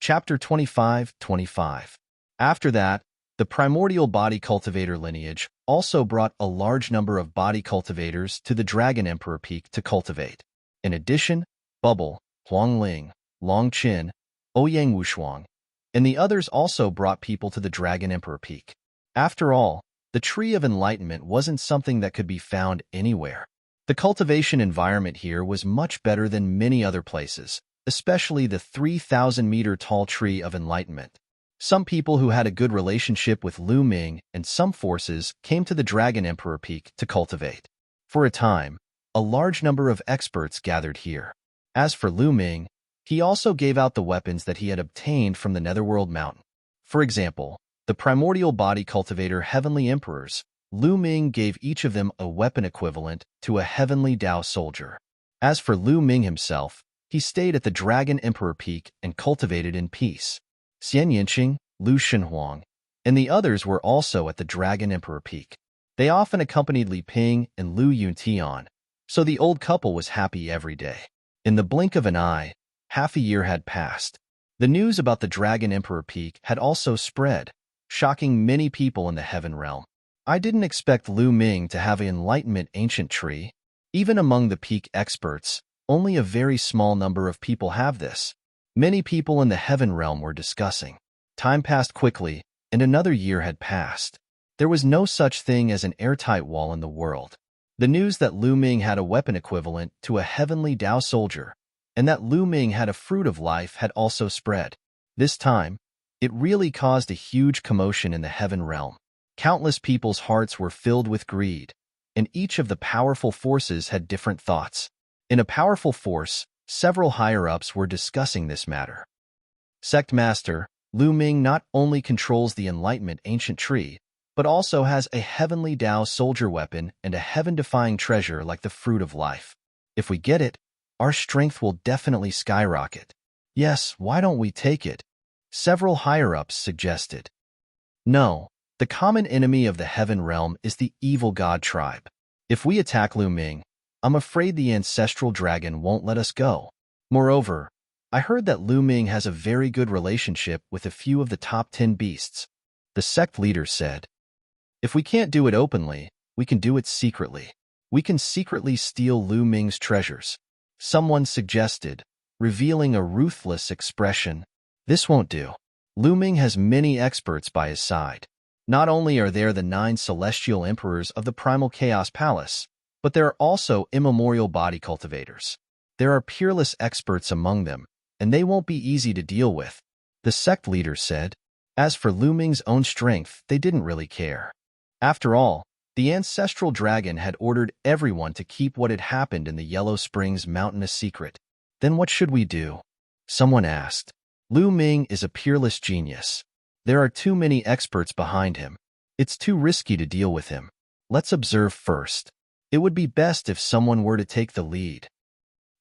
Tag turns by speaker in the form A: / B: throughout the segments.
A: Chapter 25. After that, the primordial body cultivator lineage also brought a large number of body cultivators to the Dragon Emperor Peak to cultivate. In addition, Bubble, Huangling, Longqin, Ouyang Wushuang, and the others also brought people to the Dragon Emperor Peak. After all, the Tree of Enlightenment wasn't something that could be found anywhere. The cultivation environment here was much better than many other places, especially the 3,000-meter-tall Tree of Enlightenment. Some people who had a good relationship with Lu Ming and some forces came to the Dragon Emperor Peak to cultivate. For a time, a large number of experts gathered here. As for Lu Ming, he also gave out the weapons that he had obtained from the Netherworld Mountain. For example, the primordial body cultivator Heavenly Emperors, Lu Ming gave each of them a weapon equivalent to a Heavenly Dao soldier. As for Lu Ming himself, he stayed at the Dragon Emperor Peak and cultivated in peace. Xian Yinqing, Lu Shenhuang, and the others were also at the Dragon Emperor Peak. They often accompanied Li Ping and Lu Yuntian, so the old couple was happy every day. In the blink of an eye, half a year had passed. The news about the Dragon Emperor Peak had also spread, shocking many people in the Heaven Realm. I didn't expect Lu Ming to have an Enlightenment ancient tree. Even among the peak experts, only a very small number of people have this. Many people in the Heaven Realm were discussing. Time passed quickly, and another year had passed. There was no such thing as an airtight wall in the world. The news that Lu Ming had a weapon equivalent to a Heavenly Dao soldier, and that Lu Ming had a fruit of life had also spread. This time, it really caused a huge commotion in the Heaven Realm. Countless people's hearts were filled with greed, and each of the powerful forces had different thoughts. In a powerful force, several higher-ups were discussing this matter. Sect Master, Lu Ming not only controls the Enlightenment ancient tree, but also has a Heavenly Dao soldier weapon and a heaven-defying treasure like the Fruit of Life. If we get it, our strength will definitely skyrocket. Yes, why don't we take it? Several higher-ups suggested. No, the common enemy of the Heaven Realm is the evil god tribe. If we attack Lu Ming, I'm afraid the ancestral dragon won't let us go. Moreover, I heard that Lu Ming has a very good relationship with a few of the top 10 beasts. The sect leader said, if we can't do it openly, we can do it secretly. We can secretly steal Lu Ming's treasures. Someone suggested, revealing a ruthless expression. This won't do. Lu Ming has many experts by his side. Not only are there the 9 celestial emperors of the Primal Chaos Palace, but there are also immemorial body cultivators. There are peerless experts among them, and they won't be easy to deal with, the sect leader said. As for Lu Ming's own strength, they didn't really care. After all, the ancestral dragon had ordered everyone to keep what had happened in the Yellow Springs Mountain a secret. Then what should we do? Someone asked. Lu Ming is a peerless genius. There are too many experts behind him. It's too risky to deal with him. Let's observe first. It would be best if someone were to take the lead.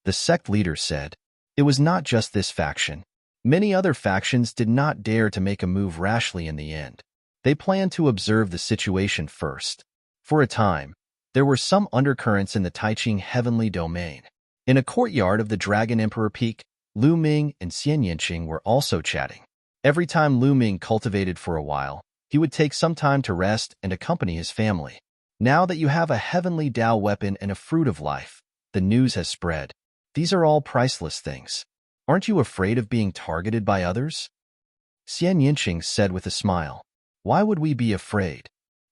A: The sect leader said. It was not just this faction. Many other factions did not dare to make a move rashly in the end. They planned to observe the situation first. For a time, there were some undercurrents in the Taiching heavenly domain. In a courtyard of the Dragon Emperor Peak, Lu Ming and Xian Yinqing were also chatting. Every time Lu Ming cultivated for a while, he would take some time to rest and accompany his family. Now that you have a Heavenly Dao weapon and a Fruit of Life, the news has spread. These are all priceless things. Aren't you afraid of being targeted by others? Xian Yinqing said with a smile. Why would we be afraid?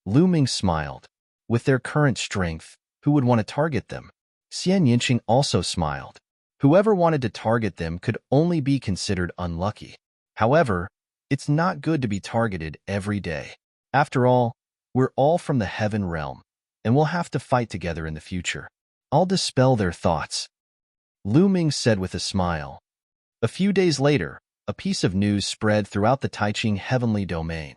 A: Lu Ming smiled. With their current strength, who would want to target them? Xian Yinqing also smiled. Whoever wanted to target them could only be considered unlucky. However, it's not good to be targeted every day. After all, we're all from the Heaven Realm, and we'll have to fight together in the future. I'll dispel their thoughts. Lu Ming said with a smile. A few days later, a piece of news spread throughout the Taiching heavenly domain.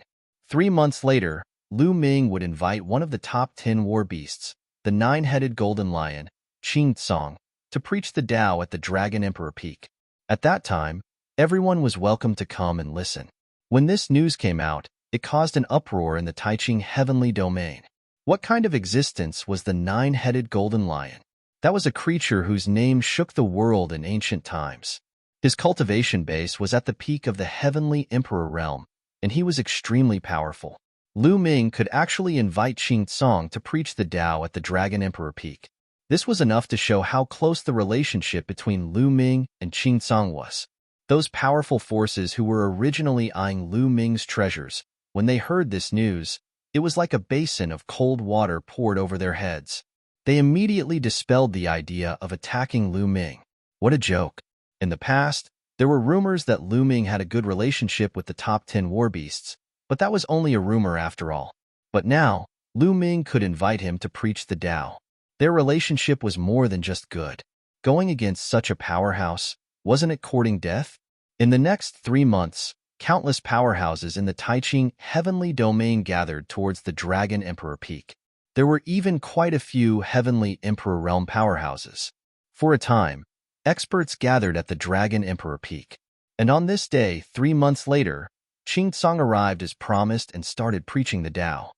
A: 3 months later, Lu Ming would invite one of the top 10 war beasts, the 9-headed golden lion, Qing Tsong, to preach the Tao at the Dragon Emperor Peak. At that time, everyone was welcome to come and listen. When this news came out, it caused an uproar in the Taiching heavenly domain. What kind of existence was the 9-headed golden lion? That was a creature whose name shook the world in ancient times. His cultivation base was at the peak of the heavenly emperor realm, and he was extremely powerful. Lu Ming could actually invite Qing Tsong to preach the Tao at the Dragon Emperor Peak. This was enough to show how close the relationship between Lu Ming and Qing Tsong was. Those powerful forces who were originally eyeing Lu Ming's treasures, when they heard this news, it was like a basin of cold water poured over their heads. They immediately dispelled the idea of attacking Lu Ming. What a joke. In the past, there were rumors that Lu Ming had a good relationship with the top 10 war beasts, but that was only a rumor after all. But now, Lu Ming could invite him to preach the Tao. Their relationship was more than just good. Going against such a powerhouse, wasn't it courting death? In the next 3 months, countless powerhouses in the Taiqing heavenly domain gathered towards the Dragon Emperor Peak. There were even quite a few heavenly Emperor realm powerhouses. For a time, experts gathered at the Dragon Emperor Peak. And on this day, 3 months later, Qing Tsong arrived as promised and started preaching the Tao.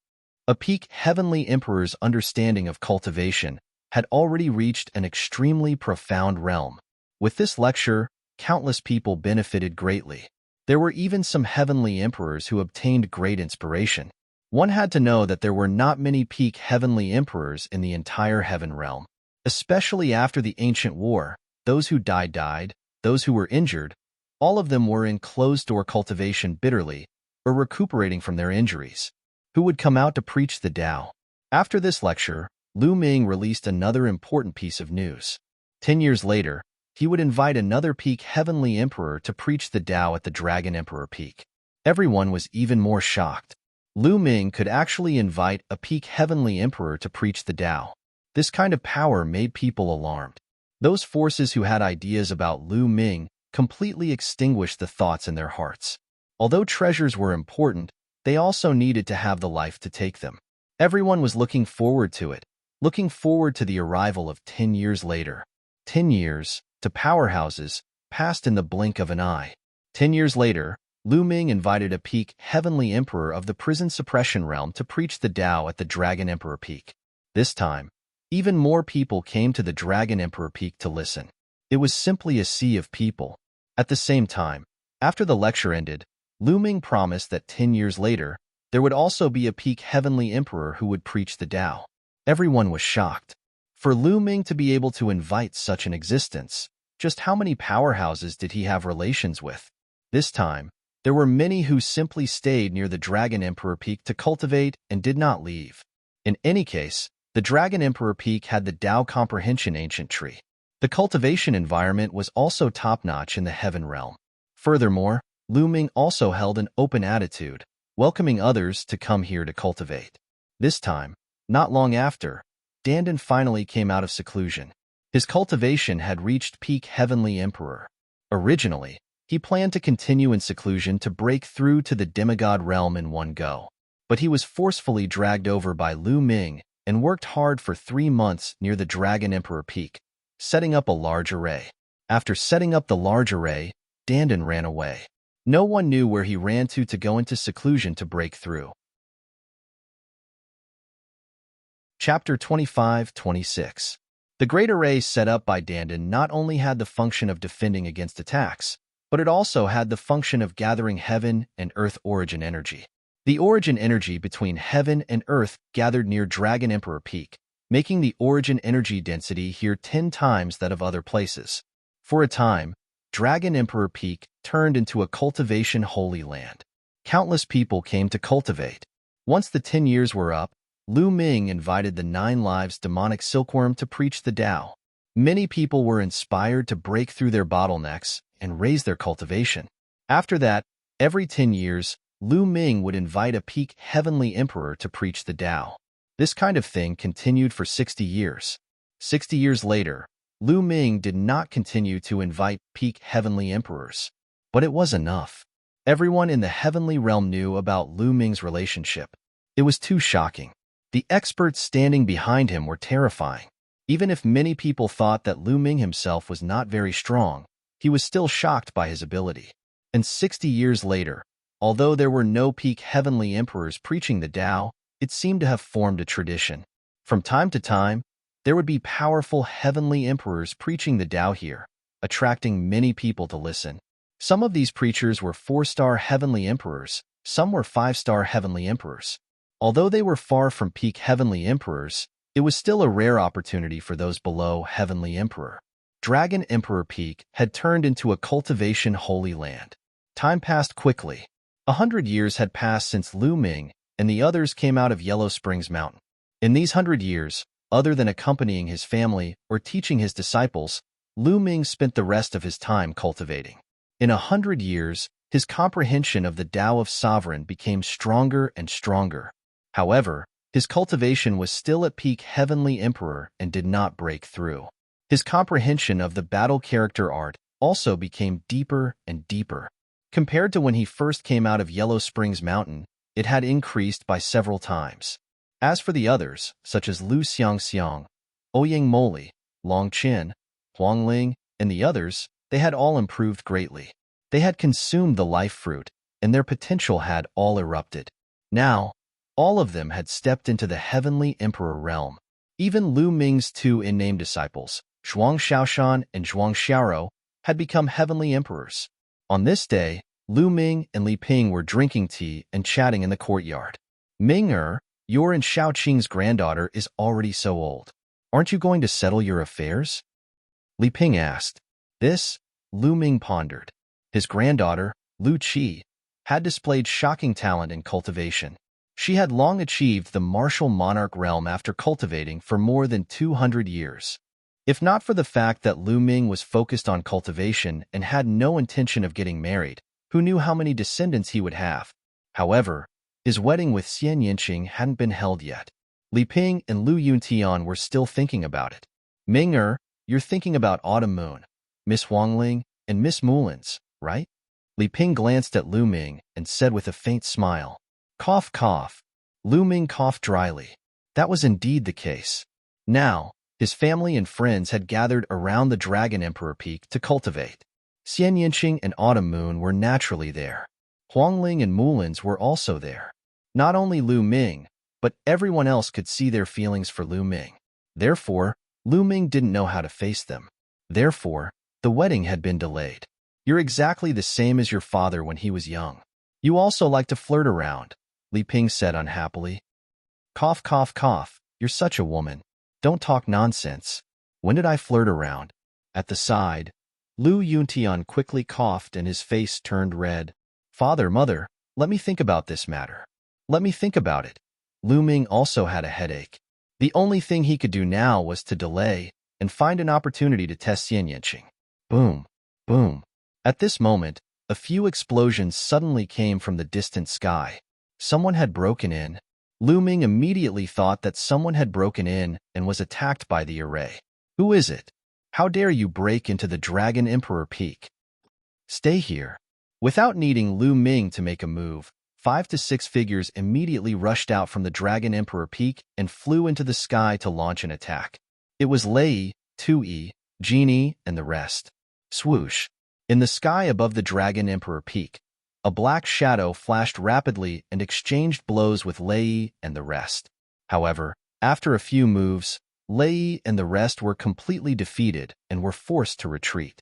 A: A peak heavenly emperor's understanding of cultivation had already reached an extremely profound realm. With this lecture, countless people benefited greatly. There were even some heavenly emperors who obtained great inspiration. One had to know that there were not many peak heavenly emperors in the entire heaven realm. Especially after the ancient war, those who died, those who were injured, all of them were in closed-door cultivation bitterly, or recuperating from their injuries. Who would come out to preach the Tao? After this lecture, Lu Ming released another important piece of news. 10 years later, he would invite another peak heavenly emperor to preach the Tao at the Dragon Emperor Peak. Everyone was even more shocked. Lu Ming could actually invite a peak heavenly emperor to preach the Tao. This kind of power made people alarmed. Those forces who had ideas about Lu Ming completely extinguished the thoughts in their hearts. Although treasures were important, they also needed to have the life to take them. Everyone was looking forward to it, looking forward to the arrival of 10 years later. 10 years, to powerhouses, passed in the blink of an eye. 10 years later, Lu Ming invited a peak heavenly emperor of the prison suppression realm to preach the Tao at the Dragon Emperor Peak. This time, even more people came to the Dragon Emperor Peak to listen. It was simply a sea of people. At the same time, after the lecture ended, Lu Ming promised that 10 years later, there would also be a peak heavenly emperor who would preach the Tao. Everyone was shocked. For Lu Ming to be able to invite such an existence, just how many powerhouses did he have relations with? This time, there were many who simply stayed near the Dragon Emperor Peak to cultivate and did not leave. In any case, the Dragon Emperor Peak had the Tao Comprehension Ancient Tree. The cultivation environment was also top-notch in the heaven realm. Furthermore, Lu Ming also held an open attitude, welcoming others to come here to cultivate. This time, not long after, Dandan finally came out of seclusion. His cultivation had reached peak heavenly emperor. Originally, he planned to continue in seclusion to break through to the demigod realm in one go. But he was forcefully dragged over by Lu Ming and worked hard for 3 months near the Dragon Emperor Peak, setting up a large array. After setting up the large array, Dandan ran away. No one knew where he ran to go into seclusion to break through. Chapter 25-26. The great array set up by Dandan not only had the function of defending against attacks, but it also had the function of gathering heaven and earth origin energy. The origin energy between heaven and earth gathered near Dragon Emperor Peak, making the origin energy density here 10 times that of other places. For a time, Dragon Emperor Peak turned into a cultivation holy land. Countless people came to cultivate. Once the 10 years were up, Lu Ming invited the 9 Lives demonic silkworm to preach the Tao. Many people were inspired to break through their bottlenecks and raise their cultivation. After that, every 10 years, Lu Ming would invite a peak heavenly emperor to preach the Tao. This kind of thing continued for 60 years. 60 years later, Lu Ming did not continue to invite peak heavenly emperors. But it was enough. Everyone in the heavenly realm knew about Lu Ming's relationship. It was too shocking. The experts standing behind him were terrifying. Even if many people thought that Lu Ming himself was not very strong, he was still shocked by his ability. And 60 years later, although there were no peak heavenly emperors preaching the Tao, it seemed to have formed a tradition. From time to time, there would be powerful heavenly emperors preaching the Tao here. attracting many people to listen. Some of these preachers were 4-star heavenly emperors, some were 5-star heavenly emperors. Although they were far from peak heavenly emperors, it was still a rare opportunity for those below heavenly emperor. Dragon Emperor Peak had turned into a cultivation holy land. Time passed quickly. 100 years had passed since Lu Ming and the others came out of Yellow Springs Mountain. In these 100 years, other than accompanying his family or teaching his disciples, Lu Ming spent the rest of his time cultivating. In 100 years, his comprehension of the Tao of Sovereign became stronger and stronger. However, his cultivation was still at peak heavenly emperor and did not break through. His comprehension of the battle character art also became deeper and deeper. Compared to when he first came out of Yellow Springs Mountain, it had increased by several times. As for the others, such as Lu Xiangxiang, Ouyang Moli, Long Qin, Huang Ling, and the others, they had all improved greatly. They had consumed the life fruit, and their potential had all erupted. Now, all of them had stepped into the heavenly emperor realm. Even Lu Ming's two in-name disciples, Zhuang Xiaoshan and Zhuang Xiaoro, had become heavenly emperors. On this day, Lu Ming and Li Ping were drinking tea and chatting in the courtyard. Ming-er, your and Xiao Qing's granddaughter is already so old. Aren't you going to settle your affairs? Li Ping asked. This, Lu Ming pondered. His granddaughter, Lu Qi, had displayed shocking talent in cultivation. She had long achieved the martial monarch realm after cultivating for more than 200 years. If not for the fact that Lu Ming was focused on cultivation and had no intention of getting married, who knew how many descendants he would have? However, his wedding with Xian Yinqing hadn't been held yet. Li Ping and Lu Yuntian were still thinking about it. Ming-er, you're thinking about Autumn Moon, Miss Huangling, and Miss Mullins, right? Li Ping glanced at Lu Ming and said with a faint smile. Cough, cough. Lu Ming coughed dryly. That was indeed the case. Now, his family and friends had gathered around the Dragon Emperor Peak to cultivate. Xian Yinqing and Autumn Moon were naturally there. Huangling and Mullins were also there. Not only Lu Ming, but everyone else could see their feelings for Lu Ming. Therefore, Lu Ming didn't know how to face them. Therefore, the wedding had been delayed. You're exactly the same as your father when he was young. You also like to flirt around, Li Ping said unhappily. Cough, cough, cough. You're such a woman. Don't talk nonsense. When did I flirt around? At the side, Lu Yuntian quickly coughed and his face turned red. Father, mother, let me think about this matter. Let me think about it. Lu Ming also had a headache. The only thing he could do now was to delay and find an opportunity to test Xian Yinqing. Boom, boom. At this moment, a few explosions suddenly came from the distant sky. Someone had broken in. Lu Ming immediately thought that someone had broken in and was attacked by the array. Who is it? How dare you break into the Dragon Emperor Peak? Stay here. Without needing Lu Ming to make a move, 5 to 6 figures immediately rushed out from the Dragon Emperor Peak and flew into the sky to launch an attack. It was Lei, Tui, Genie, and the rest. Swoosh. In the sky above the Dragon Emperor Peak, a black shadow flashed rapidly and exchanged blows with Lei and the rest. However, after a few moves, Lei and the rest were completely defeated and were forced to retreat.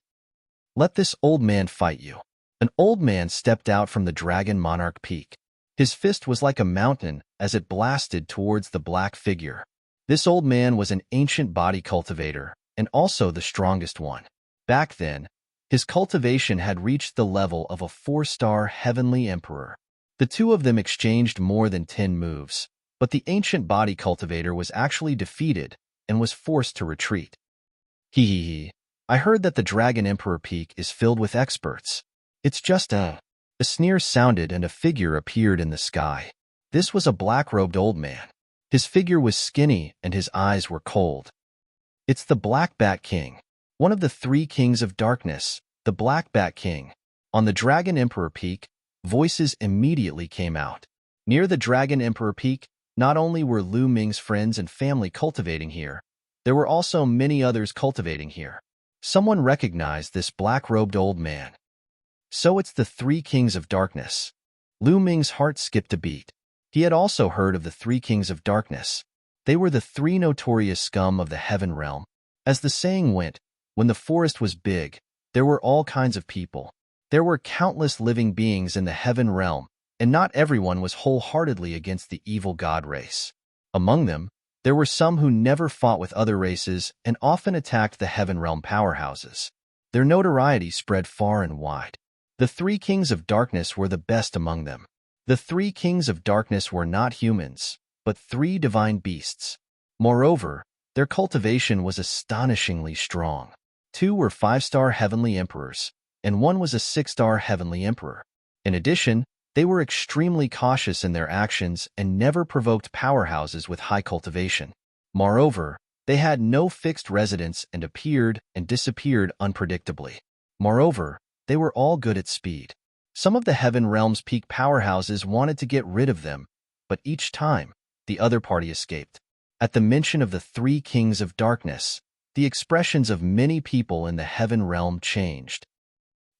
A: Let this old man fight you. An old man stepped out from the Dragon Monarch Peak. His fist was like a mountain as it blasted towards the black figure. This old man was an ancient body cultivator and also the strongest one. Back then, his cultivation had reached the level of a 4-star heavenly emperor. The two of them exchanged more than 10 moves, but the ancient body cultivator was actually defeated and was forced to retreat. Hee hee hee. I heard that the Dragon Emperor Peak is filled with experts. It's just a sneer sounded and a figure appeared in the sky. This was a black-robed old man. His figure was skinny and his eyes were cold. It's the Black Bat King. One of the 3 kings of darkness, the Black Bat King. On the Dragon Emperor Peak, voices immediately came out. Near the Dragon Emperor Peak, not only were Lu Ming's friends and family cultivating here, there were also many others cultivating here. Someone recognized this black-robed old man. So it's the 3 kings of darkness. Lu Ming's heart skipped a beat. He had also heard of the 3 kings of darkness. They were the 3 notorious scum of the heaven realm. As the saying went, when the forest was big, there were all kinds of people. There were countless living beings in the heaven realm, and not everyone was wholeheartedly against the evil god race. Among them, there were some who never fought with other races and often attacked the heaven realm powerhouses. Their notoriety spread far and wide. The three kings of darkness were the best among them. The three kings of darkness were not humans, but three divine beasts. Moreover, their cultivation was astonishingly strong. Two were 5-star heavenly emperors, and one was a 6-star heavenly emperor. In addition, they were extremely cautious in their actions and never provoked powerhouses with high cultivation. Moreover, they had no fixed residence and appeared and disappeared unpredictably. Moreover, they were all good at speed. Some of the heaven realm's peak powerhouses wanted to get rid of them, but each time, the other party escaped. At the mention of the three kings of darkness, the expressions of many people in the heaven realm changed.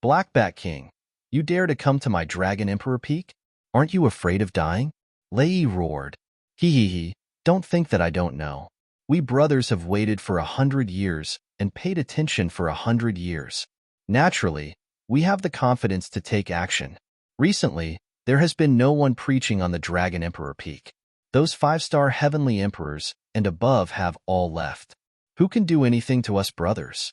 A: Black Bat King, you dare to come to my Dragon Emperor Peak? Aren't you afraid of dying? Lei roared. Hee, don't think that I don't know. We brothers have waited for 100 years and paid attention for 100 years. Naturally, we have the confidence to take action. Recently, there has been no one preaching on the Dragon Emperor Peak. Those 5-star heavenly emperors and above have all left. Who can do anything to us brothers?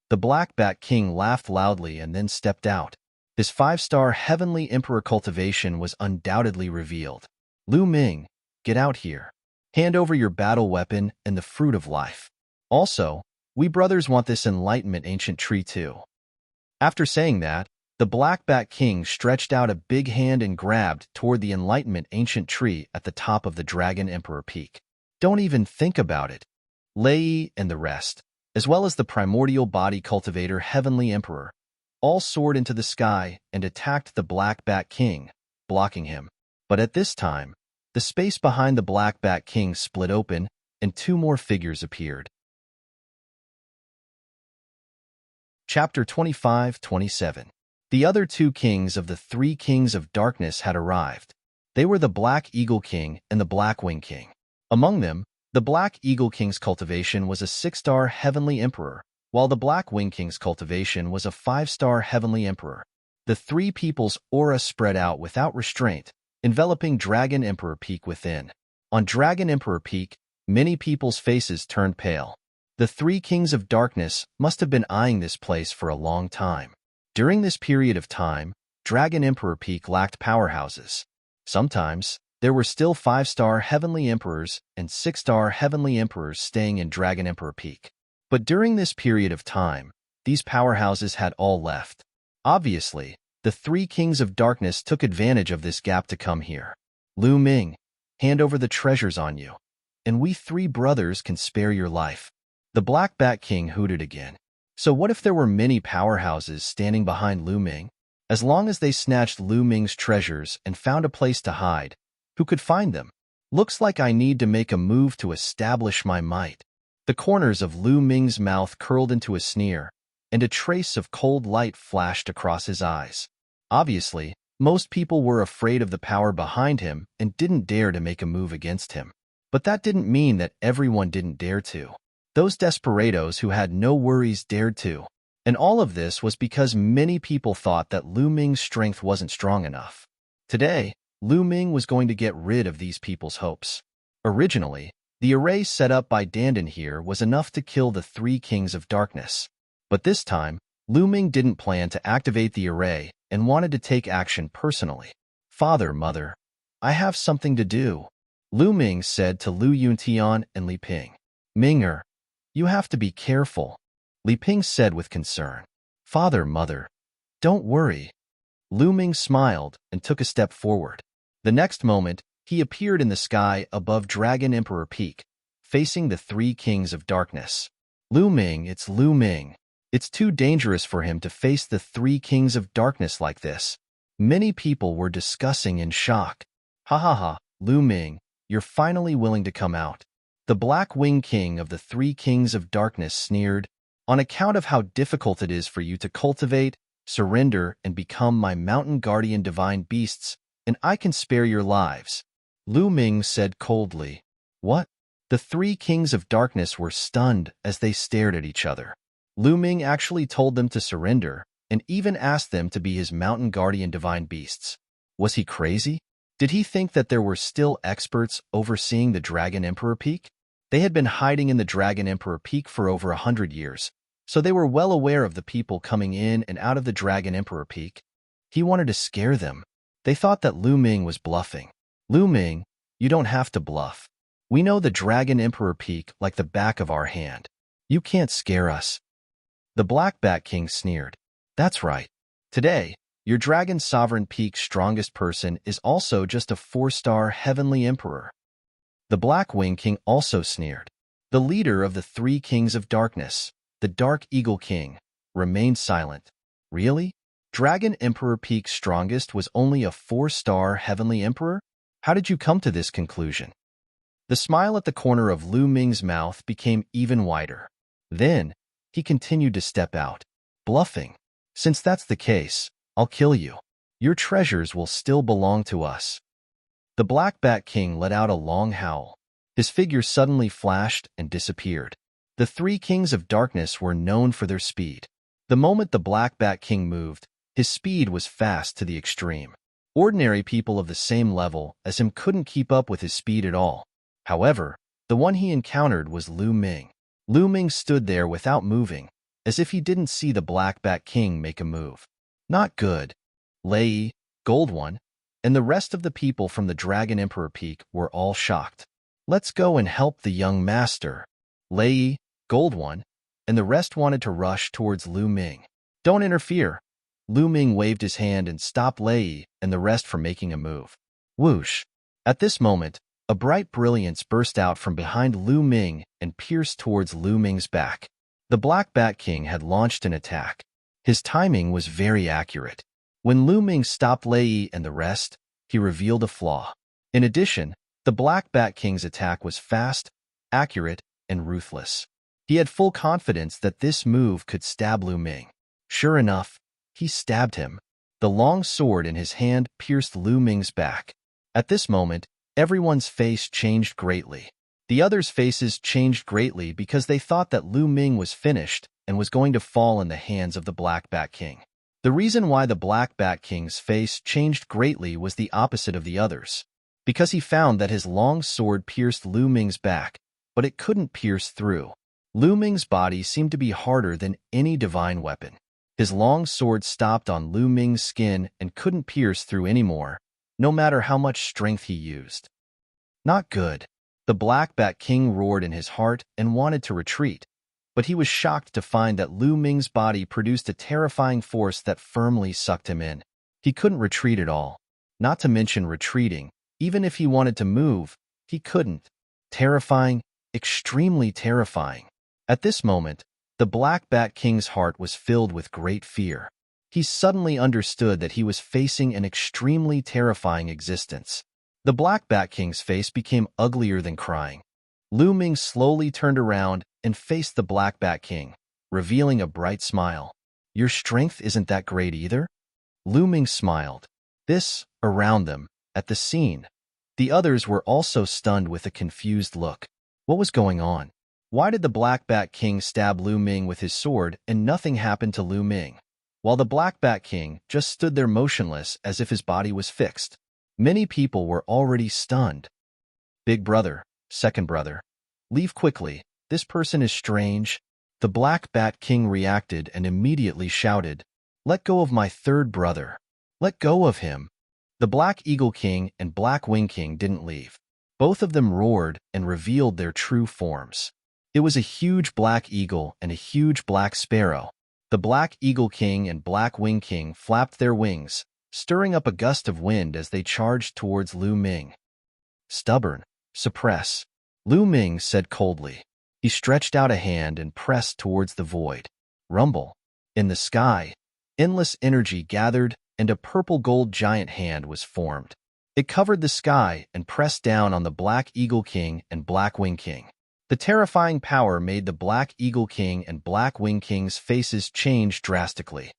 A: The Black Bat King laughed loudly and then stepped out. His 5-star heavenly emperor cultivation was undoubtedly revealed. Lu Ming, get out here. Hand over your battle weapon and the fruit of life. Also, we brothers want this enlightenment ancient tree too. After saying that, the Black Bat King stretched out a big hand and grabbed toward the enlightenment ancient tree at the top of the Dragon Emperor Peak. Don't even think about it. Lei and the rest, as well as the primordial body cultivator Heavenly Emperor, all soared into the sky and attacked the Black Bat King, blocking him. But at this time, the space behind the Black Bat King split open and two more figures appeared. Chapter 25-27. The other two kings of the three kings of darkness had arrived. They were the Black Eagle King and the Black Wing King. Among them, the Black Eagle King's cultivation was a 6-star heavenly emperor, while the Black Wing King's cultivation was a 5-star heavenly emperor. The three people's aura spread out without restraint, enveloping Dragon Emperor Peak within. On Dragon Emperor Peak, many people's faces turned pale. The three kings of darkness must have been eyeing this place for a long time. During this period of time, Dragon Emperor Peak lacked powerhouses. Sometimes, there were still 5-star heavenly emperors and 6-star heavenly emperors staying in Dragon Emperor Peak. But during this period of time, these powerhouses had all left. Obviously, the three kings of darkness took advantage of this gap to come here. Lu Ming, hand over the treasures on you, and we three brothers can spare your life. The Black Bat King hooted again. So what if there were many powerhouses standing behind Lu Ming? As long as they snatched Lu Ming's treasures and found a place to hide, who could find them? Looks like I need to make a move to establish my might. The corners of Lu Ming's mouth curled into a sneer, and a trace of cold light flashed across his eyes. Obviously, most people were afraid of the power behind him and didn't dare to make a move against him. But that didn't mean that everyone didn't dare to. Those desperados who had no worries dared to. And all of this was because many people thought that Lu Ming's strength wasn't strong enough. Today, Lu Ming was going to get rid of these people's hopes. Originally, the array set up by Dandan here was enough to kill the three kings of darkness. But this time, Lu Ming didn't plan to activate the array and wanted to take action personally. Father, Mother, I have something to do, Lu Ming said to Lu Yuntian and Li Ping. Minger, you have to be careful, Li Ping said with concern. Father, Mother, don't worry. Lu Ming smiled and took a step forward. The next moment, he appeared in the sky above Dragon Emperor Peak, facing the three kings of darkness. Lu Ming, it's Lu Ming. It's too dangerous for him to face the three kings of darkness like this. Many people were discussing in shock. Ha ha ha, Lu Ming, you're finally willing to come out. The Black Wing King of the three kings of darkness sneered, on account of how difficult it is for you to cultivate, surrender, and become my mountain guardian divine beasts, and I can spare your lives. Lu Ming said coldly. What? The three kings of darkness were stunned as they stared at each other. Lu Ming actually told them to surrender and even asked them to be his mountain guardian divine beasts. Was he crazy? Did he think that there were still experts overseeing the Dragon Emperor Peak? They had been hiding in the Dragon Emperor Peak for over 100 years, so they were well aware of the people coming in and out of the Dragon Emperor Peak. He wanted to scare them. They thought that Lu Ming was bluffing. Lu Ming, you don't have to bluff. We know the Dragon Emperor Peak like the back of our hand. You can't scare us. The Black Bat King sneered. That's right. Today, your Dragon Sovereign Peak's strongest person is also just a 4-star heavenly emperor. The Black Wing King also sneered. The leader of the 3 kings of darkness, the Dark Eagle King, remained silent. Really? Dragon Emperor Peak's strongest was only a 4-star heavenly emperor? How did you come to this conclusion? The smile at the corner of Lu Ming's mouth became even wider. Then, he continued to step out. Bluffing. Since that's the case, I'll kill you. Your treasures will still belong to us. The Black Bat King let out a long howl. His figure suddenly flashed and disappeared. The 3 kings of darkness were known for their speed. The moment the Black Bat King moved, his speed was fast to the extreme. Ordinary people of the same level as him couldn't keep up with his speed at all. However, the one he encountered was Lu Ming. Lu Ming stood there without moving, as if he didn't see the Black Bat King make a move. Not good. Lei, Gold One, and the rest of the people from the Dragon Emperor Peak were all shocked. Let's go and help the young master. Lei, Gold One, and the rest wanted to rush towards Lu Ming. Don't interfere. Lu Ming waved his hand and stopped Lei and the rest from making a move. Whoosh! At this moment, a bright brilliance burst out from behind Lu Ming and pierced towards Lu Ming's back. The Black Bat King had launched an attack. His timing was very accurate. When Lu Ming stopped Lei and the rest, he revealed a flaw. In addition, the Black Bat King's attack was fast, accurate, and ruthless. He had full confidence that this move could stab Lu Ming. Sure enough, he stabbed him. The long sword in his hand pierced Lu Ming's back. At this moment, everyone's face changed greatly. The others' faces changed greatly because they thought that Lu Ming was finished and was going to fall in the hands of the Black Bat King. The reason why the Black Bat King's face changed greatly was the opposite of the others. Because he found that his long sword pierced Lu Ming's back, but it couldn't pierce through. Lu Ming's body seemed to be harder than any divine weapon. His long sword stopped on Lu Ming's skin and couldn't pierce through anymore, no matter how much strength he used. Not good. The Black Bat King roared in his heart and wanted to retreat, but he was shocked to find that Lu Ming's body produced a terrifying force that firmly sucked him in. He couldn't retreat at all. Not to mention retreating. Even if he wanted to move, he couldn't. Terrifying, extremely terrifying. At this moment, the Black Bat King's heart was filled with great fear. He suddenly understood that he was facing an extremely terrifying existence. The Black Bat King's face became uglier than crying. Lu Ming slowly turned around and faced the Black Bat King, revealing a bright smile. Your strength isn't that great either? Lu Ming smiled. Around them, at the scene, the others were also stunned with a confused look. What was going on? Why did the Black Bat King stab Lu Ming with his sword and nothing happened to Lu Ming, while the Black Bat King just stood there motionless as if his body was fixed? Many people were already stunned. Big brother, second brother, leave quickly. This person is strange. The Black Bat King reacted and immediately shouted, Let go of my third brother. Let go of him. The Black Eagle King and Black Wing King didn't leave. Both of them roared and revealed their true forms. It was a huge black eagle and a huge black sparrow. The Black Eagle King and Black Wing King flapped their wings, stirring up a gust of wind as they charged towards Lu Ming. Stubborn. Suppress. Lu Ming said coldly. He stretched out a hand and pressed towards the void. Rumble. In the sky, endless energy gathered and a purple-gold giant hand was formed. It covered the sky and pressed down on the Black Eagle King and Black Wing King. The terrifying power made the Black Eagle King and Black Wing King's faces change drastically.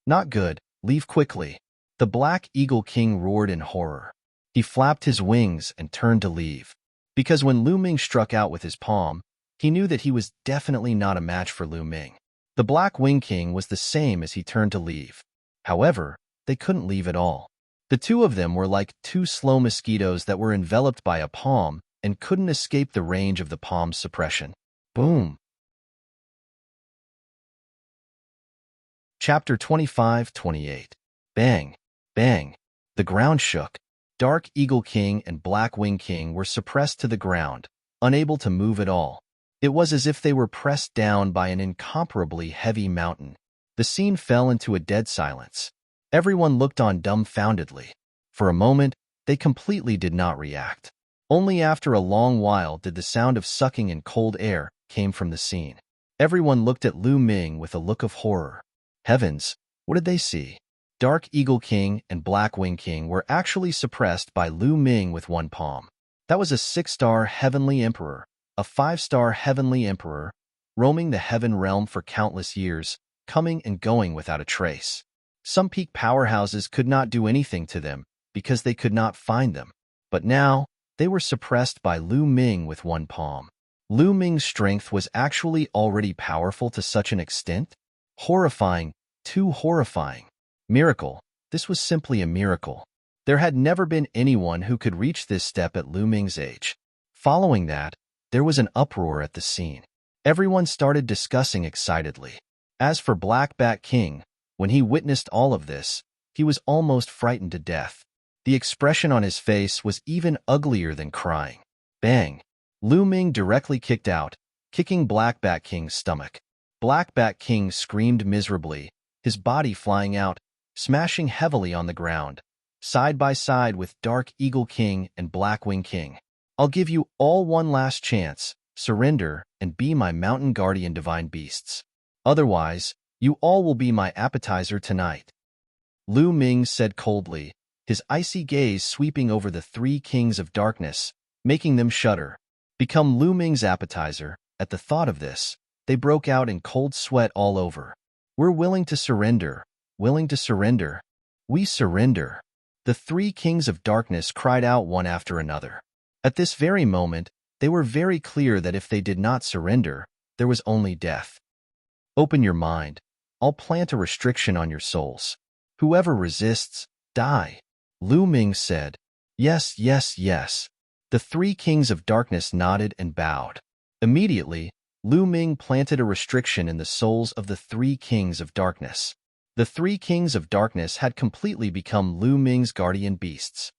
A: Not good. Leave quickly. The Black Eagle King roared in horror. He flapped his wings and turned to leave. Because when Lu Ming struck out with his palm, he knew that he was definitely not a match for Lu Ming. The Black Wing King was the same as he turned to leave. However, they couldn't leave at all. The two of them were like two slow mosquitoes that were enveloped by a palm and couldn't escape the range of the palm's suppression. Boom! Chapter 25-28. Bang! Bang! The ground shook. Dark Eagle King and Black Wing King were suppressed to the ground, unable to move at all. It was as if they were pressed down by an incomparably heavy mountain. The scene fell into a dead silence. Everyone looked on dumbfoundedly. For a moment, they completely did not react. Only after a long while did the sound of sucking in cold air came from the scene. Everyone looked at Lu Ming with a look of horror. Heavens, what did they see? Dark Eagle King and Black Wing King were actually suppressed by Lu Ming with one palm. That was a 6-star Heavenly Emperor, a 5-star Heavenly Emperor, roaming the Heaven Realm for countless years, coming and going without a trace. Some peak powerhouses could not do anything to them because they could not find them. But now, they were suppressed by Lu Ming with one palm. Lu Ming's strength was actually already powerful to such an extent? Horrifying, too horrifying. Miracle. This was simply a miracle. There had never been anyone who could reach this step at Lu Ming's age. Following that, there was an uproar at the scene. Everyone started discussing excitedly. As for Black Bat King, when he witnessed all of this, he was almost frightened to death. The expression on his face was even uglier than crying. Bang! Lu Ming directly kicked out, kicking Black Bat King's stomach. Black Bat King screamed miserably, his body flying out, smashing heavily on the ground, side by side with Dark Eagle King and Black Wing King. I'll give you all one last chance. Surrender and be my mountain guardian divine beasts. Otherwise, you all will be my appetizer tonight. Lu Ming said coldly, his icy gaze sweeping over the three kings of darkness, making them shudder. Become Lu Ming's appetizer. At the thought of this, they broke out in cold sweat all over. We're willing to surrender. Willing to surrender. We surrender. The three kings of darkness cried out one after another. At this very moment, they were very clear that if they did not surrender, there was only death. Open your mind. I'll plant a restriction on your souls. Whoever resists, die. Lu Ming said. Yes, yes, yes. The three kings of darkness nodded and bowed. Immediately, Lu Ming planted a restriction in the souls of the three kings of darkness. The three kings of darkness had completely become Lu Ming's guardian beasts.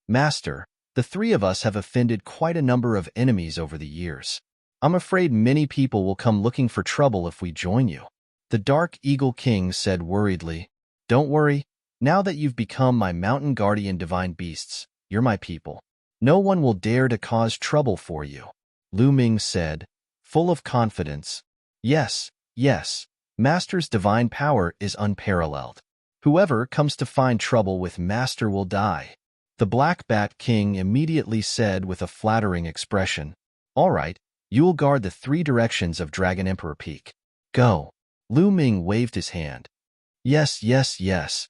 A: Master, the three of us have offended quite a number of enemies over the years. I'm afraid many people will come looking for trouble if we join you. The Dark Eagle King said worriedly. Don't worry, now that you've become my mountain guardian divine beasts, you're my people. No one will dare to cause trouble for you. Lu Ming said, full of confidence. Yes, yes, Master's divine power is unparalleled. Whoever comes to find trouble with Master will die. The Black Bat King immediately said with a flattering expression, all right, you'll guard the three directions of Dragon Emperor Peak. Go. Lu Ming waved his hand. Yes, yes, yes.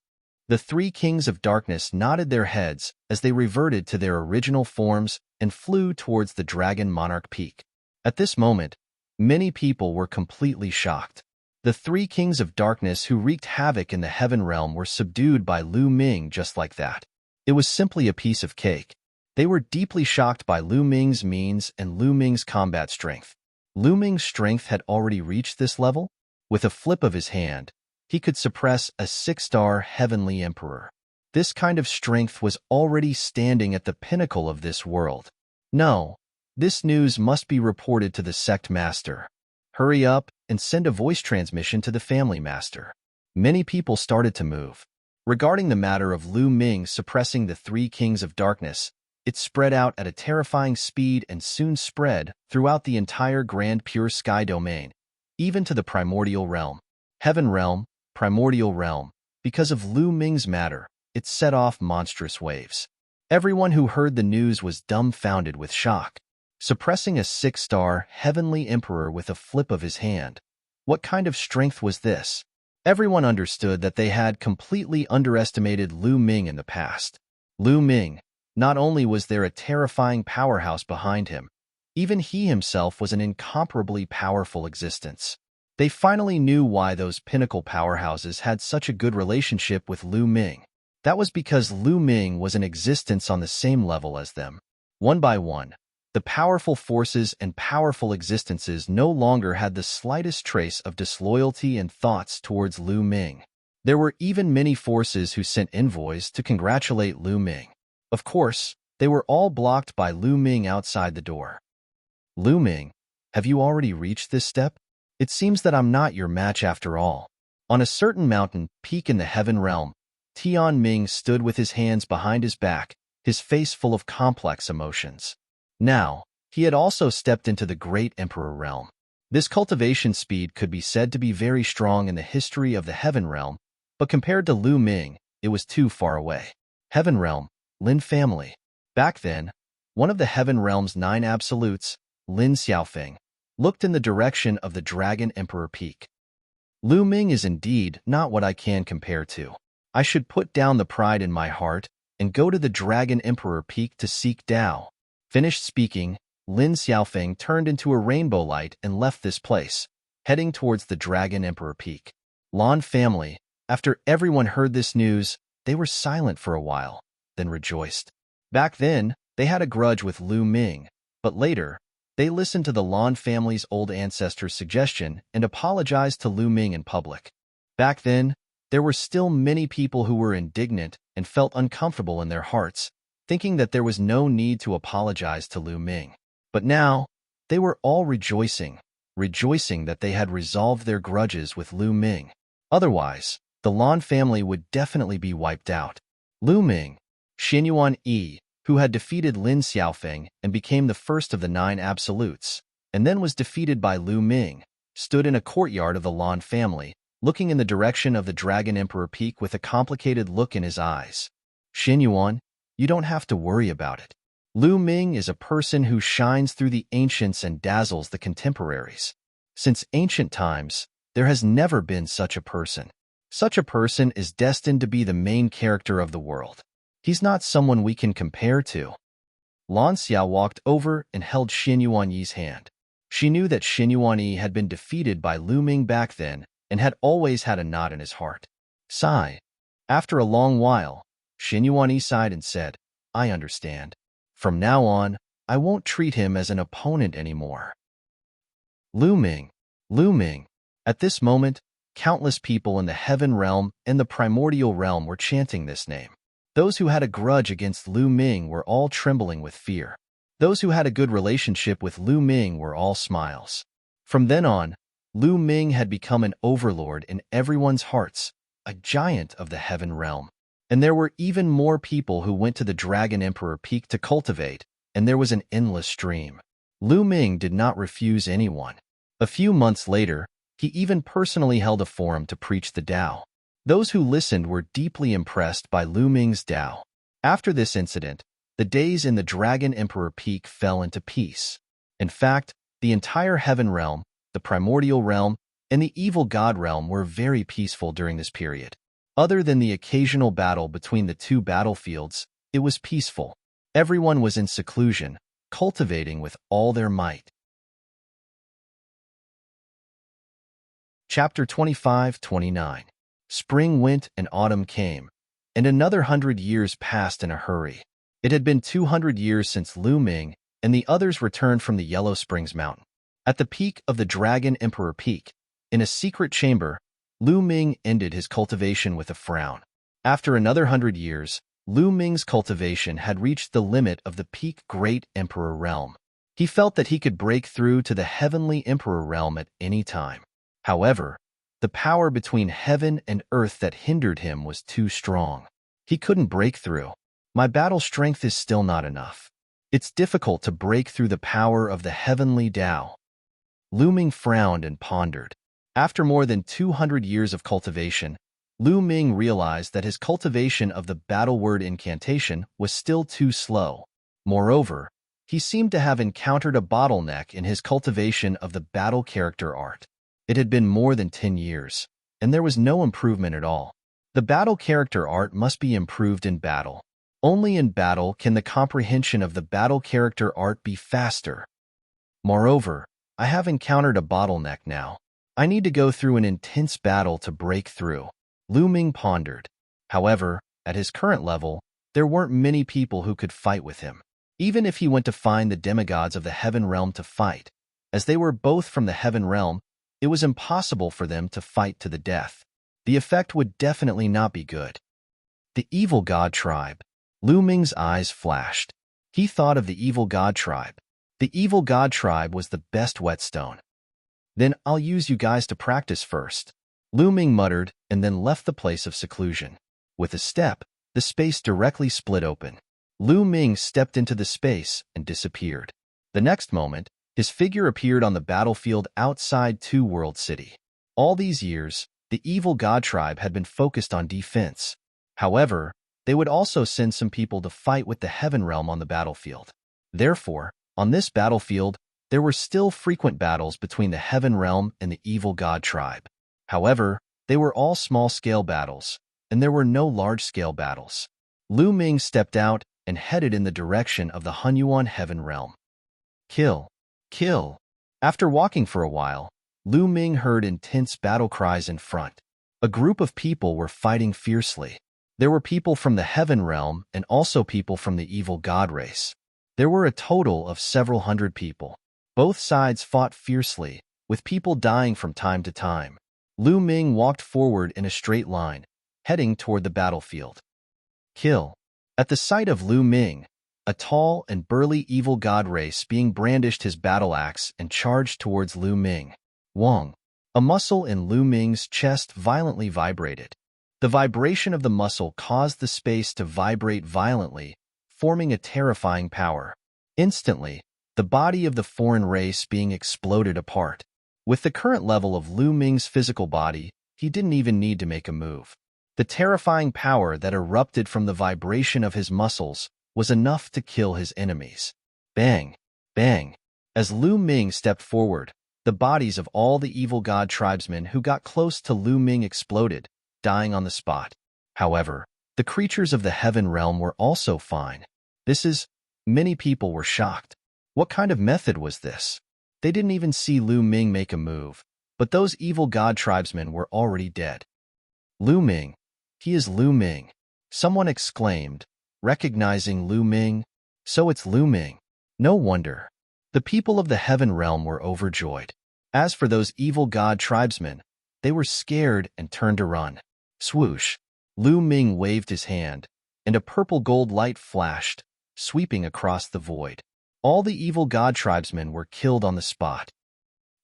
A: The three kings of darkness nodded their heads as they reverted to their original forms and flew towards the Dragon Monarch Peak. At this moment, many people were completely shocked. The three kings of darkness who wreaked havoc in the Heaven Realm were subdued by Lu Ming just like that. It was simply a piece of cake. They were deeply shocked by Lu Ming's means and Lu Ming's combat strength. Lu Ming's strength had already reached this level? With a flip of his hand, he could suppress a 6-star Heavenly Emperor. This kind of strength was already standing at the pinnacle of this world. No, this news must be reported to the sect master. Hurry up and send a voice transmission to the family master. Many people started to move. Regarding the matter of Lu Ming suppressing the three kings of darkness, it spread out at a terrifying speed and soon spread throughout the entire Grand Pure Sky domain, even to the Primordial Realm. Heaven Realm, Primordial Realm. Because of Lu Ming's matter, it set off monstrous waves. Everyone who heard the news was dumbfounded with shock. Suppressing a 6-star Heavenly Emperor with a flip of his hand. What kind of strength was this? Everyone understood that they had completely underestimated Lu Ming in the past. Lu Ming, not only was there a terrifying powerhouse behind him, even he himself was an incomparably powerful existence. They finally knew why those pinnacle powerhouses had such a good relationship with Lu Ming. That was because Lu Ming was in existence on the same level as them. One by one, the powerful forces and powerful existences no longer had the slightest trace of disloyalty and thoughts towards Lu Ming. There were even many forces who sent envoys to congratulate Lu Ming. Of course, they were all blocked by Lu Ming outside the door. Lu Ming, have you already reached this step? It seems that I'm not your match after all. On a certain mountain peak in the heaven realm, Tian Ming stood with his hands behind his back, his face full of complex emotions. Now, he had also stepped into the great emperor realm. This cultivation speed could be said to be very strong in the history of the heaven realm, but compared to Lu Ming, it was too far away. Heaven realm, Lin family. Back then, one of the heaven realm's 9 absolutes, Lin Xiaofeng, looked in the direction of the Dragon Emperor Peak. Lu Ming is indeed not what I can compare to. I should put down the pride in my heart and go to the Dragon Emperor Peak to seek Tao. Finished speaking, Lin Xiaofeng turned into a rainbow light and left this place, heading towards the Dragon Emperor Peak. Lan family, after everyone heard this news, they were silent for a while, then rejoiced. Back then, they had a grudge with Lu Ming, but later, they listened to the Lan family's old ancestor's suggestion and apologized to Lu Ming in public. Back then, there were still many people who were indignant and felt uncomfortable in their hearts, thinking that there was no need to apologize to Lu Ming. But now, they were all rejoicing that they had resolved their grudges with Lu Ming. Otherwise, the Lan family would definitely be wiped out. Lu Ming, Xinyuan Yi, who had defeated Lin Xiaofeng and became the first of the 9 absolutes, and then was defeated by Lu Ming, stood in a courtyard of the Lan family, looking in the direction of the Dragon Emperor Peak with a complicated look in his eyes. Xinyuan, you don't have to worry about it. Lu Ming is a person who shines through the ancients and dazzles the contemporaries. Since ancient times, there has never been such a person. Such a person is destined to be the main character of the world. He's not someone we can compare to. Lan Xiao walked over and held Xinyuan Yi's hand. She knew that Xinyuan Yi had been defeated by Lu Ming back then and had always had a knot in his heart. Sigh. After a long while, Xinyuan Yi sighed and said, I understand. From now on, I won't treat him as an opponent anymore. Lu Ming. Lu Ming. At this moment, countless people in the heaven realm and the primordial realm were chanting this name. Those who had a grudge against Lu Ming were all trembling with fear. Those who had a good relationship with Lu Ming were all smiles. From then on, Lu Ming had become an overlord in everyone's hearts, a giant of the heaven realm. And there were even more people who went to the Dragon Emperor Peak to cultivate, and there was an endless stream. Lu Ming did not refuse anyone. A few months later, he even personally held a forum to preach the Tao. Those who listened were deeply impressed by Lu Ming's Tao. After this incident, the days in the Dragon Emperor Peak fell into peace. In fact, the entire heaven realm, the primordial realm, and the evil god realm were very peaceful during this period. Other than the occasional battle between the 2 battlefields, it was peaceful. Everyone was in seclusion, cultivating with all their might. Chapter 25-29. Spring went and autumn came, and another 100 years passed in a hurry. It had been 200 years since Lu Ming and the others returned from the Yellow Springs Mountain. At the peak of the Dragon Emperor Peak, in a secret chamber, Lu Ming ended his cultivation with a frown. After another 100 years, Lu Ming's cultivation had reached the limit of the peak Great Emperor realm. He felt that he could break through to the Heavenly Emperor realm at any time. However, the power between heaven and earth that hindered him was too strong. He couldn't break through. My battle strength is still not enough. It's difficult to break through the power of the heavenly Tao. Lu Ming frowned and pondered. After more than 200 years of cultivation, Lu Ming realized that his cultivation of the battle word incantation was still too slow. Moreover, he seemed to have encountered a bottleneck in his cultivation of the battle character art. It had been more than 10 years, and there was no improvement at all. The battle character art must be improved in battle. Only in battle can the comprehension of the battle character art be faster. Moreover, I have encountered a bottleneck now. I need to go through an intense battle to break through, Lu Ming pondered. However, at his current level, there weren't many people who could fight with him. Even if he went to find the demigods of the Heaven Realm to fight, as they were both from the Heaven Realm, it was impossible for them to fight to the death. The effect would definitely not be good. The Evil God Tribe. Lu Ming's eyes flashed. He thought of the Evil God Tribe. The Evil God Tribe was the best whetstone. Then I'll use you guys to practice first, Lu Ming muttered and then left the place of seclusion. With a step, the space directly split open. Lu Ming stepped into the space and disappeared. The next moment, his figure appeared on the battlefield outside Two World City. All these years, the Evil God Tribe had been focused on defense. However, they would also send some people to fight with the Heaven Realm on the battlefield. Therefore, on this battlefield, there were still frequent battles between the Heaven Realm and the Evil God Tribe. However, they were all small-scale battles, and there were no large-scale battles. Lu Ming stepped out and headed in the direction of the Hunyuan Heaven Realm. Kill! Kill! After walking for a while, Lu Ming heard intense battle cries in front. A group of people were fighting fiercely. There were people from the Heaven Realm and also people from the Evil God race. There were a total of several hundred people. Both sides fought fiercely, with people dying from time to time. Lu Ming walked forward in a straight line, heading toward the battlefield. Kill! At the sight of Lu Ming, a tall and burly Evil God race being brandished his battle axe and charged towards Lu Ming. Wong! A muscle in Lu Ming's chest violently vibrated. The vibration of the muscle caused the space to vibrate violently, forming a terrifying power. Instantly, the body of the foreign race being exploded apart. With the current level of Lu Ming's physical body, he didn't even need to make a move. The terrifying power that erupted from the vibration of his muscles was enough to kill his enemies. Bang! Bang! As Lu Ming stepped forward, the bodies of all the Evil God tribesmen who got close to Lu Ming exploded, dying on the spot. However, the creatures of the Heaven Realm were also fine. Many people were shocked. What kind of method was this? They didn't even see Lu Ming make a move, but those Evil God tribesmen were already dead. Lu Ming! He is Lu Ming! Someone exclaimed, recognizing Lu Ming. So it's Lu Ming. No wonder. The people of the Heaven Realm were overjoyed. As for those Evil God tribesmen, they were scared and turned to run. Swoosh! Lu Ming waved his hand, and a purple gold light flashed, sweeping across the void. All the Evil God tribesmen were killed on the spot.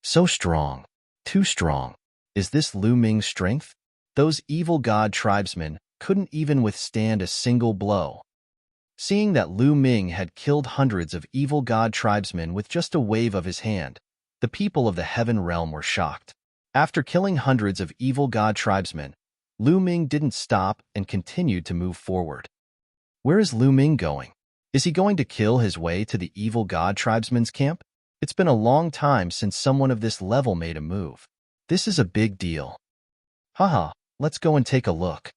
A: So strong. Too strong. Is this Lu Ming's strength? Those Evil God tribesmen couldn't even withstand a single blow. Seeing that Lu Ming had killed hundreds of Evil God tribesmen with just a wave of his hand, the people of the Heaven Realm were shocked. After killing hundreds of Evil God tribesmen, Lu Ming didn't stop and continued to move forward. Where is Lu Ming going? Is he going to kill his way to the Evil God tribesmen's camp? It's been a long time since someone of this level made a move. This is a big deal. Haha, let's go and take a look.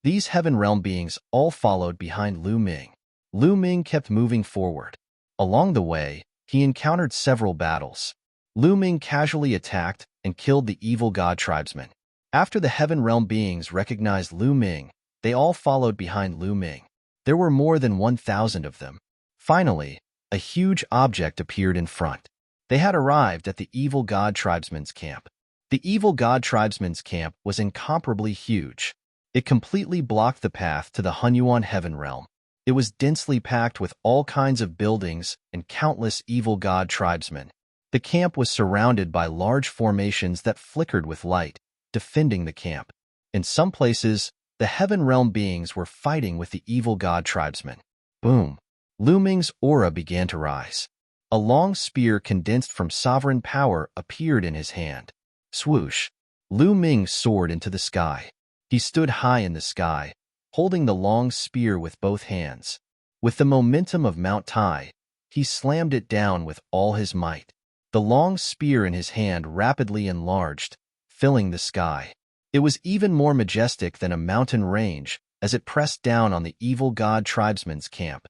A: These Heaven Realm beings all followed behind Lu Ming. Lu Ming kept moving forward. Along the way, he encountered several battles. Lu Ming casually attacked and killed the Evil God tribesmen. After the Heaven Realm beings recognized Lu Ming, they all followed behind Lu Ming. There were more than 1,000 of them. Finally, a huge object appeared in front. They had arrived at the Evil God tribesmen's camp. The Evil God tribesmen's camp was incomparably huge. It completely blocked the path to the Hunyuan Heaven Realm. It was densely packed with all kinds of buildings and countless Evil God tribesmen. The camp was surrounded by large formations that flickered with light, defending the camp. In some places, the Heaven Realm beings were fighting with the Evil God tribesmen. Boom! Lu Ming's aura began to rise. A long spear condensed from sovereign power appeared in his hand. Swoosh! Lu Ming soared into the sky. He stood high in the sky, holding the long spear with both hands. With the momentum of Mount Tai, he slammed it down with all his might. The long spear in his hand rapidly enlarged, filling the sky. It was even more majestic than a mountain range as it pressed down on the Evil God tribesmen's camp.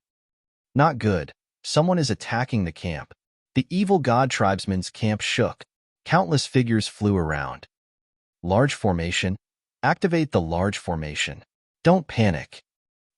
A: Not good. Someone is attacking the camp. The Evil God tribesmen's camp shook. Countless figures flew around. Large formation. Activate the large formation. Don't panic.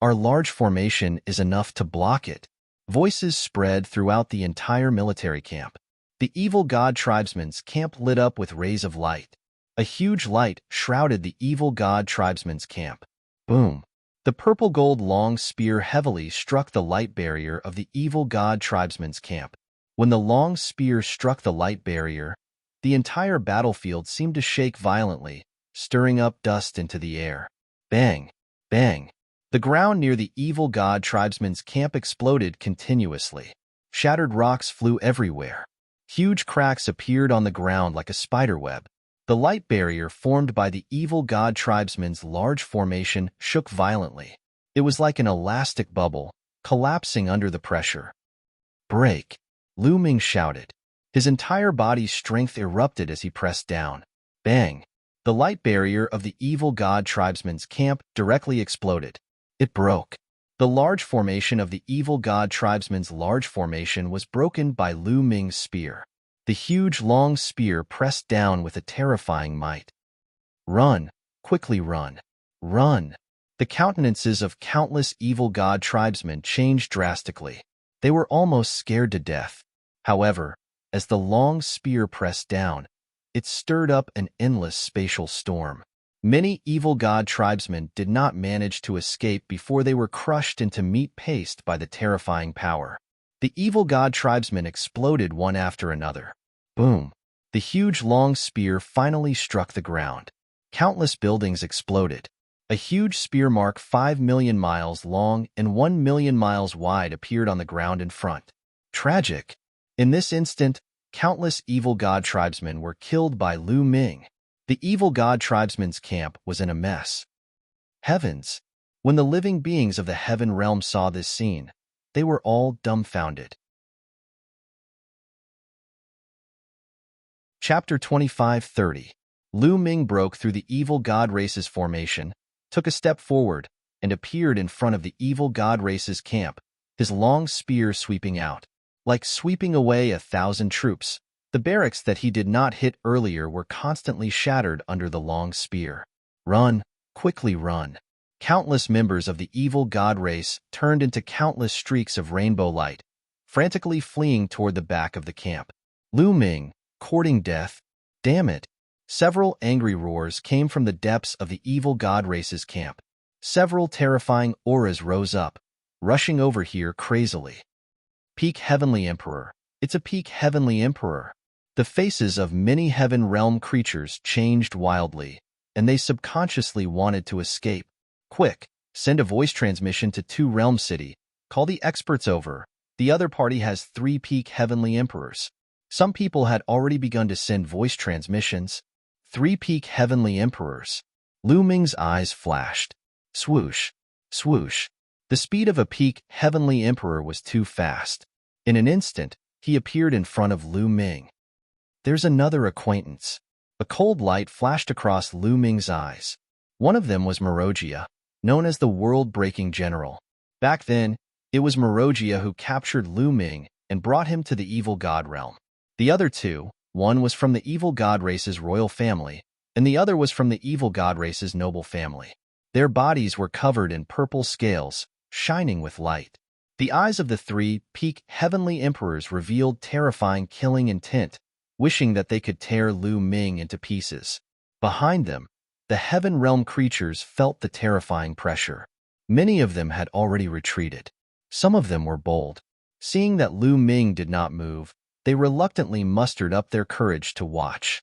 A: Our large formation is enough to block it. Voices spread throughout the entire military camp. The evil god tribesmen's camp lit up with rays of light. A huge light shrouded the evil god tribesmen's camp. Boom! The purple-gold long spear heavily struck the light barrier of the evil god tribesmen's camp. When the long spear struck the light barrier, the entire battlefield seemed to shake violently, stirring up dust into the air. Bang! Bang! The ground near the evil god tribesmen's camp exploded continuously. Shattered rocks flew everywhere. Huge cracks appeared on the ground like a spiderweb. The light barrier formed by the evil god tribesmen's large formation shook violently. It was like an elastic bubble, collapsing under the pressure. Break! Lu Ming shouted. His entire body's strength erupted as he pressed down. Bang! The light barrier of the evil god tribesmen's camp directly exploded. It broke. The large formation of the evil god tribesmen's large formation was broken by Lu Ming's spear. The huge long spear pressed down with a terrifying might. Run! Quickly run! Run! The countenances of countless evil god tribesmen changed drastically. They were almost scared to death. However, as the long spear pressed down, it stirred up an endless spatial storm. Many evil god tribesmen did not manage to escape before they were crushed into meat paste by the terrifying power. The evil god tribesmen exploded one after another. Boom! The huge long spear finally struck the ground. Countless buildings exploded. A huge spear mark 5 million miles long and 1 million miles wide appeared on the ground in front. Tragic! In this instant, countless evil god tribesmen were killed by Lu Ming. The evil god tribesmen's camp was in a mess. Heavens! When the living beings of the heaven realm saw this scene, they were all dumbfounded. Chapter 25:30. Lu Ming broke through the evil god race's formation, took a step forward, and appeared in front of the evil god race's camp, his long spear sweeping out. Like sweeping away 1,000 troops, the barracks that he did not hit earlier were constantly shattered under the long spear. Run! Quickly run! Countless members of the evil god race turned into countless streaks of rainbow light, frantically fleeing toward the back of the camp. Lu Ming, courting death. Damn it! Several angry roars came from the depths of the evil god race's camp. Several terrifying auras rose up, rushing over here crazily. Peak Heavenly Emperor. It's a peak Heavenly Emperor. The faces of many heaven realm creatures changed wildly, and they subconsciously wanted to escape. Quick, send a voice transmission to 2 Realm City. Call the experts over. The other party has 3 peak Heavenly Emperors. Some people had already begun to send voice transmissions. 3 peak Heavenly Emperors. Lu Ming's eyes flashed. Swoosh, swoosh. The speed of a peak Heavenly Emperor was too fast. In an instant, he appeared in front of Lu Ming. There's another acquaintance. A cold light flashed across Lu Ming's eyes. One of them was Merogia, known as the world-breaking general. Back then, it was Merogia who captured Lu Ming and brought him to the evil god realm. The other 2, one was from the evil god race's royal family, and the other was from the evil god race's noble family. Their bodies were covered in purple scales, shining with light. The eyes of the 3 peak Heavenly Emperors revealed terrifying killing intent, wishing that they could tear Lu Ming into pieces. Behind them, the heaven realm creatures felt the terrifying pressure. Many of them had already retreated. Some of them were bold. Seeing that Lu Ming did not move, they reluctantly mustered up their courage to watch.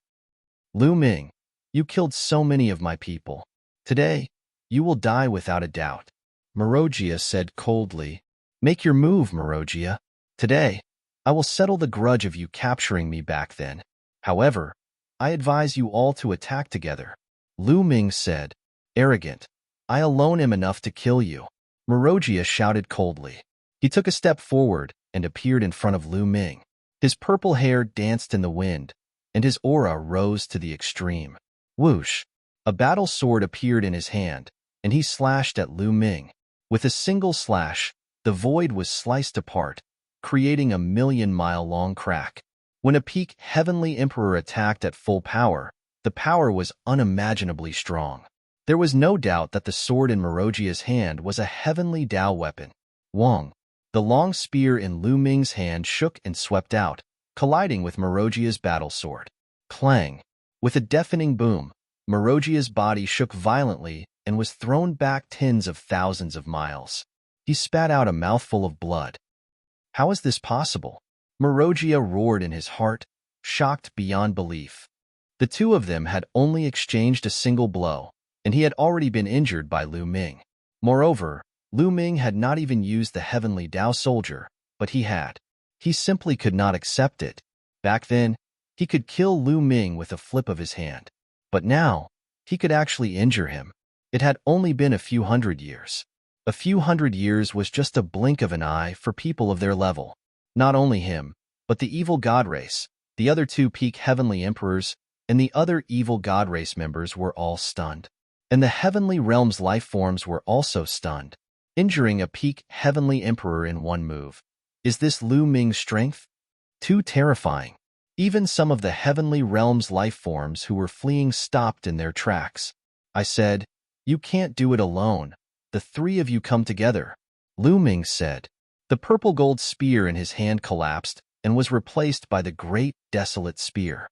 A: Lu Ming, you killed so many of my people. Today, you will die without a doubt. Merogia said coldly. Make your move, Merogia. Today, I will settle the grudge of you capturing me back then. However, I advise you all to attack together. Lu Ming said, arrogant. I alone am enough to kill you. Merogia shouted coldly. He took a step forward and appeared in front of Lu Ming. His purple hair danced in the wind, and his aura rose to the extreme. Whoosh! A battle sword appeared in his hand, and he slashed at Lu Ming. With a single slash, the void was sliced apart, creating a 1,000,000-mile-long crack. When a peak heavenly emperor attacked at full power, the power was unimaginably strong. There was no doubt that the sword in Merogia's hand was a heavenly Tao weapon. Wong. The long spear in Lu Ming's hand shook and swept out, colliding with Merogia's battle sword. Clang. With a deafening boom, Merogia's body shook violently and was thrown back tens of thousands of miles. He spat out a mouthful of blood. How is this possible? Merogia roared in his heart, shocked beyond belief. The two of them had only exchanged a single blow, and he had already been injured by Lu Ming. Moreover, Lu Ming had not even used the heavenly Tao soldier, but he had. He simply could not accept it. Back then, he could kill Lu Ming with a flip of his hand. But now, he could actually injure him. It had only been a few hundred years. A few hundred years was just a blink of an eye for people of their level. Not only him, but the evil god race, the other two peak heavenly emperors, and the other evil god race members were all stunned. And the heavenly realm's life forms were also stunned. Injuring a peak heavenly emperor in one move. Is this Lu Ming's strength? Too terrifying. Even some of the heavenly realm's life forms who were fleeing stopped in their tracks. I said, "You can't do it alone. The three of you come together." Lu Ming said. The purple gold spear in his hand collapsed and was replaced by the great desolate spear.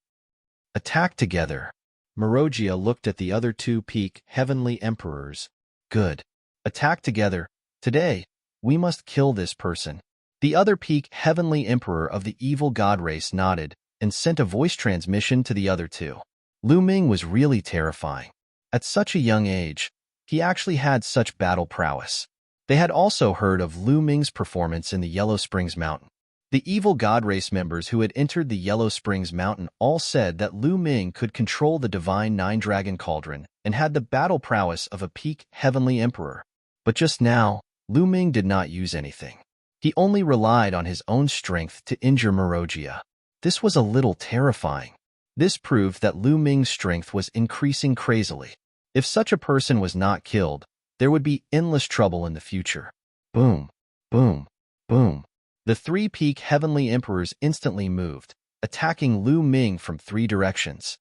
A: Attack together. Merogia looked at the other two peak heavenly emperors. Good. Attack together. Today, we must kill this person. The other peak heavenly emperor of the evil god race nodded and sent a voice transmission to the other two. Lu Ming was really terrifying. At such a young age, he actually had such battle prowess. They had also heard of Lu Ming's performance in the Yellow Springs Mountain. The evil god race members who had entered the Yellow Springs Mountain all said that Lu Ming could control the divine nine-dragon cauldron and had the battle prowess of a peak heavenly emperor. But just now, Lu Ming did not use anything. He only relied on his own strength to injure Merogia. This was a little terrifying. This proved that Lu Ming's strength was increasing crazily. If such a person was not killed, there would be endless trouble in the future. Boom, boom, boom. The three peak heavenly emperors instantly moved, attacking Lu Ming from three directions.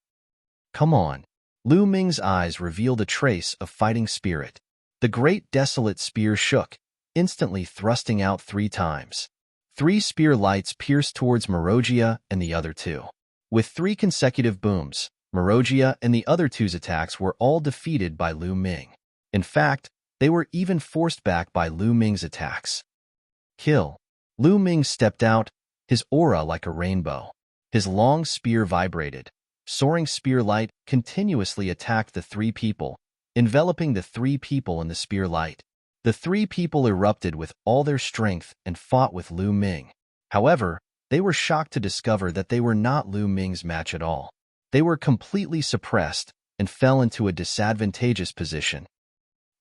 A: Come on. Lu Ming's eyes revealed a trace of fighting spirit. The great desolate spear shook, instantly thrusting out 3 times. 3 spear lights pierced towards Merogia and the other two. With 3 consecutive booms, Merogia and the other two's attacks were all defeated by Lu Ming. In fact, they were even forced back by Lu Ming's attacks. Kill. Lu Ming stepped out, his aura like a rainbow. His long spear vibrated. Soaring spear light continuously attacked the 3 people, enveloping the 3 people in the spear light. The 3 people erupted with all their strength and fought with Lu Ming. However, they were shocked to discover that they were not Lu Ming's match at all. They were completely suppressed and fell into a disadvantageous position.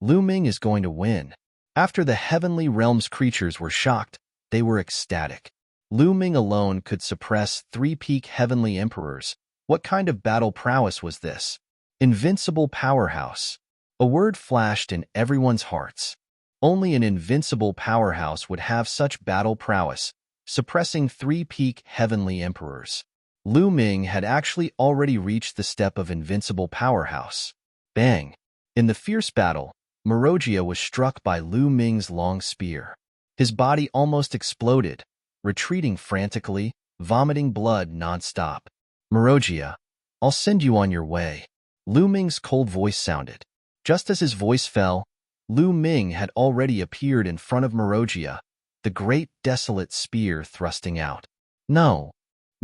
A: Lu Ming is going to win. After the heavenly realm's creatures were shocked, they were ecstatic. Lu Ming alone could suppress 3 peak heavenly emperors. What kind of battle prowess was this? Invincible powerhouse. A word flashed in everyone's hearts. Only an invincible powerhouse would have such battle prowess, suppressing 3 peak heavenly emperors. Lu Ming had actually already reached the step of invincible powerhouse. Bang! In the fierce battle, Merogia was struck by Lu Ming's long spear. His body almost exploded, retreating frantically, vomiting blood non-stop. Merogia, I'll send you on your way. Lu Ming's cold voice sounded. Just as his voice fell, Lu Ming had already appeared in front of Merogia, the great desolate spear thrusting out. No!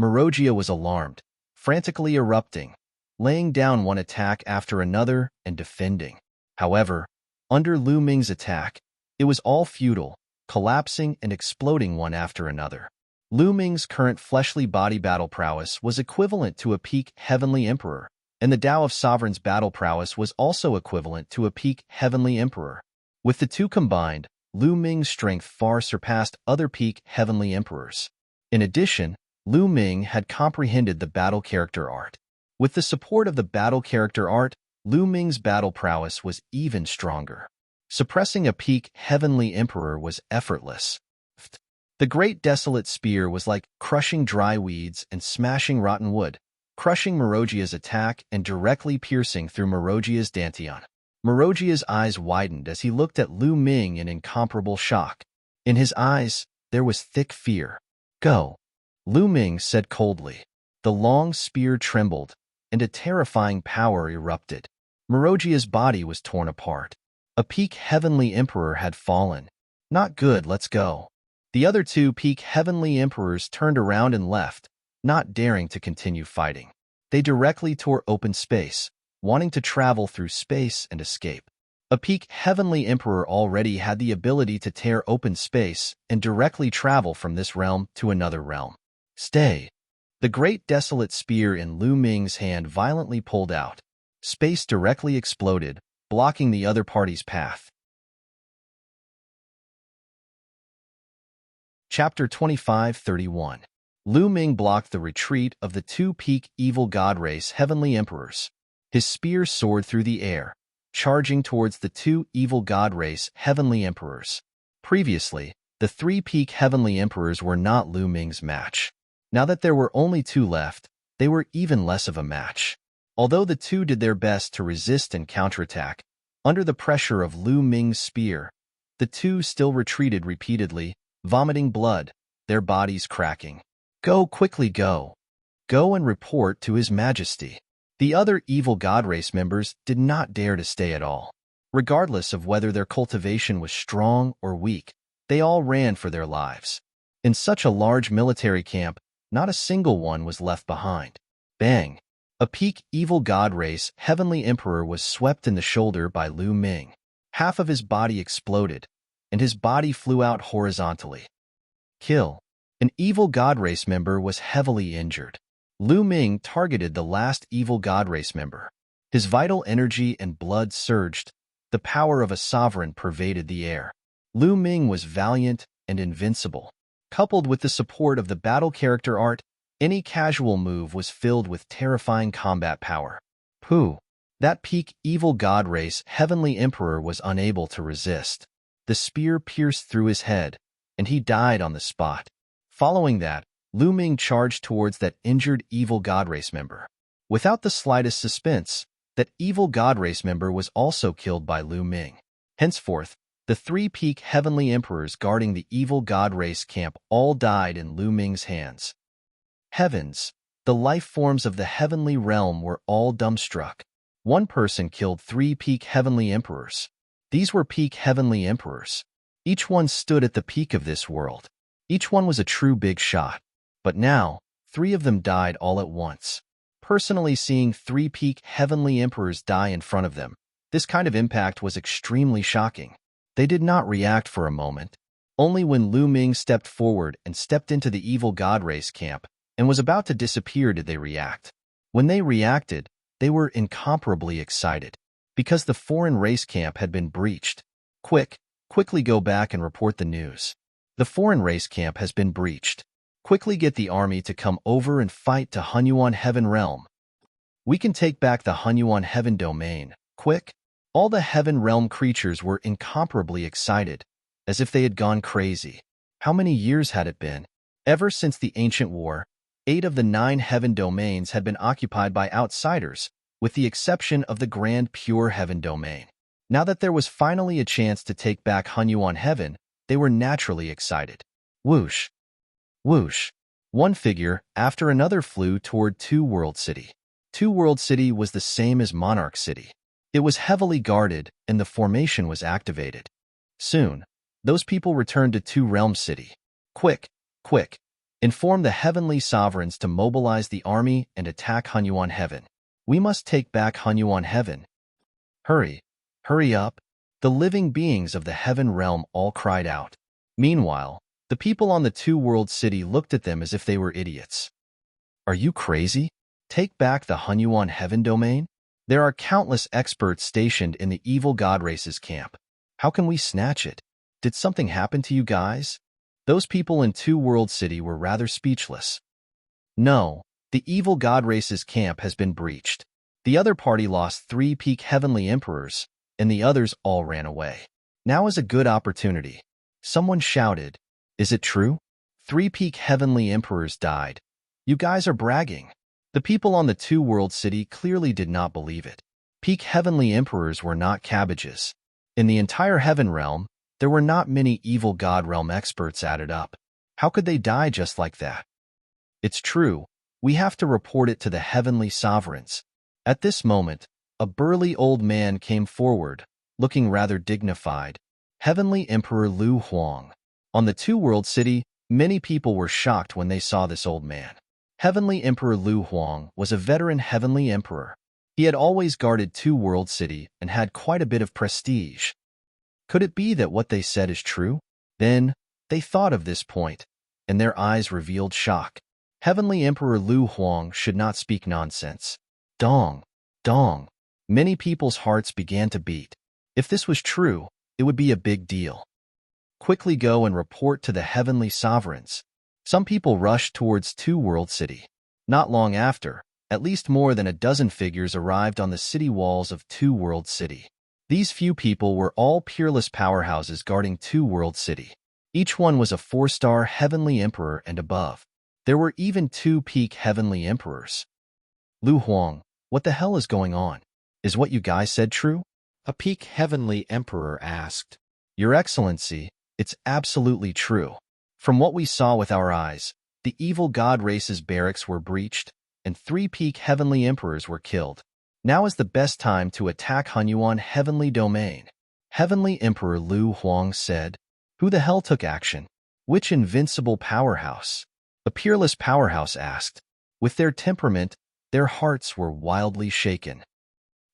A: Merogia was alarmed, frantically erupting, laying down one attack after another and defending. However, under Lu Ming's attack, it was all futile, collapsing and exploding one after another. Lu Ming's current fleshly body battle prowess was equivalent to a peak heavenly emperor, and the Tao of Sovereign's battle prowess was also equivalent to a peak heavenly emperor. With the two combined, Lu Ming's strength far surpassed other peak heavenly emperors. In addition, Lu Ming had comprehended the battle character art. With the support of the battle character art, Lu Ming's battle prowess was even stronger. Suppressing a peak heavenly emperor was effortless. The great desolate spear was like crushing dry weeds and smashing rotten wood, crushing Merogia's attack and directly piercing through Merogia's dantian. Merogia's eyes widened as he looked at Lu Ming in incomparable shock. In his eyes, there was thick fear. Go, Lu Ming said coldly. The long spear trembled, and a terrifying power erupted. Merogia's body was torn apart. A peak heavenly emperor had fallen. Not good, let's go. The other two peak heavenly emperors turned around and left, not daring to continue fighting. They directly tore open space, wanting to travel through space and escape. A peak heavenly emperor already had the ability to tear open space and directly travel from this realm to another realm. Stay. The great desolate spear in Lu Ming's hand violently pulled out. Space directly exploded, blocking the other party's path. Chapter 25-31. Lu Ming blocked the retreat of the two peak evil god race heavenly emperors. His spear soared through the air, charging towards the two evil god race heavenly emperors. Previously, the three peak heavenly emperors were not Lu Ming's match. Now that there were only two left, they were even less of a match. Although the two did their best to resist and counterattack, under the pressure of Lu Ming's spear, the two still retreated repeatedly, vomiting blood, their bodies cracking. Go quickly, go. Go and report to His Majesty. The other evil god race members did not dare to stay at all. Regardless of whether their cultivation was strong or weak, they all ran for their lives. In such a large military camp, not a single one was left behind. Bang! A peak evil god race heavenly emperor was swept in the shoulder by Lu Ming. Half of his body exploded, and his body flew out horizontally. Kill. An evil god race member was heavily injured. Lu Ming targeted the last evil god race member. His vital energy and blood surged. The power of a sovereign pervaded the air. Lu Ming was valiant and invincible. Coupled with the support of the battle character art, any casual move was filled with terrifying combat power. Pooh! That peak evil god race heavenly emperor was unable to resist. The spear pierced through his head, and he died on the spot. Following that, Lu Ming charged towards that injured evil god race member. Without the slightest suspense, that evil god race member was also killed by Lu Ming. Henceforth, the three peak heavenly emperors guarding the evil god race camp all died in Lu Ming's hands. Heavens! The life forms of the heavenly realm were all dumbstruck. One person killed three peak heavenly emperors. These were peak heavenly emperors. Each one stood at the peak of this world. Each one was a true big shot. But now, three of them died all at once. Personally seeing three peak heavenly emperors die in front of them, this kind of impact was extremely shocking. They did not react for a moment. Only when Lu Ming stepped forward and stepped into the evil god race camp and was about to disappear did they react. When they reacted, they were incomparably excited, because the foreign race camp had been breached. Quickly go back and report the news. The foreign race camp has been breached. Quickly get the army to come over and fight to Hunyuan Heaven Realm. We can take back the Hunyuan Heaven domain. Quick! All the Heaven Realm creatures were incomparably excited, as if they had gone crazy. How many years had it been? Ever since the ancient war, 8 of the 9 Heaven domains had been occupied by outsiders, with the exception of the Grand Pure Heaven domain. Now that there was finally a chance to take back Hunyuan Heaven, they were naturally excited. Whoosh! Whoosh! One figure after another flew toward Two World City. Two World City was the same as Monarch City. It was heavily guarded, and the formation was activated. Soon, those people returned to Two Realm City. Quick! Inform the heavenly sovereigns to mobilize the army and attack Hunyuan Heaven. We must take back Hunyuan Heaven. Hurry up! The living beings of the Heaven Realm all cried out. Meanwhile, the people on the Two World City looked at them as if they were idiots. Are you crazy? Take back the Hunyuan Heaven domain? There are countless experts stationed in the evil god race's camp. How can we snatch it? Did something happen to you guys? Those people in Two World City were rather speechless. No, the evil god race's camp has been breached. The other party lost 3 peak heavenly emperors, and the others all ran away. Now is a good opportunity. Someone shouted, "Is it true?" 3 peak heavenly emperors died. You guys are bragging. The people on the two-world city clearly did not believe it. Peak heavenly emperors were not cabbages. In the entire heaven realm, there were not many evil god realm experts added up. How could they die just like that? It's true. We have to report it to the heavenly sovereigns. At this moment, a burly old man came forward, looking rather dignified. Heavenly Emperor Lu Huang. On the two-world city, many people were shocked when they saw this old man. Heavenly Emperor Lu Huang was a veteran heavenly emperor. He had always guarded two-world city and had quite a bit of prestige. Could it be that what they said is true? Then, they thought of this point, and their eyes revealed shock. Heavenly Emperor Lu Huang should not speak nonsense. Dong, dong. Many people's hearts began to beat. If this was true, it would be a big deal. Quickly go and report to the heavenly sovereigns. Some people rushed towards two-world city. Not long after, at least more than a dozen figures arrived on the city walls of two-world city. These few people were all peerless powerhouses guarding two-world city. Each one was a 4-star heavenly emperor and above. There were even 2 peak heavenly emperors. Lu Huang, what the hell is going on? Is what you guys said true? A peak heavenly emperor asked. Your Excellency, it's absolutely true. From what we saw with our eyes, the evil god race's barracks were breached, and 3 peak heavenly emperors were killed. Now is the best time to attack Hunyuan heavenly domain. Heavenly Emperor Lu Huang said. Who the hell took action? Which invincible powerhouse? A peerless powerhouse asked. With their temperament, their hearts were wildly shaken.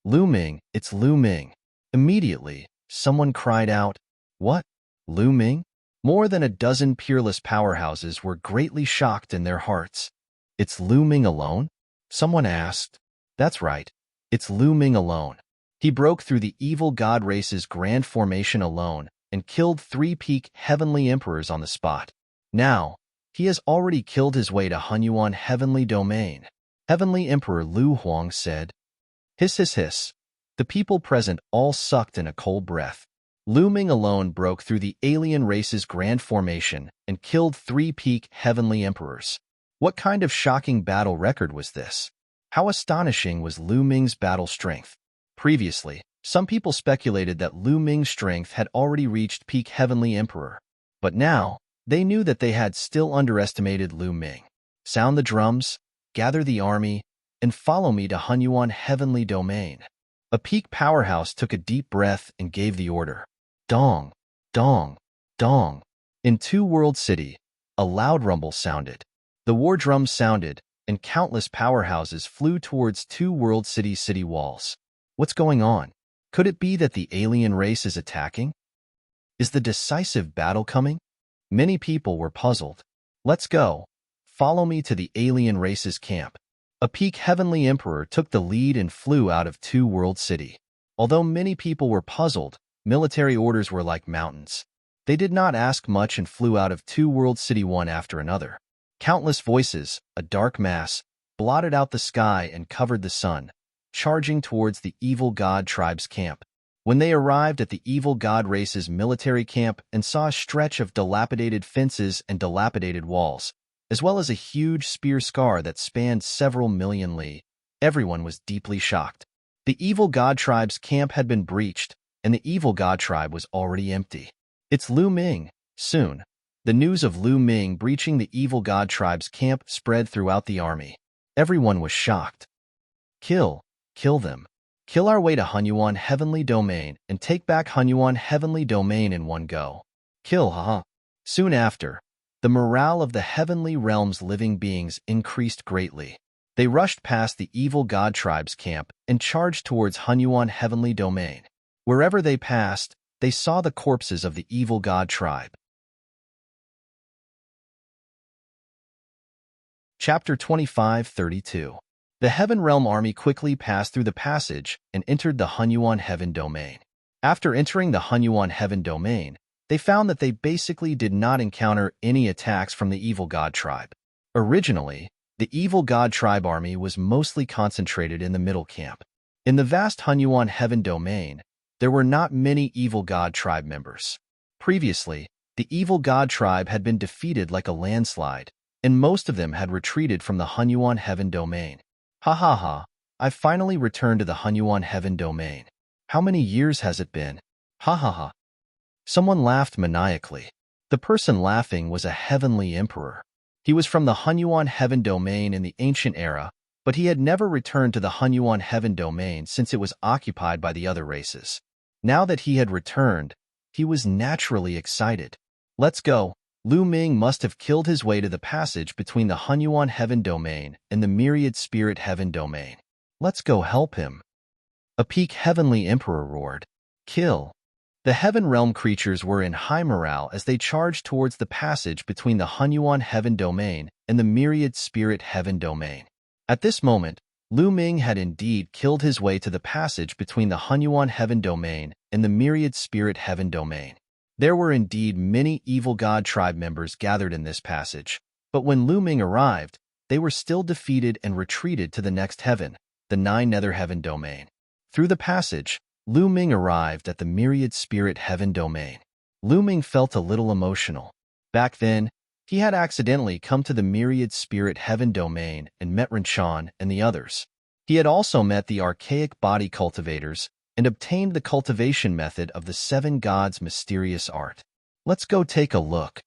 A: Lu Ming, it's Lu Ming. Immediately, someone cried out, What? Lu Ming? More than a dozen peerless powerhouses were greatly shocked in their hearts. It's Lu Ming alone? Someone asked. That's right. It's Lu Ming alone. He broke through the evil god race's grand formation alone and killed 3 peak heavenly emperors on the spot. Now, he has already killed his way to Hunyuan heavenly domain. Heavenly Emperor Lu Huang said. Hiss hiss hiss. The people present all sucked in a cold breath. Lu Ming alone broke through the alien race's grand formation and killed 3 peak heavenly emperors. What kind of shocking battle record was this? How astonishing was Lu Ming's battle strength? Previously, some people speculated that Lu Ming's strength had already reached peak heavenly emperor. But now, they knew that they had still underestimated Lu Ming. Sound the drums, gather the army, and follow me to Hunyuan heavenly domain. A peak powerhouse took a deep breath and gave the order. Dong, dong, dong. In two-world city, a loud rumble sounded. The war drums sounded, and countless powerhouses flew towards two-world city walls. What's going on? Could it be that the alien race is attacking? Is the decisive battle coming? Many people were puzzled. Let's go. Follow me to the alien race's camp. A peak heavenly emperor took the lead and flew out of two-world city. Although many people were puzzled, military orders were like mountains. They did not ask much and flew out of two-world city one after another. Countless voices, a dark mass, blotted out the sky and covered the sun, charging towards the evil god tribe's camp. When they arrived at the evil god race's military camp and saw a stretch of dilapidated fences and dilapidated walls, as well as a huge spear scar that spanned several million li, everyone was deeply shocked. The evil god tribe's camp had been breached, and the evil god tribe was already empty. It's Lu Ming. Soon, the news of Lu Ming breaching the evil god tribe's camp spread throughout the army. Everyone was shocked. Kill them. Kill our way to Hunyuan heavenly domain and take back Hunyuan heavenly domain in one go. Kill, haha. Soon after, the morale of the heavenly realm's living beings increased greatly. They rushed past the evil god tribe's camp and charged towards Hunyuan heavenly domain. Wherever they passed, they saw the corpses of the evil god tribe. Chapter 25:32. The Heaven Realm army quickly passed through the passage and entered the Hunyuan Heaven domain. After entering the Hunyuan Heaven domain, they found that they basically did not encounter any attacks from the evil god tribe. Originally, the evil god tribe army was mostly concentrated in the middle camp. In the vast Hunyuan Heaven domain, there were not many evil god tribe members. Previously, The evil god tribe had been defeated like a landslide, and most of them had retreated from the Hunyuan Heaven domain. Ha ha ha, I've finally returned to the Hunyuan Heaven domain. How many years has it been? Ha ha ha. Someone laughed maniacally. The person laughing was a heavenly emperor. He was from the Hunyuan Heaven domain in the ancient era, but he had never returned to the Hunyuan Heaven domain since it was occupied by the other races. Now that he had returned, he was naturally excited. Let's go. Lu Ming must have killed his way to the passage between the Hunyuan Heaven domain and the Myriad Spirit Heaven domain. Let's go help him. A peak heavenly emperor roared. Kill. The Heaven Realm creatures were in high morale as they charged towards the passage between the Hunyuan Heaven domain and the Myriad Spirit Heaven domain. At this moment, Lu Ming had indeed killed his way to the passage between the Hunyuan Heaven domain and the Myriad Spirit Heaven domain. There were indeed many evil god tribe members gathered in this passage, but when Lu Ming arrived, they were still defeated and retreated to the next heaven, the Nine Nether Heaven domain. Through the passage, Lu Ming arrived at the Myriad Spirit Heaven domain. Lu Ming felt a little emotional. Back then, he had accidentally come to the Myriad Spirit Heaven domain and met Rinchan and the others. He had also met the archaic body cultivators and obtained the cultivation method of the seven gods' mysterious art. Let's go take a look.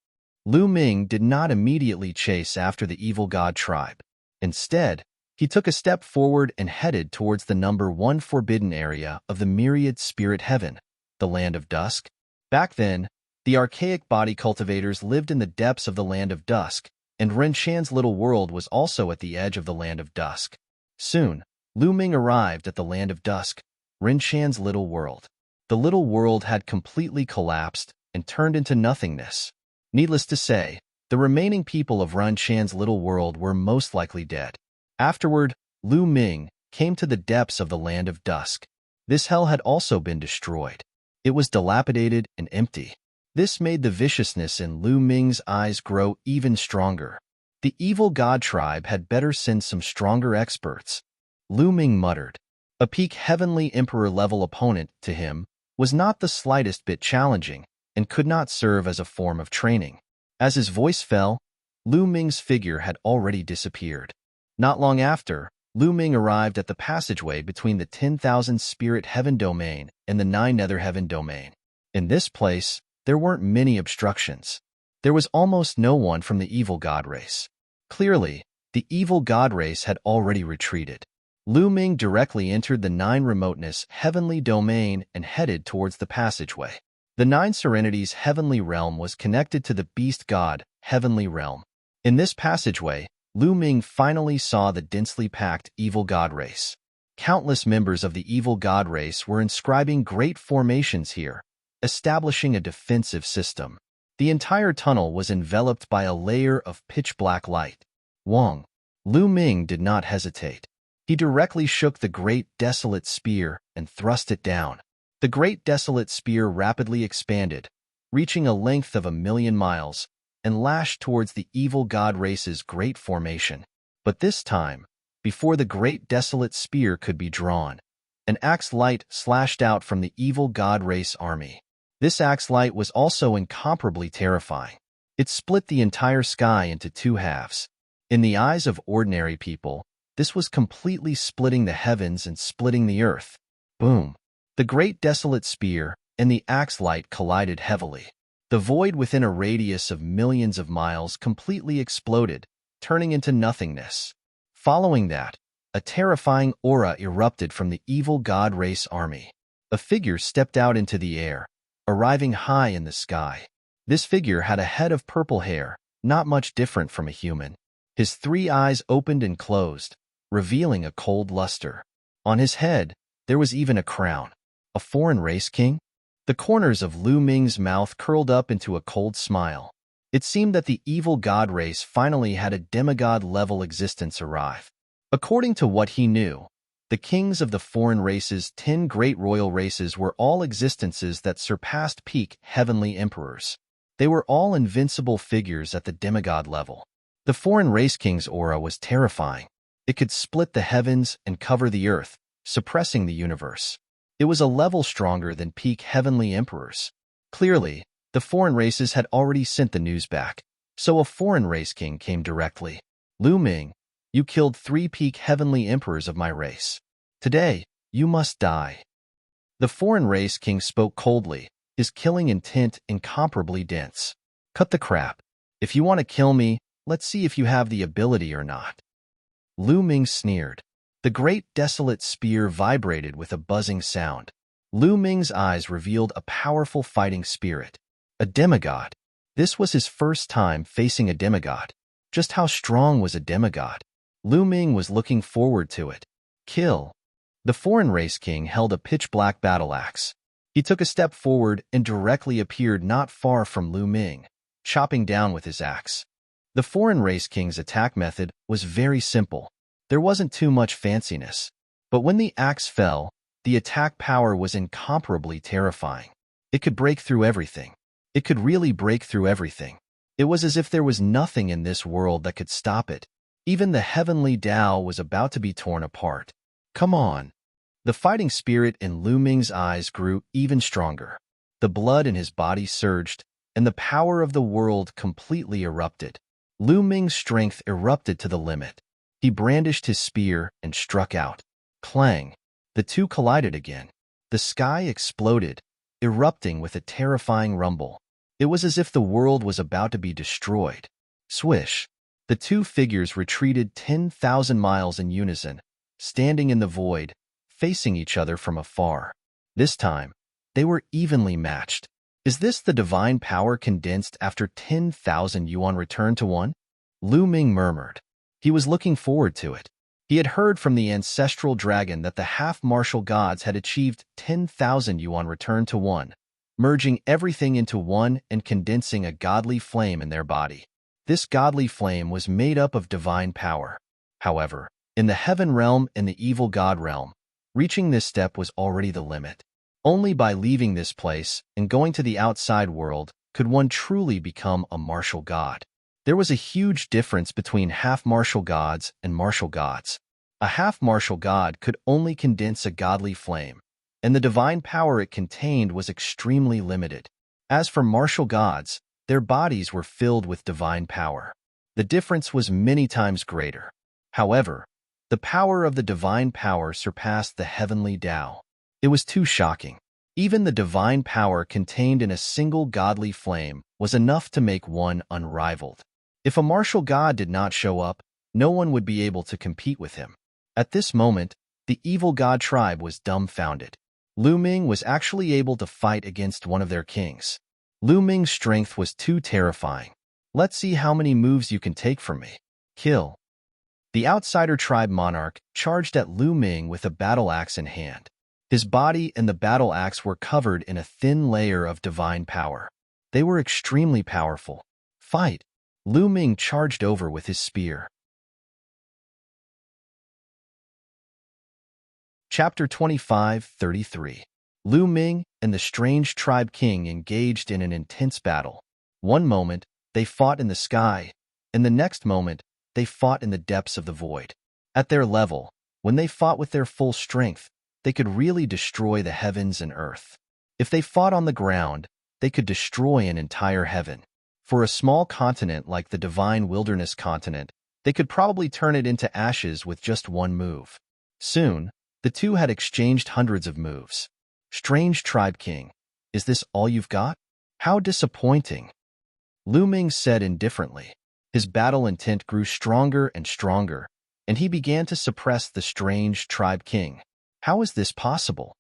A: Lu Ming did not immediately chase after the evil god tribe. Instead, he took a step forward and headed towards the number 1 forbidden area of the Myriad Spirit Heaven, the Land of Dusk. Back then, the archaic body cultivators lived in the depths of the Land of Dusk, and Rinchan's little world was also at the edge of the Land of Dusk. Soon, Lu Ming arrived at the Land of Dusk, Rinchan's little world. The little world had completely collapsed and turned into nothingness. Needless to say, the remaining people of Rinchan's little world were most likely dead. Afterward, Lu Ming came to the depths of the Land of Dusk. This hell had also been destroyed. It was dilapidated and empty. This made the viciousness in Lu Ming's eyes grow even stronger. The evil god tribe had better send some stronger experts. Lu Ming muttered. A peak heavenly emperor-level opponent to him was not the slightest bit challenging and could not serve as a form of training. As his voice fell, Lu Ming's figure had already disappeared. Not long after, Lu Ming arrived at the passageway between the 10,000 Spirit Heaven domain and the 9 Nether Heaven domain. In this place, there weren't many obstructions. There was almost no one from the evil god race. Clearly, the evil god race had already retreated. Lu Ming directly entered the 9 Remoteness Heavenly domain and headed towards the passageway. The 9 Serenity's heavenly realm was connected to the beast god Heavenly Realm. In this passageway, Lu Ming finally saw the densely packed evil god race. Countless members of the evil god race were inscribing great formations here, establishing a defensive system. The entire tunnel was enveloped by a layer of pitch-black light. Wong. Lu Ming did not hesitate. He directly shook the great desolate spear and thrust it down. The great desolate spear rapidly expanded, reaching a length of 1,000,000 miles, and lashed towards the evil god race's great formation. But this time, before the great desolate spear could be drawn, an axe light slashed out from the evil god race army. This axe light was also incomparably terrifying. It split the entire sky into 2 halves. In the eyes of ordinary people, this was completely splitting the heavens and splitting the earth. Boom! The great desolate spear and the axe light collided heavily. The void within a radius of millions of miles completely exploded, turning into nothingness. Following that, a terrifying aura erupted from the evil god race army. A figure stepped out into the air, arriving high in the sky. This figure had a head of purple hair, not much different from a human. His 3 eyes opened and closed, revealing a cold luster. On his head, there was even a crown. A foreign race king? The corners of Lu Ming's mouth curled up into a cold smile. It seemed that the evil god race finally had a demigod-level existence arrive. According to what he knew, the kings of the foreign race's 10 great royal races were all existences that surpassed peak heavenly emperors. They were all invincible figures at the demigod level. The foreign race king's aura was terrifying. It could split the heavens and cover the earth, suppressing the universe. It was a level stronger than peak heavenly emperors. Clearly, The foreign races had already sent the news back, so a foreign race king came directly. Lu Ming, you killed 3 peak heavenly emperors of my race. Today, you must die. The foreign race king spoke coldly, his killing intent incomparably dense. Cut the crap. If you want to kill me, let's see if you have the ability or not. Lu Ming sneered. The great desolate spear vibrated with a buzzing sound. Lu Ming's eyes revealed a powerful fighting spirit. A demigod. This was his first time facing a demigod. Just how strong was a demigod? Lu Ming was looking forward to it. Kill. The foreign race king held a pitch-black battle axe. He took a step forward and directly appeared not far from Lu Ming, chopping down with his axe. The foreign race king's attack method was very simple. There wasn't too much fanciness. But when the axe fell, the attack power was incomparably terrifying. It could break through everything. It could really break through everything. It was as if there was nothing in this world that could stop it. Even the heavenly Tao was about to be torn apart. Come on. The fighting spirit in Lu Ming's eyes grew even stronger. The blood in his body surged, and the power of the world completely erupted. Lu Ming's strength erupted to the limit. He brandished his spear and struck out. Clang! The two collided again. The sky exploded, erupting with a terrifying rumble. It was as if the world was about to be destroyed. Swish! The two figures retreated 10,000 miles in unison, standing in the void, facing each other from afar. This time, they were evenly matched. Is this the divine power condensed after 10,000 yuan returned to one? Lu Ming murmured. He was looking forward to it. He had heard from the ancestral dragon that the half-martial gods had achieved 10,000 yuan returned to one, merging everything into one and condensing a godly flame in their body. This godly flame was made up of divine power. However, in the heaven realm and the evil god realm, reaching this step was already the limit. Only by leaving this place and going to the outside world could one truly become a martial god. There was a huge difference between half-martial gods and martial gods. A half-martial god could only condense a godly flame, and the divine power it contained was extremely limited. As for martial gods, their bodies were filled with divine power. The difference was many times greater. However, the power of the divine power surpassed the heavenly Tao. It was too shocking. Even the divine power contained in a single godly flame was enough to make one unrivaled. If a martial god did not show up, no one would be able to compete with him. At this moment, the evil god tribe was dumbfounded. Lu Ming was actually able to fight against one of their kings. Lu Ming's strength was too terrifying. Let's see how many moves you can take from me. Kill. The outsider tribe monarch charged at Lu Ming with a battle axe in hand. His body and the battle axe were covered in a thin layer of divine power. They were extremely powerful. Fight! Lu Ming charged over with his spear. Chapter 25:33. Lu Ming and the strange tribe king engaged in an intense battle. One moment, they fought in the sky, and the next moment, they fought in the depths of the void. At their level, when they fought with their full strength, they could really destroy the heavens and earth. If they fought on the ground, they could destroy an entire heaven. For a small continent like the divine wilderness continent, they could probably turn it into ashes with just one move. Soon, the two had exchanged hundreds of moves. Strange tribe king, is this all you've got? How disappointing. Lu Ming said indifferently. His battle intent grew stronger and stronger, and he began to suppress the strange tribe king. How is this possible?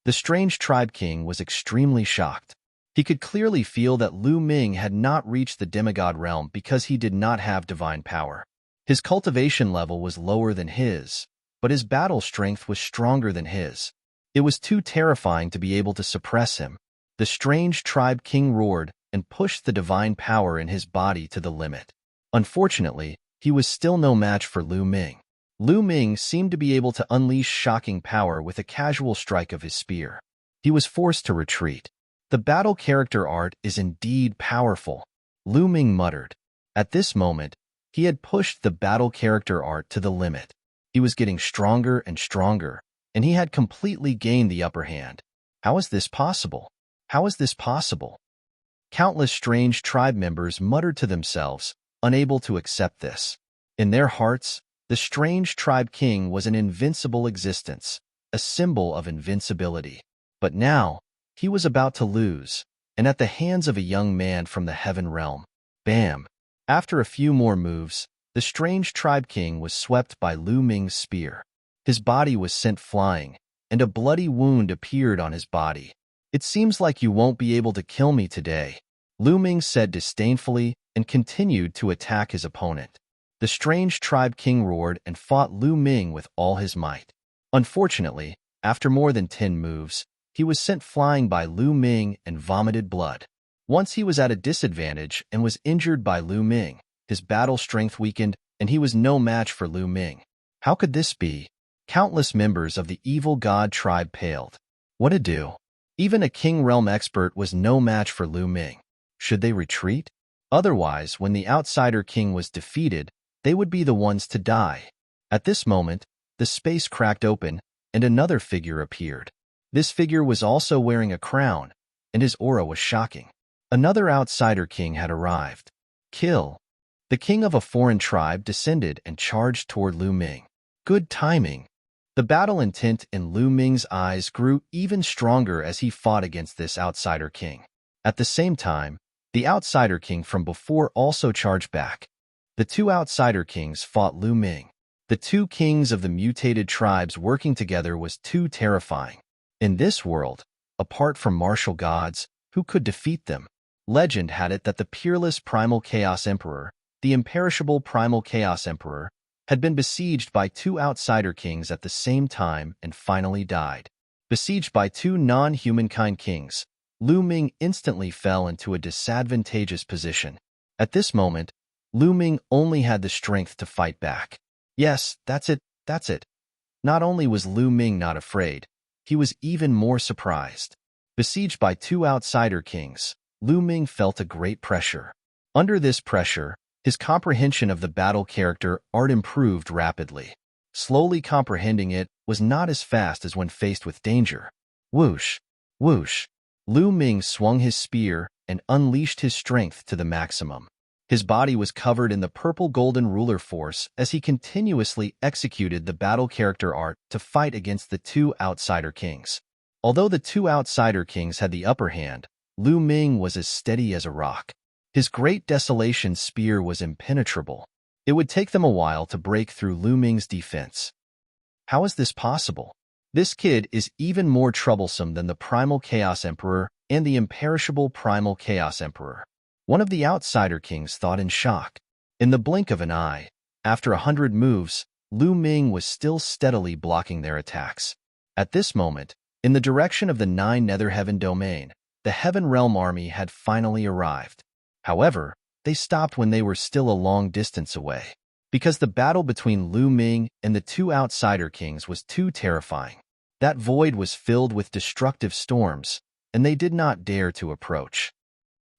A: The strange tribe king was extremely shocked. He could clearly feel that Lu Ming had not reached the demigod realm because he did not have divine power. His cultivation level was lower than his, but his battle strength was stronger than his. It was too terrifying to be able to suppress him. The strange tribe king roared and pushed the divine power in his body to the limit. Unfortunately, he was still no match for Lu Ming. Lu Ming seemed to be able to unleash shocking power with a casual strike of his spear. He was forced to retreat. The battle character art is indeed powerful, Lu Ming muttered. At this moment, he had pushed the battle character art to the limit. He was getting stronger and stronger, and he had completely gained the upper hand. How is this possible? How is this possible? Countless strange tribe members muttered to themselves, unable to accept this. In their hearts, the strange tribe king was an invincible existence, a symbol of invincibility. But now, he was about to lose, and at the hands of a young man from the heaven realm. Bam! After a few more moves, the strange tribe king was swept by Lu Ming's spear. His body was sent flying, and a bloody wound appeared on his body. "It seems like you won't be able to kill me today," Lu Ming said disdainfully and continued to attack his opponent. The strange tribe king roared and fought Lu Ming with all his might. Unfortunately, after more than 10 moves, he was sent flying by Lu Ming and vomited blood. Once he was at a disadvantage and was injured by Lu Ming, his battle strength weakened, and he was no match for Lu Ming. How could this be? Countless members of the evil god tribe paled. What to do? Even a king realm expert was no match for Lu Ming. Should they retreat? Otherwise, when the outsider king was defeated, they would be the ones to die. At this moment, the space cracked open, and another figure appeared. This figure was also wearing a crown, and his aura was shocking. Another outsider king had arrived. Kill. The king of a foreign tribe descended and charged toward Lu Ming. Good timing. The battle intent in Lu Ming's eyes grew even stronger as he fought against this outsider king. At the same time, the outsider king from before also charged back. The two outsider kings fought Lu Ming. The two kings of the mutated tribes working together was too terrifying. In this world, apart from martial gods, who could defeat them? Legend had it that the peerless Primal Chaos Emperor, the imperishable Primal Chaos Emperor, had been besieged by two outsider kings at the same time and finally died. Besieged by two non-humankind kings, Lu Ming instantly fell into a disadvantageous position. At this moment, Lu Ming only had the strength to fight back. Yes, that's it. Not only was Lu Ming not afraid, he was even more surprised. Besieged by two outsider kings, Lu Ming felt a great pressure. Under this pressure, his comprehension of the battle character art improved rapidly. Slowly comprehending it was not as fast as when faced with danger. Whoosh! Whoosh! Lu Ming swung his spear and unleashed his strength to the maximum. His body was covered in the purple golden ruler force as he continuously executed the battle character art to fight against the two outsider kings. Although the two outsider kings had the upper hand, Lu Ming was as steady as a rock. His great desolation spear was impenetrable. It would take them a while to break through Lu Ming's defense. How is this possible? This kid is even more troublesome than the Primal Chaos Emperor and the imperishable Primal Chaos Emperor. One of the outsider kings thought in shock. In the blink of an eye, after 100 moves, Lu Ming was still steadily blocking their attacks. At this moment, in the direction of the 9 Nether Heaven domain, the Heaven Realm army had finally arrived. However, they stopped when they were still a long distance away, because the battle between Lu Ming and the two outsider kings was too terrifying. That void was filled with destructive storms, and they did not dare to approach.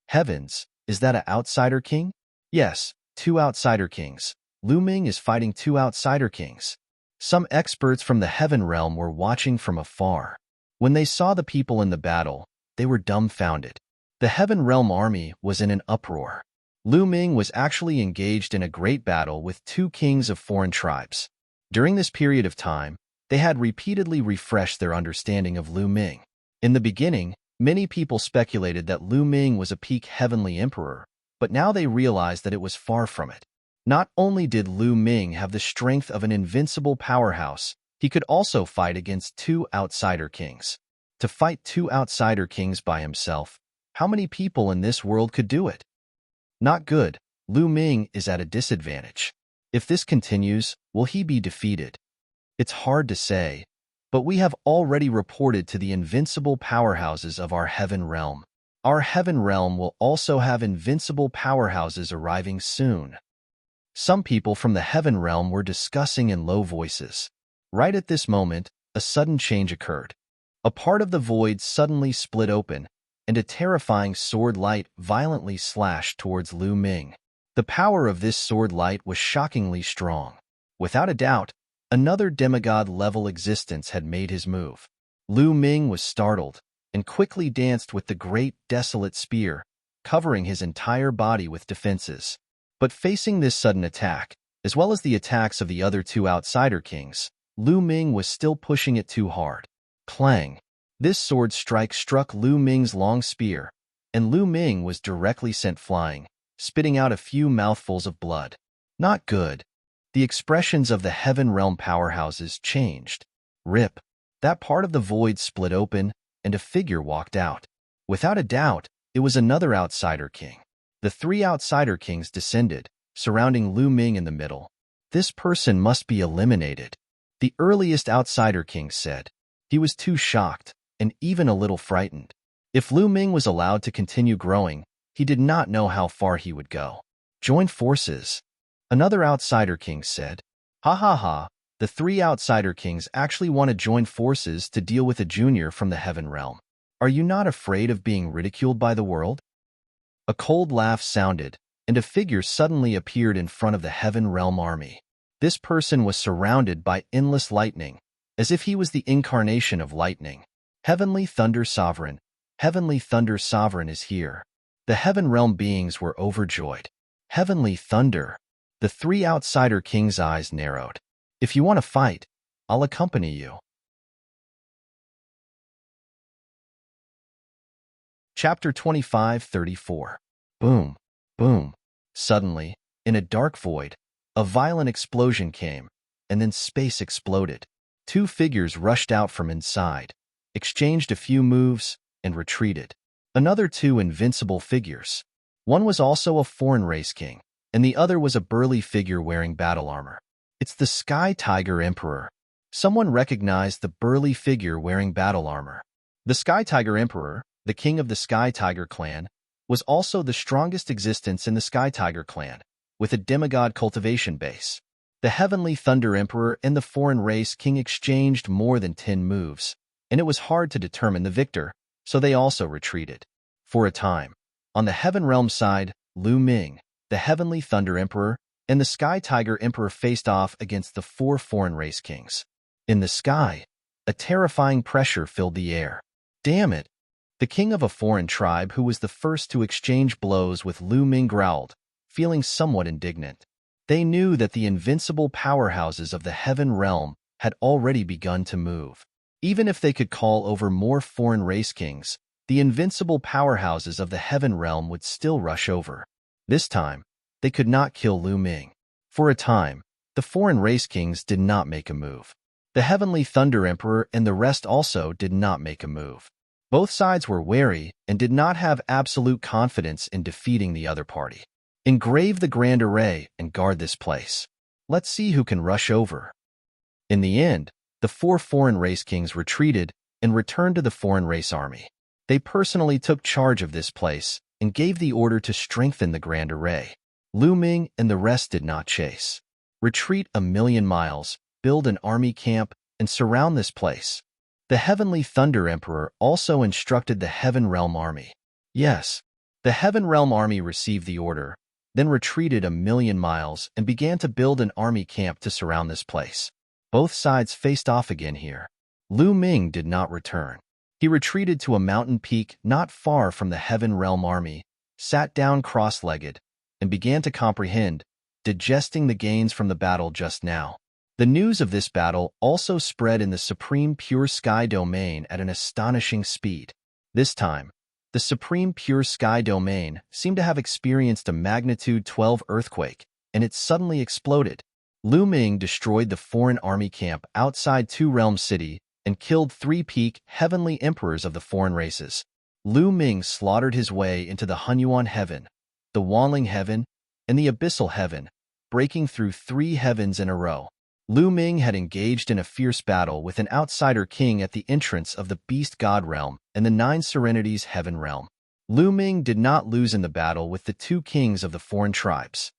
A: Heavens, is that an outsider king? Yes, 2 outsider kings. Lu Ming is fighting 2 outsider kings. Some experts from the Heaven Realm were watching from afar. When they saw the people in the battle, they were dumbfounded. The Heaven Realm army was in an uproar. Lu Ming was actually engaged in a great battle with 2 kings of foreign tribes. During this period of time, they had repeatedly refreshed their understanding of Lu Ming. In the beginning, many people speculated that Lu Ming was a peak heavenly emperor, but now they realized that it was far from it. Not only did Lu Ming have the strength of an invincible powerhouse, he could also fight against 2 outsider kings. To fight 2 outsider kings by himself, how many people in this world could do it? Not good. Lu Ming is at a disadvantage. If this continues, will he be defeated? It's hard to say, but we have already reported to the invincible powerhouses of our Heaven Realm. Our Heaven Realm will also have invincible powerhouses arriving soon. Some people from the Heaven Realm were discussing in low voices. Right at this moment, a sudden change occurred. A part of the void suddenly split open, and a terrifying sword light violently slashed towards Lu Ming. The power of this sword light was shockingly strong. Without a doubt, another demigod-level existence had made his move. Lu Ming was startled, and quickly danced with the great desolate spear, covering his entire body with defenses. But facing this sudden attack, as well as the attacks of the other two outsider kings, Lu Ming was still pushing it too hard. Clang! This sword strike struck Lu Ming's long spear, and Lu Ming was directly sent flying, spitting out a few mouthfuls of blood. Not good. The expressions of the Heaven Realm powerhouses changed. Rip! That part of the void split open, and a figure walked out. Without a doubt, it was another outsider king. The three outsider kings descended, surrounding Lu Ming in the middle. This person must be eliminated, the earliest outsider king said. He was too shocked, and even a little frightened. If Lu Ming was allowed to continue growing, he did not know how far he would go. Join forces, another outsider king said. Ha ha ha, the three outsider kings actually want to join forces to deal with a junior from the Heaven Realm. Are you not afraid of being ridiculed by the world? A cold laugh sounded, and a figure suddenly appeared in front of the Heaven Realm army. This person was surrounded by endless lightning, as if he was the incarnation of lightning. Heavenly Thunder Sovereign is here. The Heaven Realm beings were overjoyed. Heavenly Thunder. The three outsider kings' eyes narrowed. If you want to fight, I'll accompany you. Chapter 25:34. Boom, boom. Suddenly, in a dark void, a violent explosion came, and then space exploded. Two figures rushed out from inside, exchanged a few moves, and retreated. Another two invincible figures. One was also a foreign race king, and the other was a burly figure wearing battle armor. It's the Sky Tiger Emperor. Someone recognized the burly figure wearing battle armor. The Sky Tiger Emperor, the king of the Sky Tiger clan, was also the strongest existence in the Sky Tiger clan, with a demigod cultivation base. The Heavenly Thunder Emperor and the foreign race king exchanged more than 10 moves, and it was hard to determine the victor, so they also retreated. For a time, on the Heaven Realm side, Lu Ming, the Heavenly Thunder Emperor, and the Sky Tiger Emperor faced off against the 4 foreign race kings. In the sky, a terrifying pressure filled the air. Damn it! The king of a foreign tribe who was the first to exchange blows with Lu Ming growled, feeling somewhat indignant. They knew that the invincible powerhouses of the Heaven Realm had already begun to move. Even if they could call over more foreign race kings, the invincible powerhouses of the Heaven Realm would still rush over. This time, they could not kill Lu Ming. For a time, the foreign race kings did not make a move. The Heavenly Thunder Emperor and the rest also did not make a move. Both sides were wary and did not have absolute confidence in defeating the other party. Engrave the Grand Array and guard this place. Let's see who can rush over. In the end, the 4 foreign race kings retreated and returned to the foreign race army. They personally took charge of this place and gave the order to strengthen the Grand Array. Lu Ming and the rest did not chase. Retreat 1,000,000 miles, build an army camp, and surround this place. The Heavenly Thunder Emperor also instructed the Heaven Realm army. Yes, the Heaven Realm army received the order, then retreated 1,000,000 miles and began to build an army camp to surround this place. Both sides faced off again here. Lu Ming did not return. He retreated to a mountain peak not far from the Heaven Realm army, sat down cross-legged, and began to comprehend, digesting the gains from the battle just now. The news of this battle also spread in the Supreme Pure Sky domain at an astonishing speed. This time, the Supreme Pure Sky domain seemed to have experienced a magnitude 12 earthquake, and it suddenly exploded. Lu Ming destroyed the foreign army camp outside Two Realm City and killed 3 peak heavenly emperors of the foreign races. Lu Ming slaughtered his way into the Hunyuan Heaven, the Wanling Heaven, and the Abyssal Heaven, breaking through 3 heavens in a row. Lu Ming had engaged in a fierce battle with an outsider king at the entrance of the Beast God Realm and the 9 Serenities Heaven Realm. Lu Ming did not lose in the battle with the 2 kings of the foreign tribes.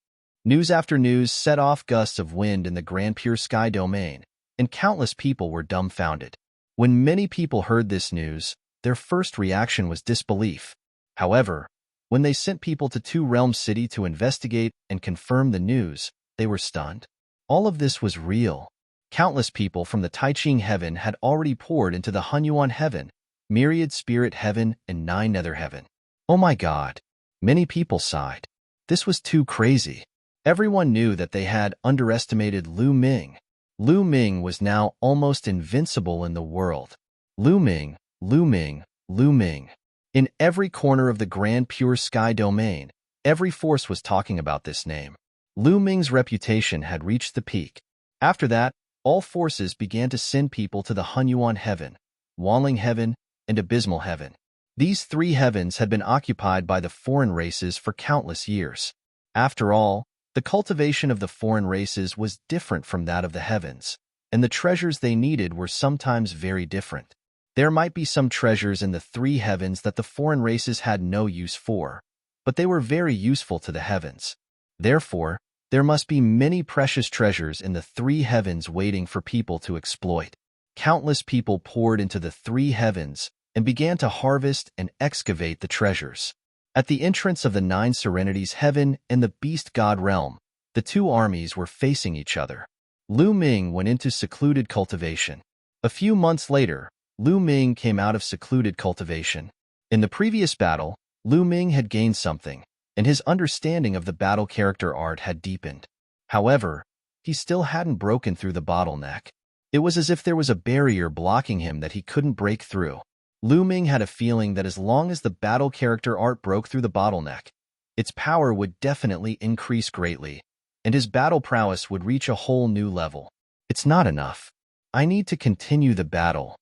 A: News after news set off gusts of wind in the Grand Pure Sky domain, and countless people were dumbfounded. When many people heard this news, their first reaction was disbelief. However, when they sent people to Two Realm City to investigate and confirm the news, they were stunned. All of this was real. Countless people from the Taiching Heaven had already poured into the Hunyuan Heaven, Myriad Spirit Heaven, and 9 Nether Heaven. Oh my God! Many people sighed. This was too crazy. Everyone knew that they had underestimated Lu Ming. Lu Ming was now almost invincible in the world. Lu Ming, Lu Ming, Lu Ming. In every corner of the Grand Pure Sky domain, every force was talking about this name. Lu Ming's reputation had reached the peak. After that, all forces began to send people to the Hunyuan heaven, Wanling heaven, and Abysmal heaven. These three heavens had been occupied by the foreign races for countless years. After all, the cultivation of the foreign races was different from that of the heavens, and the treasures they needed were sometimes very different. There might be some treasures in the three heavens that the foreign races had no use for, but they were very useful to the heavens. Therefore, there must be many precious treasures in the three heavens waiting for people to exploit. Countless people poured into the three heavens and began to harvest and excavate the treasures. At the entrance of the Nine Serenities heaven and the Beast God realm, the two armies were facing each other. Lu Ming went into secluded cultivation. A few months later, Lu Ming came out of secluded cultivation. In the previous battle, Lu Ming had gained something, and his understanding of the battle character art had deepened. However, he still hadn't broken through the bottleneck. It was as if there was a barrier blocking him that he couldn't break through. Lu Ming had a feeling that as long as the battle character art broke through the bottleneck, its power would definitely increase greatly, and his battle prowess would reach a whole new level. It's not enough. I need to continue the battle,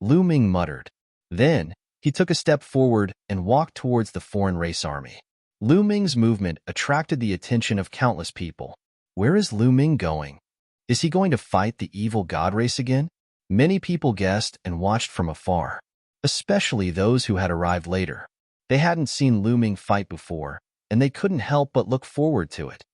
A: Lu Ming muttered. Then, he took a step forward and walked towards the foreign race army. Lu Ming's movement attracted the attention of countless people. Where is Lu Ming going? Is he going to fight the evil god race again? Many people guessed and watched from afar, especially those who had arrived later. They hadn't seen Lu Ming fight before, and they couldn't help but look forward to it.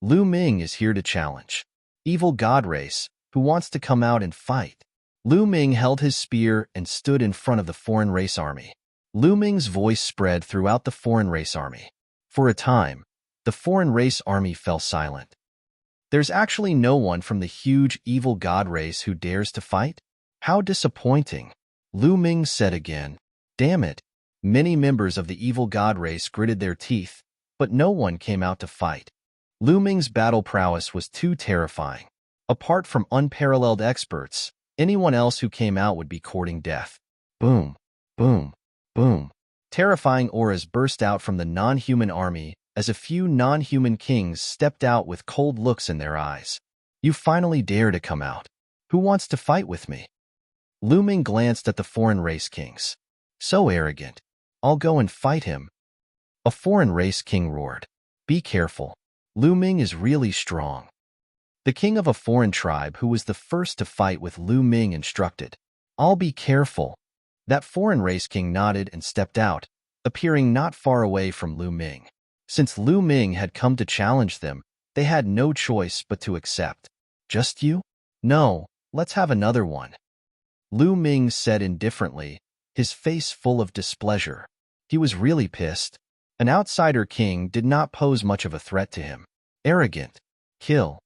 A: Lu Ming is here to challenge. Evil god race, who wants to come out and fight? Lu Ming held his spear and stood in front of the foreign race army. Lu Ming's voice spread throughout the foreign race army. For a time, the foreign race army fell silent. There's actually no one from the huge evil god race who dares to fight? How disappointing, Lu Ming said again. Damn it. Many members of the evil god race gritted their teeth, but no one came out to fight. Lu Ming's battle prowess was too terrifying. Apart from unparalleled experts, anyone else who came out would be courting death. Boom, boom, boom. Terrifying auras burst out from the non-human army as a few non-human kings stepped out with cold looks in their eyes. You finally dare to come out. Who wants to fight with me? Lu Ming glanced at the foreign race kings. So arrogant. I'll go and fight him. A foreign race king roared. Be careful. Lu Ming is really strong. The king of a foreign tribe who was the first to fight with Lu Ming instructed. I'll be careful. That foreign race king nodded and stepped out, appearing not far away from Lu Ming. Since Lu Ming had come to challenge them, they had no choice but to accept. Just you? No, let's have another one. Lu Ming said indifferently, his face full of displeasure. He was really pissed. An outsider king did not pose much of a threat to him. Arrogant. Kill.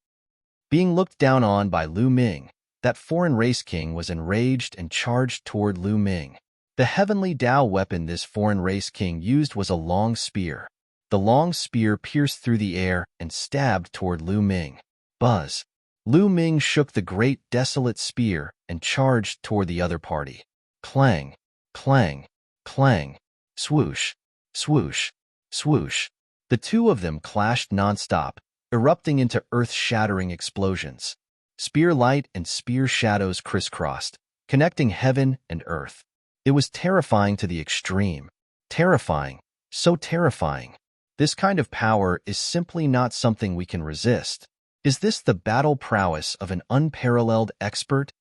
A: Being looked down on by Lu Ming, that foreign race king was enraged and charged toward Lu Ming. The heavenly Tao weapon this foreign race king used was a long spear. The long spear pierced through the air and stabbed toward Lu Ming. Buzz. Lu Ming shook the great desolate spear and charged toward the other party. Clang, clang, clang, swoosh, swoosh, swoosh. The two of them clashed nonstop, erupting into earth-shattering explosions. Spear light and spear shadows crisscrossed, connecting heaven and earth. It was terrifying to the extreme. Terrifying, so terrifying. This kind of power is simply not something we can resist. Is this the battle prowess of an unparalleled expert?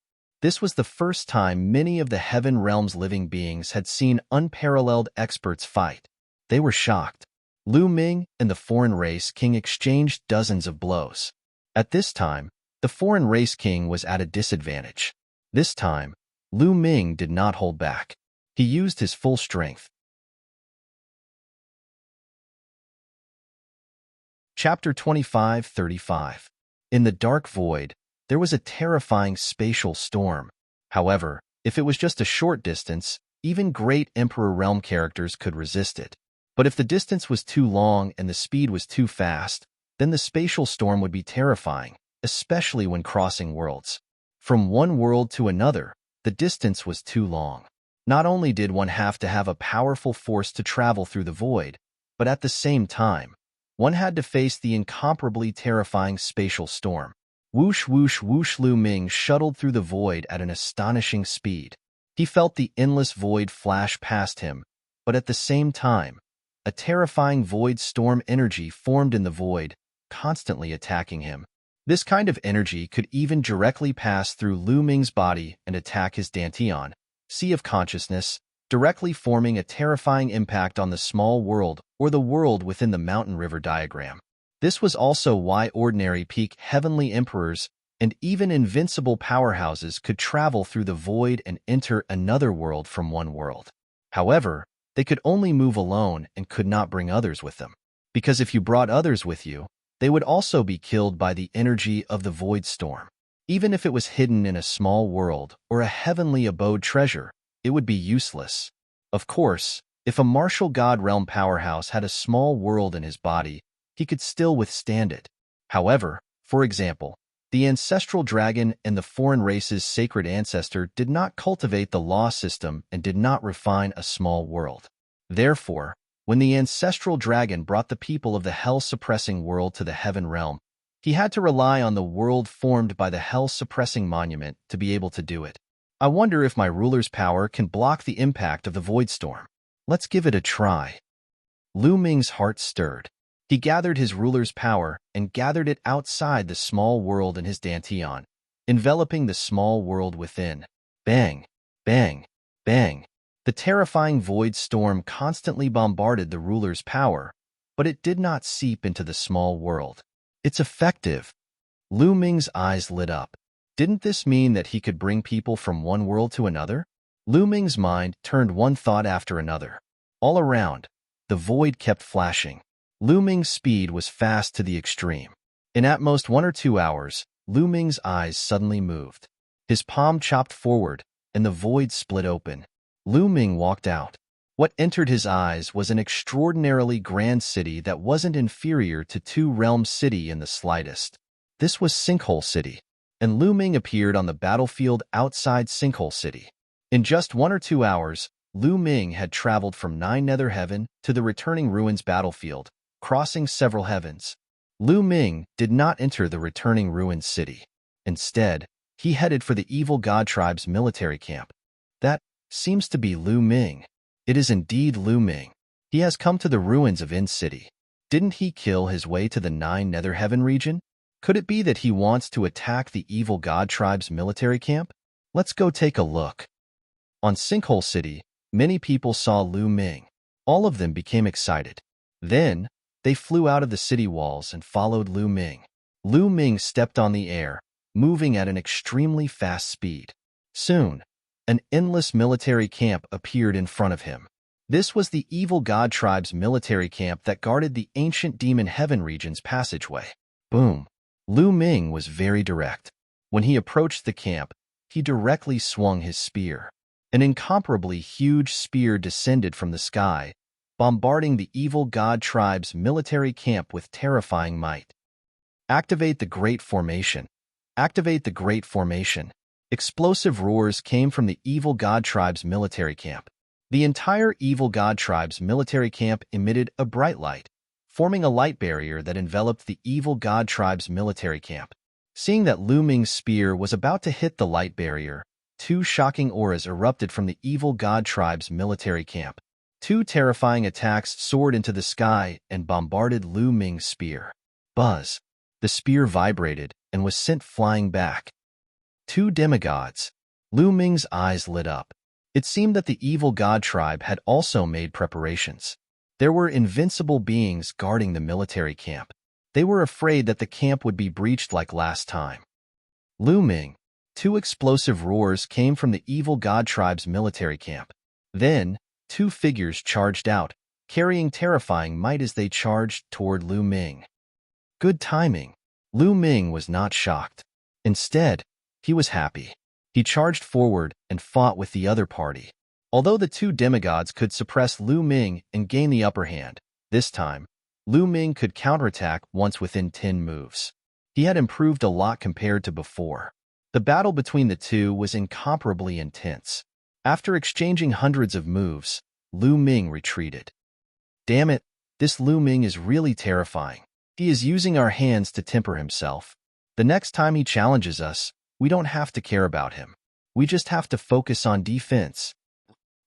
A: This was the first time many of the heaven realm's living beings had seen unparalleled experts fight. They were shocked. Lu Ming and the foreign race king exchanged dozens of blows. At this time, the foreign race king was at a disadvantage. This time, Lu Ming did not hold back. He used his full strength. Chapter 25-35. In the dark void, there was a terrifying spatial storm. However, if it was just a short distance, even great Emperor Realm characters could resist it. But if the distance was too long and the speed was too fast, then the spatial storm would be terrifying, especially when crossing worlds. From one world to another, the distance was too long. Not only did one have to have a powerful force to travel through the void, but at the same time, one had to face the incomparably terrifying spatial storm. Whoosh, whoosh, whoosh. Lu Ming shuttled through the void at an astonishing speed. He felt the endless void flash past him, but at the same time, a terrifying void storm energy formed in the void, constantly attacking him. This kind of energy could even directly pass through Lu Ming's body and attack his dantian, sea of consciousness, directly forming a terrifying impact on the small world or the world within the mountain river diagram. This was also why ordinary peak heavenly emperors and even invincible powerhouses could travel through the void and enter another world from one world. However, they could only move alone and could not bring others with them. Because if you brought others with you, they would also be killed by the energy of the void storm. Even if it was hidden in a small world or a heavenly abode treasure, it would be useless. Of course, if a martial god realm powerhouse had a small world in his body, he could still withstand it. However, for example, the ancestral dragon and the foreign race's sacred ancestor did not cultivate the law system and did not refine a small world. Therefore, when the ancestral dragon brought the people of the hell-suppressing world to the heaven realm, he had to rely on the world formed by the hell-suppressing monument to be able to do it. I wonder if my ruler's power can block the impact of the void storm. Let's give it a try. Lu Ming's heart stirred. He gathered his ruler's power and gathered it outside the small world in his dantian, enveloping the small world within. Bang, bang, bang. The terrifying void storm constantly bombarded the ruler's power, but it did not seep into the small world. It's effective. Lu Ming's eyes lit up. Didn't this mean that he could bring people from one world to another? Lu Ming's mind turned one thought after another. All around, the void kept flashing. Lu Ming's speed was fast to the extreme. In at most 1 or 2 hours, Lu Ming's eyes suddenly moved. His palm chopped forward, and the void split open. Lu Ming walked out. What entered his eyes was an extraordinarily grand city that wasn't inferior to Two Realms City in the slightest. This was Sinkhole City, and Lu Ming appeared on the battlefield outside Sinkhole City. In just 1 or 2 hours, Lu Ming had traveled from 9 Nether Heaven to the Returning Ruins battlefield, crossing several heavens. Lu Ming did not enter the Returning Ruins city. Instead, he headed for the evil god tribe's military camp. That seems to be Lu Ming. It is indeed Lu Ming. He has come to the ruins of In City. Didn't he kill his way to the 9 Nether Heaven region? Could it be that he wants to attack the evil god tribe's military camp? Let's go take a look. On Sinkhole City, many people saw Lu Ming. All of them became excited. Then, they flew out of the city walls and followed Lu Ming. Lu Ming stepped on the air, moving at an extremely fast speed. Soon, an endless military camp appeared in front of him. This was the evil god tribe's military camp that guarded the ancient demon heaven region's passageway. Boom! Lu Ming was very direct. When he approached the camp, he directly swung his spear. An incomparably huge spear descended from the sky, bombarding the evil god tribe's military camp with terrifying might. Activate the Great Formation. Activate the Great Formation. Explosive roars came from the evil god tribe's military camp. The entire evil god tribe's military camp emitted a bright light, forming a light barrier that enveloped the evil god tribe's military camp. Seeing that Lu Ming's spear was about to hit the light barrier, 2 shocking auras erupted from the evil god tribe's military camp. 2 terrifying attacks soared into the sky and bombarded Lu Ming's spear. Buzz! The spear vibrated and was sent flying back. 2 demigods. Lu Ming's eyes lit up. It seemed that the evil god tribe had also made preparations. There were invincible beings guarding the military camp. They were afraid that the camp would be breached like last time. Lu Ming. 2 explosive roars came from the evil god tribe's military camp. Then, 2 figures charged out, carrying terrifying might as they charged toward Lu Ming. Good timing. Lu Ming was not shocked. Instead, he was happy. He charged forward and fought with the other party. Although the two demigods could suppress Lu Ming and gain the upper hand, this time, Lu Ming could counterattack once within 10 moves. He had improved a lot compared to before. The battle between the two was incomparably intense. After exchanging hundreds of moves, Lu Ming retreated. Damn it, this Lu Ming is really terrifying. He is using our hands to temper himself. The next time he challenges us, we don't have to care about him. We just have to focus on defense.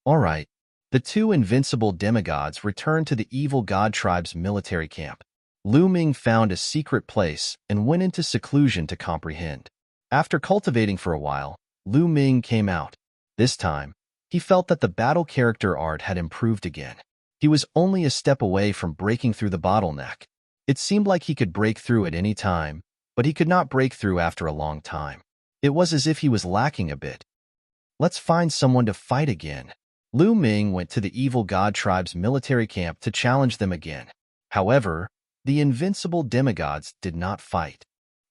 A: Alright. The two invincible demigods returned to the evil god tribe's military camp. Lu Ming found a secret place and went into seclusion to comprehend. After cultivating for a while, Lu Ming came out. This time, he felt that the battle character art had improved again. He was only a step away from breaking through the bottleneck. It seemed like he could break through at any time, but he could not break through after a long time. It was as if he was lacking a bit. Let's find someone to fight again. Lu Ming went to the evil god tribe's military camp to challenge them again. However, the invincible demigods did not fight.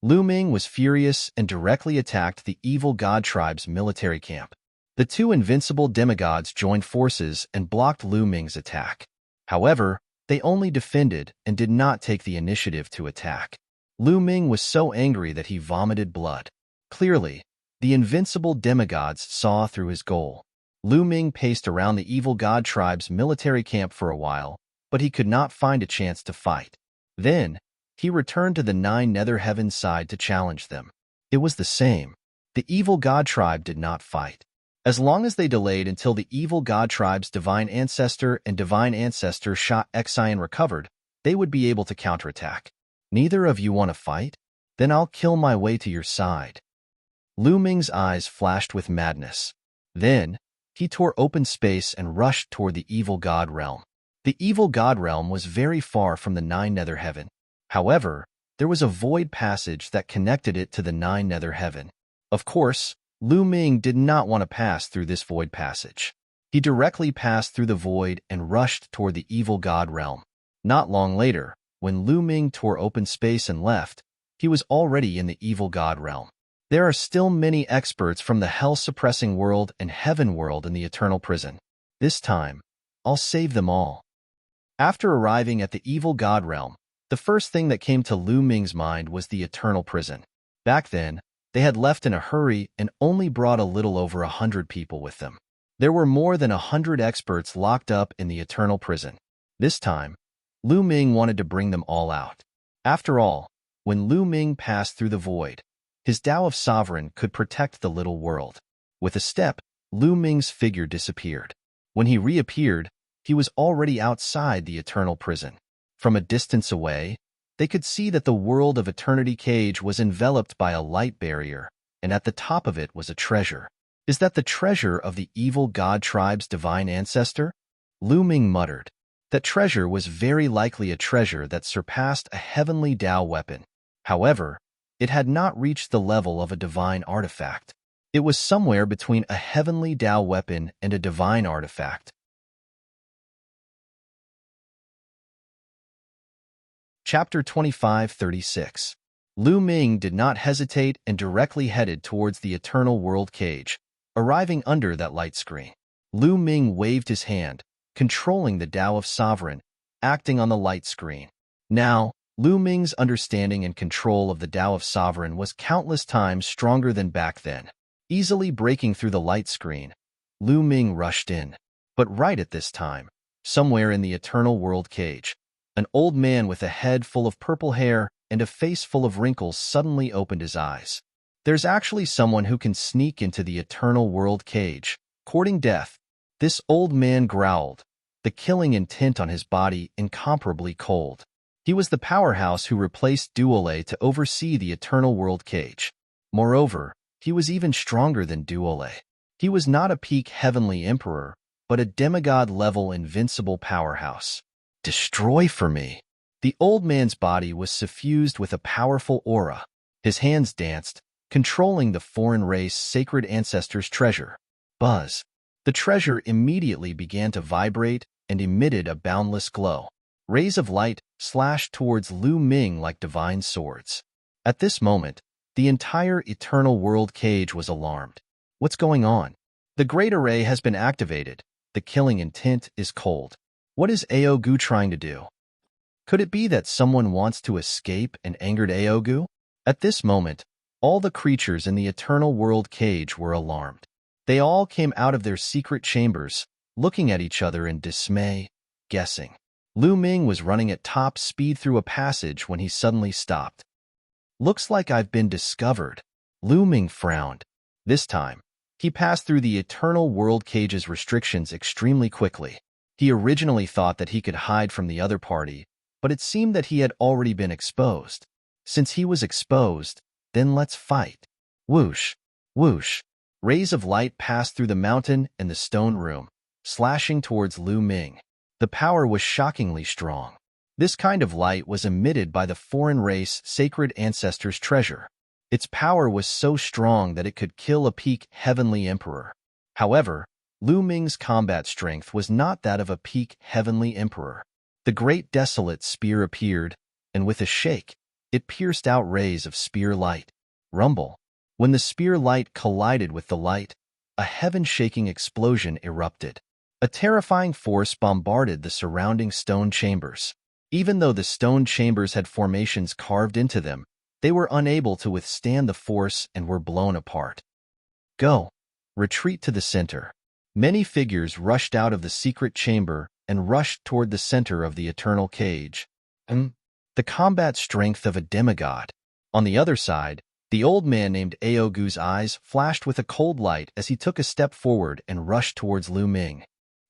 A: Lu Ming was furious and directly attacked the evil god tribe's military camp. The two invincible demigods joined forces and blocked Lu Ming's attack. However, they only defended and did not take the initiative to attack. Lu Ming was so angry that he vomited blood. Clearly, the invincible demigods saw through his goal. Lu Ming paced around the evil god tribe's military camp for a while, but he could not find a chance to fight. Then, he returned to the 9 nether heavens side to challenge them. It was the same. The evil god tribe did not fight. As long as they delayed until the evil god tribe's divine ancestor and divine ancestor shot Xian recovered, they would be able to counterattack. Neither of you want to fight? Then I'll kill my way to your side. Lu Ming's eyes flashed with madness. Then, he tore open space and rushed toward the evil god realm. The evil god realm was very far from the 9 nether heaven. However, there was a void passage that connected it to the 9 nether heaven. Of course, Lu Ming did not want to pass through this void passage. He directly passed through the void and rushed toward the evil god realm. Not long later, when Lu Ming tore open space and left, he was already in the evil god realm. There are still many experts from the hell-suppressing world and heaven world in the eternal prison. This time, I'll save them all. After arriving at the evil god realm, the first thing that came to Lu Ming's mind was the eternal prison. Back then, they had left in a hurry and only brought a little over 100 people with them. There were more than 100 experts locked up in the eternal prison. This time, Lu Ming wanted to bring them all out. After all, when Lu Ming passed through the void, his Tao of Sovereign could protect the little world. With a step, Lu Ming's figure disappeared. When he reappeared, he was already outside the eternal prison. From a distance away, they could see that the world of Eternity Cage was enveloped by a light barrier, and at the top of it was a treasure. Is that the treasure of the evil god tribe's divine ancestor? Lu Ming muttered. That treasure was very likely a treasure that surpassed a heavenly Tao weapon. However, it had not reached the level of a divine artifact. It was somewhere between a heavenly Tao weapon and a divine artifact. Chapter 25:36. Lu Ming did not hesitate and directly headed towards the eternal world cage, arriving under that light screen. Lu Ming waved his hand, controlling the Tao of Sovereign, acting on the light screen. Now, Lu Ming's understanding and control of the Tao of Sovereign was countless times stronger than back then. Easily breaking through the light screen, Lu Ming rushed in. But right at this time, somewhere in the eternal world cage, an old man with a head full of purple hair and a face full of wrinkles suddenly opened his eyes. There's actually someone who can sneak into the eternal world cage, courting death. This old man growled, the killing intent on his body incomparably cold. He was the powerhouse who replaced Duole to oversee the eternal world cage. Moreover, he was even stronger than Duole. He was not a peak heavenly emperor, but a demigod-level invincible powerhouse. Destroy for me. The old man's body was suffused with a powerful aura. His hands danced, controlling the foreign race sacred ancestors' treasure. Buzz. The treasure immediately began to vibrate and emitted a boundless glow. Rays of light slashed towards Lu Ming like divine swords. At this moment, the entire eternal world cage was alarmed. What's going on? The great array has been activated. The killing intent is cold. What is Aogu trying to do? Could it be that someone wants to escape an angered Aogu? At this moment, all the creatures in the Eternal World cage were alarmed. They all came out of their secret chambers, looking at each other in dismay, guessing. Lu Ming was running at top speed through a passage when he suddenly stopped. Looks like I've been discovered. Lu Ming frowned. This time, he passed through the Eternal World cage's restrictions extremely quickly. He originally thought that he could hide from the other party, but it seemed that he had already been exposed. Since he was exposed, then let's fight. Whoosh, whoosh. Rays of light passed through the mountain and the stone room, slashing towards Lu Ming. The power was shockingly strong. This kind of light was emitted by the foreign race Sacred Ancestors' treasure. Its power was so strong that it could kill a peak Heavenly Emperor. However, Lu Ming's combat strength was not that of a peak Heavenly Emperor. The great desolate spear appeared, and with a shake, it pierced out rays of spear light. Rumble. When the spear light collided with the light, a heaven-shaking explosion erupted. A terrifying force bombarded the surrounding stone chambers. Even though the stone chambers had formations carved into them, they were unable to withstand the force and were blown apart. Go. Retreat to the center. Many figures rushed out of the secret chamber and rushed toward the center of the eternal cage. The combat strength of a demigod. On the other side, the old man named Aogu's eyes flashed with a cold light as he took a step forward and rushed towards Lu Ming.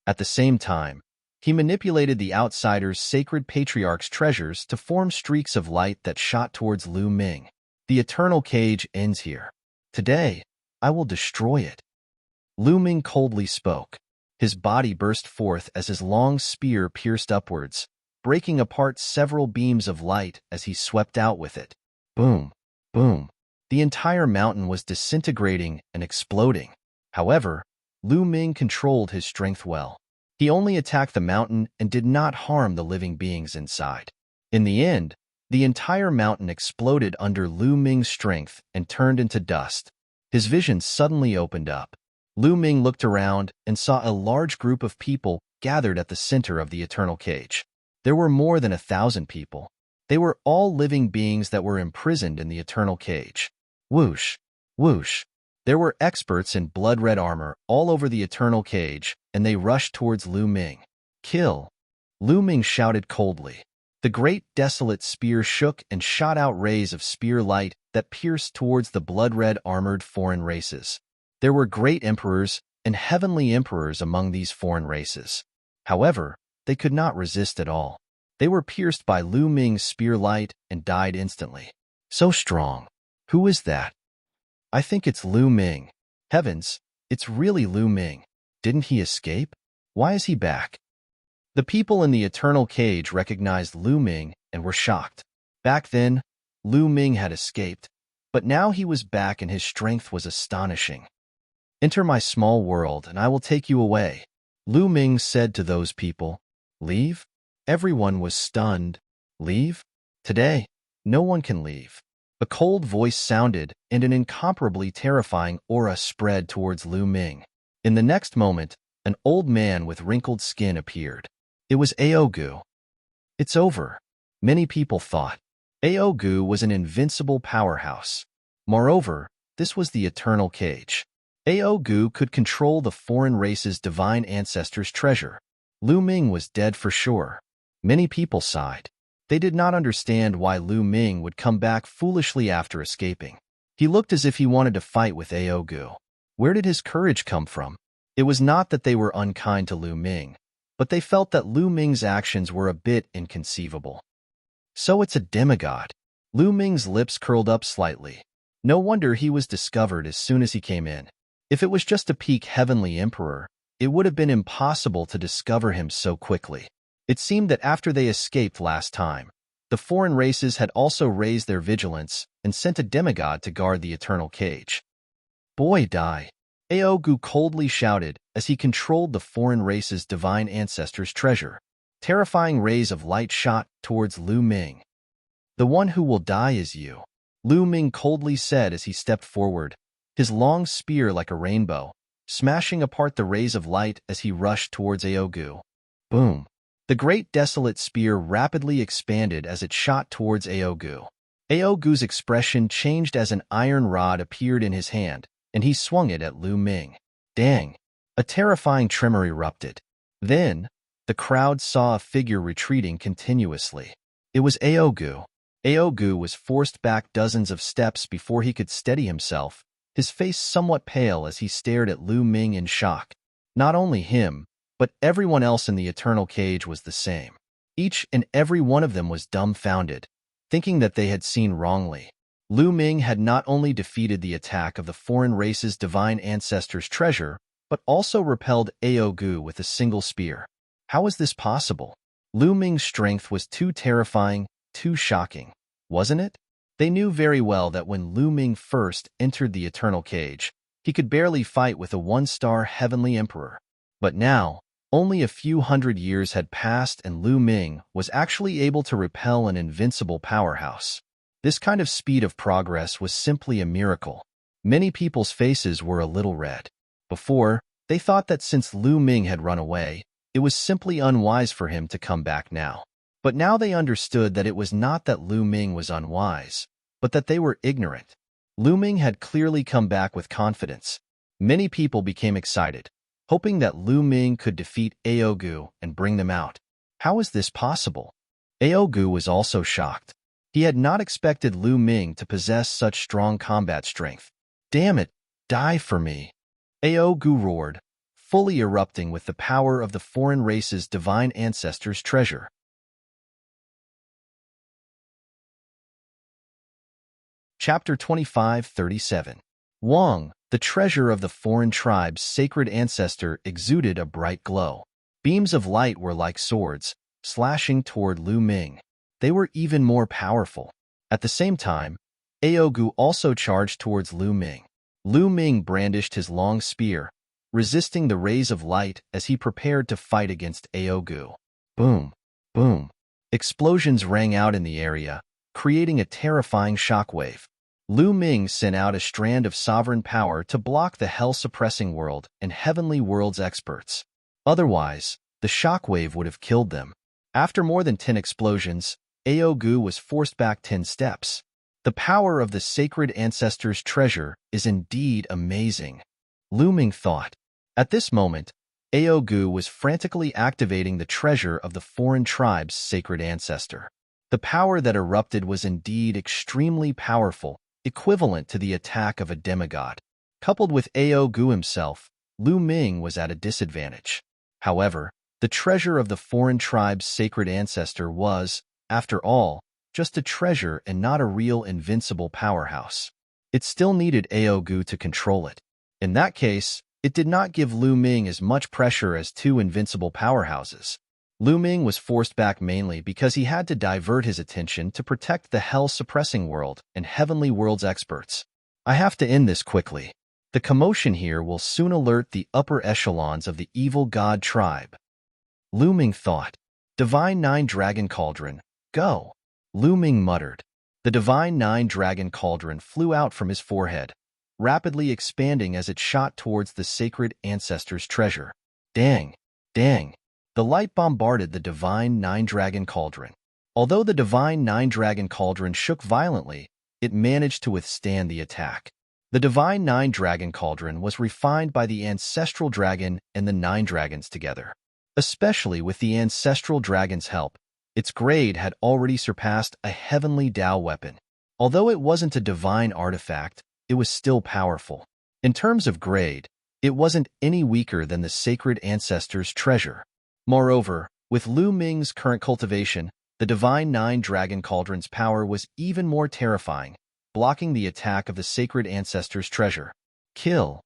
A: At the same time, he manipulated the outsider's sacred patriarch's treasures to form streaks of light that shot towards Lu Ming. The eternal cage ends here. Today, I will destroy it. Lu Ming coldly spoke. His body burst forth as his long spear pierced upwards, breaking apart several beams of light as he swept out with it. Boom, boom. The entire mountain was disintegrating and exploding. However, Lu Ming controlled his strength well. He only attacked the mountain and did not harm the living beings inside. In the end, the entire mountain exploded under Lu Ming's strength and turned into dust. His vision suddenly opened up. Lu Ming looked around and saw a large group of people gathered at the center of the eternal cage. There were more than 1,000 people. They were all living beings that were imprisoned in the eternal cage. Whoosh, whoosh. There were experts in blood-red armor all over the eternal cage, and they rushed towards Lu Ming. Kill! Lu Ming shouted coldly. The great desolate spear shook and shot out rays of spear light that pierced towards the blood-red armored foreign races. There were great emperors and heavenly emperors among these foreign races. However, they could not resist at all. They were pierced by Lu Ming's spear light and died instantly. So strong. Who is that? I think it's Lu Ming. Heavens, it's really Lu Ming. Didn't he escape? Why is he back? The people in the eternal cage recognized Lu Ming and were shocked. Back then, Lu Ming had escaped, but now he was back and his strength was astonishing. Enter my small world and I will take you away. Lu Ming said to those people. Leave? Everyone was stunned. Leave? Today, no one can leave. A cold voice sounded, and an incomparably terrifying aura spread towards Lu Ming. In the next moment, an old man with wrinkled skin appeared. It was Aogu. It's over, many people thought. Aogu was an invincible powerhouse. Moreover, this was the eternal cage. Aogu could control the foreign race's divine ancestors' treasure. Lu Ming was dead for sure. Many people sighed. They did not understand why Lu Ming would come back foolishly after escaping. He looked as if he wanted to fight with Aogu. Where did his courage come from? It was not that they were unkind to Lu Ming, but they felt that Lu Ming's actions were a bit inconceivable. So it's a demigod. Lu Ming's lips curled up slightly. No wonder he was discovered as soon as he came in. If it was just a peak heavenly emperor, it would have been impossible to discover him so quickly. It seemed that after they escaped last time, the foreign races had also raised their vigilance and sent a demigod to guard the eternal cage. Boy, die! Aogu coldly shouted as he controlled the foreign race's divine ancestors' treasure. Terrifying rays of light shot towards Lu Ming. The one who will die is you, Lu Ming coldly said as he stepped forward, his long spear like a rainbow, smashing apart the rays of light as he rushed towards Aogu. Boom! The great desolate spear rapidly expanded as it shot towards Aogu. Aogu's expression changed as an iron rod appeared in his hand, and he swung it at Lu Ming. Dang! A terrifying tremor erupted. Then, the crowd saw a figure retreating continuously. It was Aogu. Aogu was forced back dozens of steps before he could steady himself, his face somewhat pale as he stared at Lu Ming in shock. Not only him, but everyone else in the eternal cage was the same. Each and every one of them was dumbfounded, thinking that they had seen wrongly. Lu Ming had not only defeated the attack of the foreign race's divine ancestors' treasure, but also repelled Aogu with a single spear. How was this possible? Lu Ming's strength was too terrifying, too shocking, wasn't it? They knew very well that when Lu Ming first entered the eternal cage, he could barely fight with a one-star heavenly emperor. But now, only a few hundred years had passed and Lu Ming was actually able to repel an invincible powerhouse. This kind of speed of progress was simply a miracle. Many people's faces were a little red. Before, they thought that since Lu Ming had run away, it was simply unwise for him to come back now. But now they understood that it was not that Lu Ming was unwise, but that they were ignorant. Lu Ming had clearly come back with confidence. Many people became excited, hoping that Lu Ming could defeat Aogu and bring them out. How is this possible? Aogu was also shocked. He had not expected Lu Ming to possess such strong combat strength. Damn it, die for me! Aogu roared, fully erupting with the power of the foreign race's divine ancestors' treasure. Chapter 25:37. Wang, the treasure of the foreign tribe's sacred ancestor, exuded a bright glow. Beams of light were like swords, slashing toward Lu Ming. They were even more powerful. At the same time, Aogu also charged towards Lu Ming. Lu Ming brandished his long spear, resisting the rays of light as he prepared to fight against Aogu. Boom! Boom! Explosions rang out in the area, creating a terrifying shockwave. Lu Ming sent out a strand of sovereign power to block the hell-suppressing world and heavenly world's experts. Otherwise, the shockwave would have killed them. After more than 10 explosions, Aogu was forced back 10 steps. The power of the sacred ancestors' treasure is indeed amazing, Lu Ming thought. At this moment, Aogu was frantically activating the treasure of the foreign tribe's sacred ancestor. The power that erupted was indeed extremely powerful, equivalent to the attack of a demigod. Coupled with Aogu himself, Lu Ming was at a disadvantage. However, the treasure of the foreign tribe's sacred ancestor was, after all, just a treasure and not a real invincible powerhouse. It still needed Aogu to control it. In that case, it did not give Lu Ming as much pressure as two invincible powerhouses. Lu Ming was forced back mainly because he had to divert his attention to protect the hell-suppressing world and heavenly world's experts. I have to end this quickly. The commotion here will soon alert the upper echelons of the evil god tribe. Lu Ming thought. Divine Nine Dragon Cauldron, go! Lu Ming muttered. The Divine Nine Dragon Cauldron flew out from his forehead, rapidly expanding as it shot towards the sacred ancestors' treasure. Dang! Dang! The light bombarded the Divine Nine Dragon Cauldron. Although the Divine Nine Dragon Cauldron shook violently, it managed to withstand the attack. The Divine Nine Dragon Cauldron was refined by the Ancestral Dragon and the Nine Dragons together. Especially with the Ancestral Dragon's help, its grade had already surpassed a heavenly Tao weapon. Although it wasn't a divine artifact, it was still powerful. In terms of grade, it wasn't any weaker than the sacred ancestors' treasure. Moreover, with Lu Ming's current cultivation, the Divine Nine Dragon Cauldron's power was even more terrifying, blocking the attack of the sacred ancestors' treasure. Kill!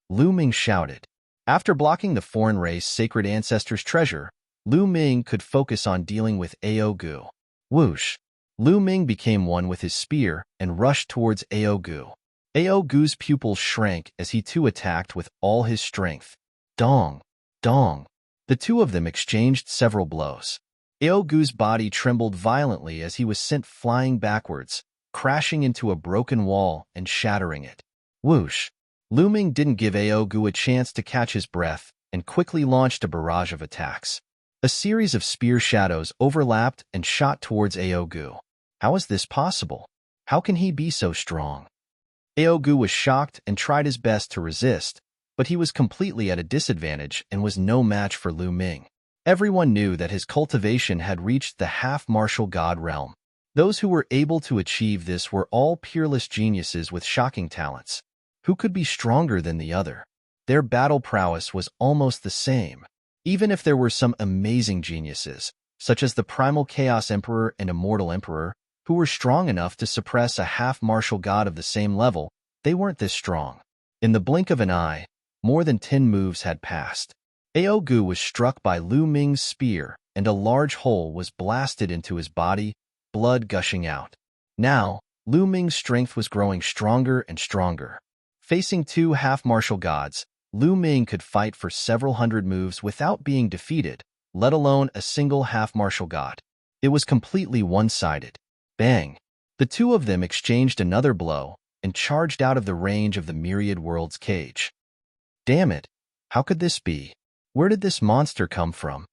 A: Lu Ming shouted. After blocking the foreign race sacred ancestors' treasure, Lu Ming could focus on dealing with Aogu. Whoosh! Lu Ming became one with his spear and rushed towards Aogu. Aogu's pupils shrank as he too attacked with all his strength. Dong! Dong! The two of them exchanged several blows. Aogu's body trembled violently as he was sent flying backwards, crashing into a broken wall and shattering it. Whoosh! Lu Ming didn't give Aogu a chance to catch his breath and quickly launched a barrage of attacks. A series of spear shadows overlapped and shot towards Aogu. How is this possible? How can he be so strong? Aogu was shocked and tried his best to resist, but he was completely at a disadvantage and was no match for Lu Ming. Everyone knew that his cultivation had reached the half-martial god realm. Those who were able to achieve this were all peerless geniuses with shocking talents. Who could be stronger than the other? Their battle prowess was almost the same. Even if there were some amazing geniuses, such as the Primal Chaos Emperor and Immortal Emperor, who were strong enough to suppress a half-martial god of the same level, they weren't this strong. In the blink of an eye, more than 10 moves had passed. Aogu was struck by Lu Ming's spear, and a large hole was blasted into his body, blood gushing out. Now, Lu Ming's strength was growing stronger and stronger. Facing two half-martial gods, Lu Ming could fight for several hundred moves without being defeated, let alone a single half-martial god. It was completely one-sided. Bang! The two of them exchanged another blow and charged out of the range of the Myriad World's cage. Damn it! How could this be? Where did this monster come from?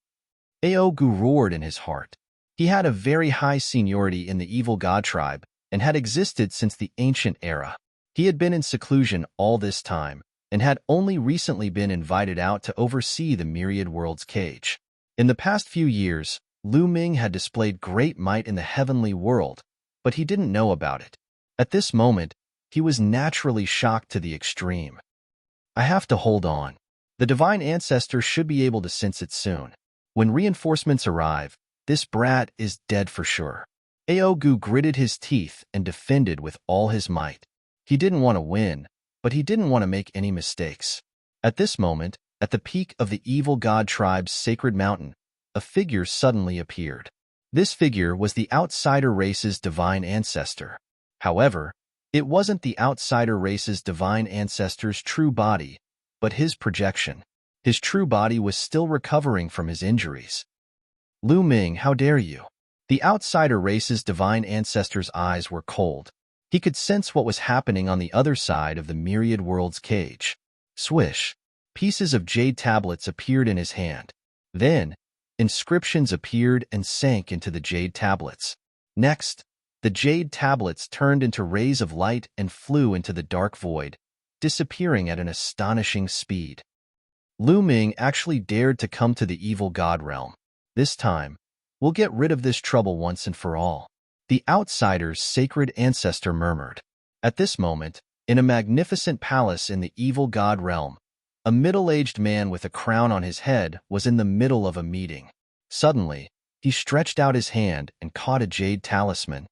A: Aogu roared in his heart. He had a very high seniority in the evil god tribe and had existed since the ancient era. He had been in seclusion all this time and had only recently been invited out to oversee the Myriad World's cage. In the past few years, Lu Ming had displayed great might in the heavenly world, but he didn't know about it. At this moment, he was naturally shocked to the extreme. I have to hold on. The divine ancestor should be able to sense it soon. When reinforcements arrive, this brat is dead for sure. Aogu gritted his teeth and defended with all his might. He didn't want to win, but he didn't want to make any mistakes. At this moment, at the peak of the evil god tribe's sacred mountain, a figure suddenly appeared. This figure was the outsider race's divine ancestor. However, it wasn't the outsider race's divine ancestor's true body, but his projection. His true body was still recovering from his injuries. Lu Ming, how dare you? The outsider race's divine ancestor's eyes were cold. He could sense what was happening on the other side of the Myriad World's cage. Swish! Pieces of jade tablets appeared in his hand. Then, inscriptions appeared and sank into the jade tablets. Next, the jade tablets turned into rays of light and flew into the dark void, disappearing at an astonishing speed. Lu Ming actually dared to come to the evil god realm. This time, we'll get rid of this trouble once and for all. The outsider's sacred ancestor murmured. At this moment, in a magnificent palace in the evil god realm, a middle-aged man with a crown on his head was in the middle of a meeting. Suddenly, he stretched out his hand and caught a jade talisman.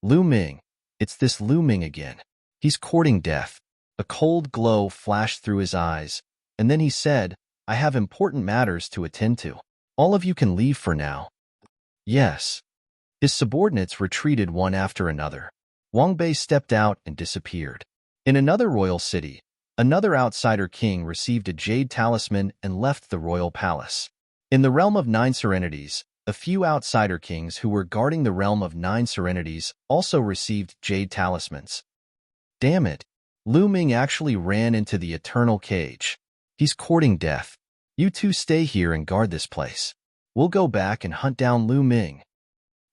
A: Lu Ming. It's this Lu Ming again. He's courting death. A cold glow flashed through his eyes, and then he said, I have important matters to attend to. All of you can leave for now. Yes. His subordinates retreated one after another. Wang Bei stepped out and disappeared. In another royal city, another outsider king received a jade talisman and left the royal palace. In the realm of 9 serenities, a few outsider kings who were guarding the realm of 9 serenities also received jade talismans. Damn it! Lu Ming actually ran into the eternal cage. He's courting death. You two stay here and guard this place. We'll go back and hunt down Lu Ming.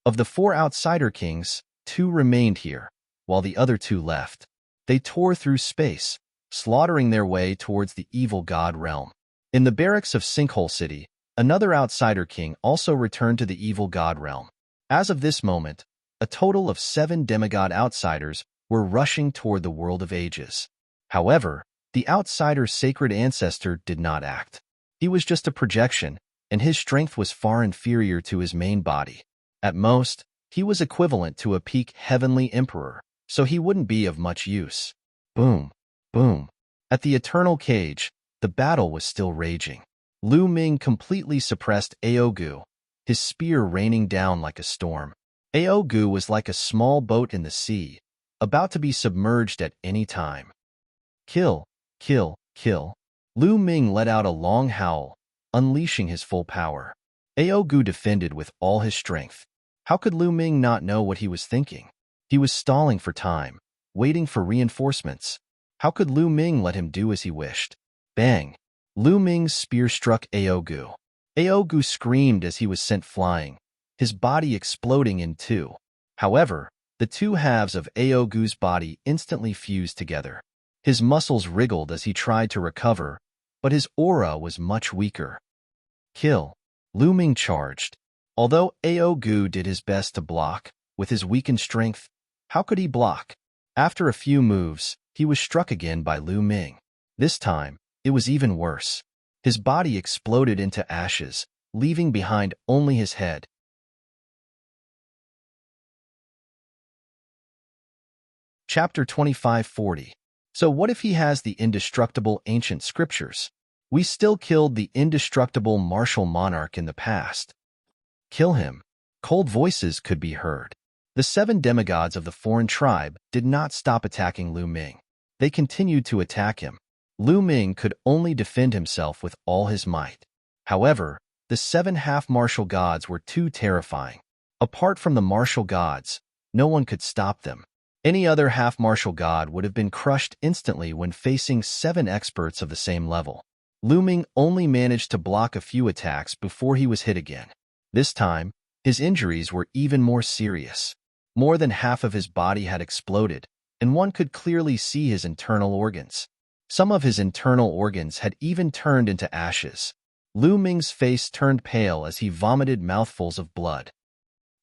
A: Of the 4 outsider kings, 2 remained here, while the other 2 left. They tore through space, slaughtering their way towards the evil god realm. In the barracks of Sinkhole City, another outsider king also returned to the evil god realm. As of this moment, a total of 7 demigod outsiders were rushing toward the world of ages. However, the outsider's sacred ancestor did not act. He was just a projection, and his strength was far inferior to his main body. At most, he was equivalent to a peak heavenly emperor, so he wouldn't be of much use. Boom, boom. At the eternal cage, the battle was still raging. Lu Ming completely suppressed Aogu, his spear raining down like a storm. Aogu was like a small boat in the sea, about to be submerged at any time. Kill, kill, kill. Lu Ming let out a long howl, unleashing his full power. Aogu defended with all his strength. How could Lu Ming not know what he was thinking? He was stalling for time, waiting for reinforcements. How could Lu Ming let him do as he wished? Bang! Lu Ming's spear struck Aogu. Aogu screamed as he was sent flying, his body exploding in two. However, the two halves of Aogu's body instantly fused together. His muscles wriggled as he tried to recover, but his aura was much weaker. Kill. Lu Ming charged. Although Aogu did his best to block, with his weakened strength, how could he block? After a few moves, he was struck again by Lu Ming. This time, it was even worse. His body exploded into ashes, leaving behind only his head. Chapter 2540. So what if he has the indestructible ancient scriptures? We still killed the indestructible martial monarch in the past. Kill him. Cold voices could be heard. The 7 demigods of the foreign tribe did not stop attacking Lu Ming. They continued to attack him. Lu Ming could only defend himself with all his might. However, the 7 half-martial gods were too terrifying. Apart from the martial gods, no one could stop them. Any other half-martial god would have been crushed instantly when facing 7 experts of the same level. Lu Ming only managed to block a few attacks before he was hit again. This time, his injuries were even more serious. More than half of his body had exploded, and one could clearly see his internal organs. Some of his internal organs had even turned into ashes. Lu Ming's face turned pale as he vomited mouthfuls of blood.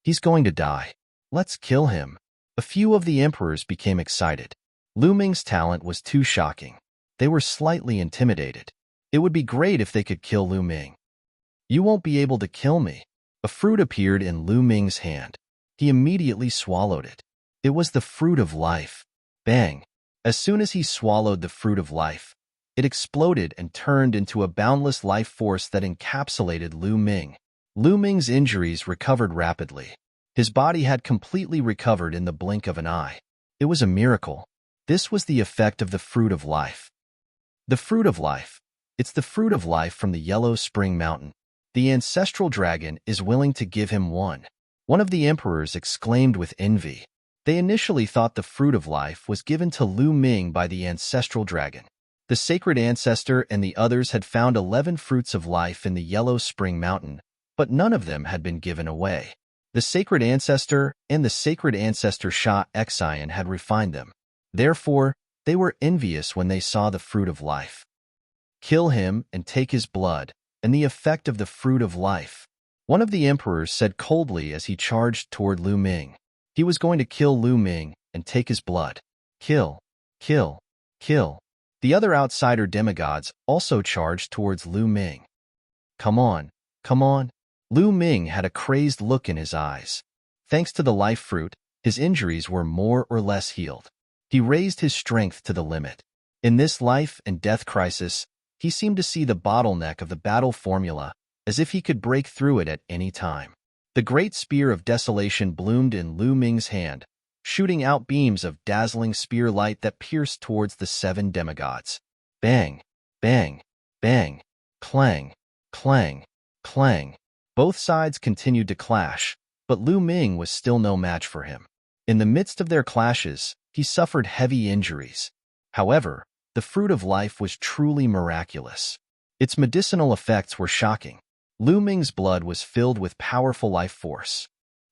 A: He's going to die. Let's kill him. A few of the emperors became excited. Lu Ming's talent was too shocking. They were slightly intimidated. It would be great if they could kill Lu Ming. You won't be able to kill me. A fruit appeared in Lu Ming's hand. He immediately swallowed it. It was the fruit of life. Bang! As soon as he swallowed the fruit of life, it exploded and turned into a boundless life force that encapsulated Lu Ming. Lu Ming's injuries recovered rapidly. His body had completely recovered in the blink of an eye. It was a miracle. This was the effect of the fruit of life. The fruit of life. It's the fruit of life from the Yellow Spring Mountain. The ancestral dragon is willing to give him one. One of the emperors exclaimed with envy. They initially thought the fruit of life was given to Lu Ming by the ancestral dragon. The sacred ancestor and the others had found 11 fruits of life in the Yellow Spring Mountain, but none of them had been given away. The sacred ancestor and the sacred ancestor Shah Xian had refined them. Therefore, they were envious when they saw the fruit of life. Kill him and take his blood, and the effect of the fruit of life. One of the emperors said coldly as he charged toward Lu Ming. He was going to kill Lu Ming and take his blood. Kill, kill, kill. The other outsider demigods also charged towards Lu Ming. Come on, come on. Lu Ming had a crazed look in his eyes. Thanks to the life fruit, his injuries were more or less healed. He raised his strength to the limit. In this life and death crisis, he seemed to see the bottleneck of the battle formula, as if he could break through it at any time. The great spear of desolation bloomed in Lu Ming's hand, shooting out beams of dazzling spear light that pierced towards the 7 demigods. Bang, bang, bang, clang, clang, clang. Both sides continued to clash, but Lu Ming was still no match for him. In the midst of their clashes, he suffered heavy injuries. However, the fruit of life was truly miraculous. Its medicinal effects were shocking. Lu Ming's blood was filled with powerful life force.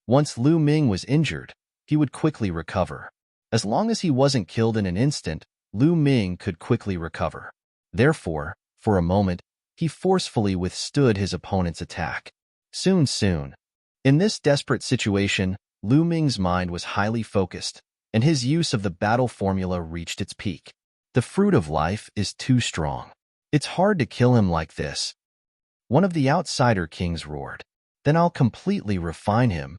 A: Once Lu Ming was injured, he would quickly recover. As long as he wasn't killed in an instant, Lu Ming could quickly recover. Therefore, for a moment, he forcefully withstood his opponent's attack. Soon. In this desperate situation, Lu Ming's mind was highly focused, and his use of the battle formula reached its peak. The fruit of life is too strong. It's hard to kill him like this. One of the outsider kings roared. Then I'll completely refine him.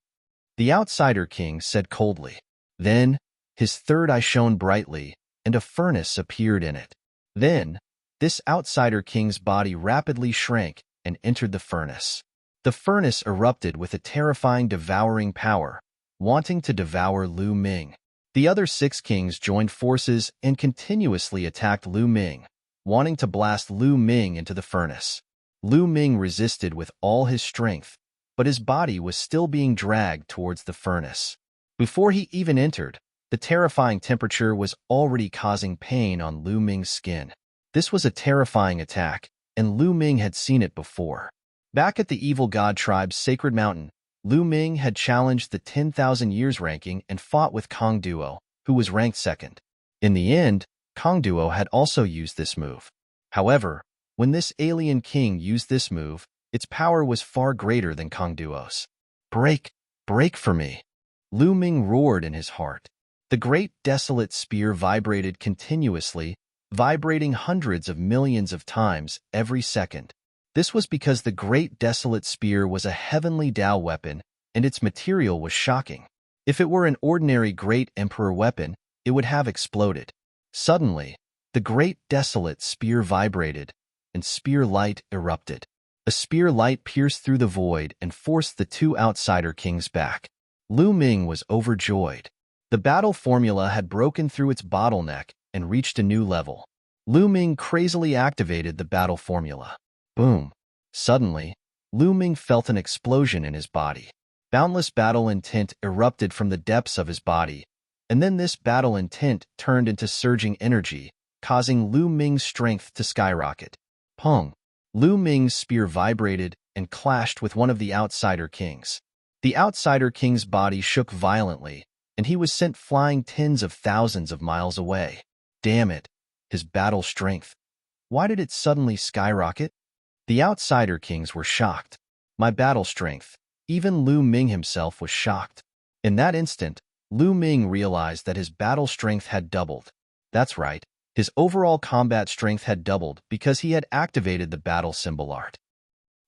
A: The outsider king said coldly. Then, his third eye shone brightly, and a furnace appeared in it. Then, this outsider king's body rapidly shrank and entered the furnace. The furnace erupted with a terrifying devouring power, wanting to devour Lu Ming. The other 6 kings joined forces and continuously attacked Lu Ming, wanting to blast Lu Ming into the furnace. Lu Ming resisted with all his strength, but his body was still being dragged towards the furnace. Before he even entered, The terrifying temperature was already causing pain on Lu Ming's skin. This was a terrifying attack, and Lu Ming had seen it before. Back at the Evil God tribe's sacred mountain, Lu Ming had challenged the 10,000 years ranking and fought with Kong Duo, who was ranked second. In the end, Kong Duo had also used this move. However, when this alien king used this move, its power was far greater than Kong Duo's. Break, break for me! Lu Ming roared in his heart. The great desolate spear vibrated continuously, vibrating hundreds of millions of times every second. This was because the great desolate spear was a heavenly Tao weapon, and its material was shocking. If it were an ordinary great emperor weapon, it would have exploded. Suddenly, the great desolate spear vibrated, and spear light erupted. A spear light pierced through the void and forced the two outsider kings back. Lu Ming was overjoyed. The battle formula had broken through its bottleneck and reached a new level. Lu Ming crazily activated the battle formula. Boom! Suddenly, Lu Ming felt an explosion in his body. Boundless battle intent erupted from the depths of his body, and then this battle intent turned into surging energy, causing Lu Ming's strength to skyrocket. Pong! Lu Ming's spear vibrated and clashed with one of the outsider kings. The outsider king's body shook violently, and he was sent flying tens of thousands of miles away. Damn it! His battle strength. Why did it suddenly skyrocket? The outsider kings were shocked. My battle strength. Even Lu Ming himself was shocked. In that instant, Lu Ming realized that his battle strength had doubled. That's right, his overall combat strength had doubled because he had activated the battle symbol art.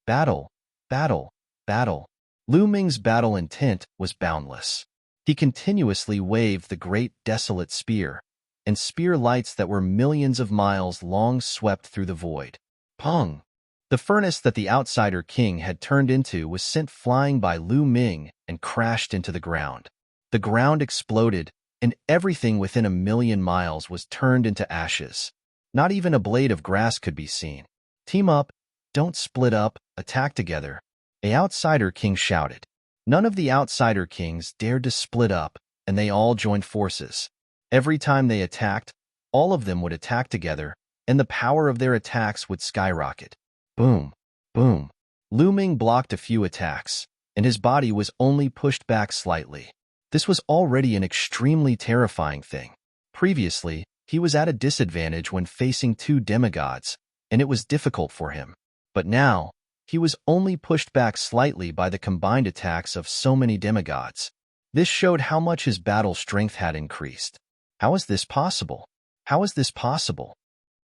A: Battle, battle, battle. Lu Ming's battle intent was boundless. He continuously waved the great desolate spear, and spear lights that were millions of miles long swept through the void. Pong! The furnace that the outsider king had turned into was sent flying by Lu Ming and crashed into the ground. The ground exploded, and everything within 1,000,000 miles was turned into ashes. Not even a blade of grass could be seen. Team up, don't split up, attack together. A outsider king shouted. None of the outsider kings dared to split up, and they all joined forces. Every time they attacked, all of them would attack together, and the power of their attacks would skyrocket. Boom, boom. Lu Ming blocked a few attacks, and his body was only pushed back slightly. This was already an extremely terrifying thing. Previously, he was at a disadvantage when facing two demigods, and it was difficult for him. But now, he was only pushed back slightly by the combined attacks of so many demigods. This showed how much his battle strength had increased. How is this possible? How is this possible?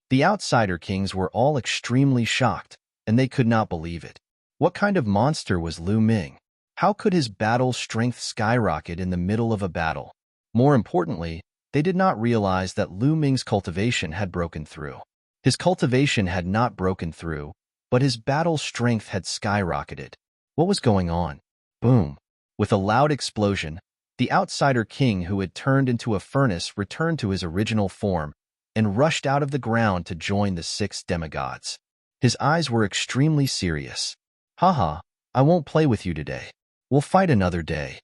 A: The outsider kings were all extremely shocked, and they could not believe it. What kind of monster was Lu Ming? How could his battle strength skyrocket in the middle of a battle? More importantly, they did not realize that Lu Ming's cultivation had broken through. His cultivation had not broken through, but his battle strength had skyrocketed. What was going on? Boom! With a loud explosion, the outsider king who had turned into a furnace returned to his original form and rushed out of the ground to join the 6 demigods. His eyes were extremely serious. Haha, I won't play with you today. We'll fight another day.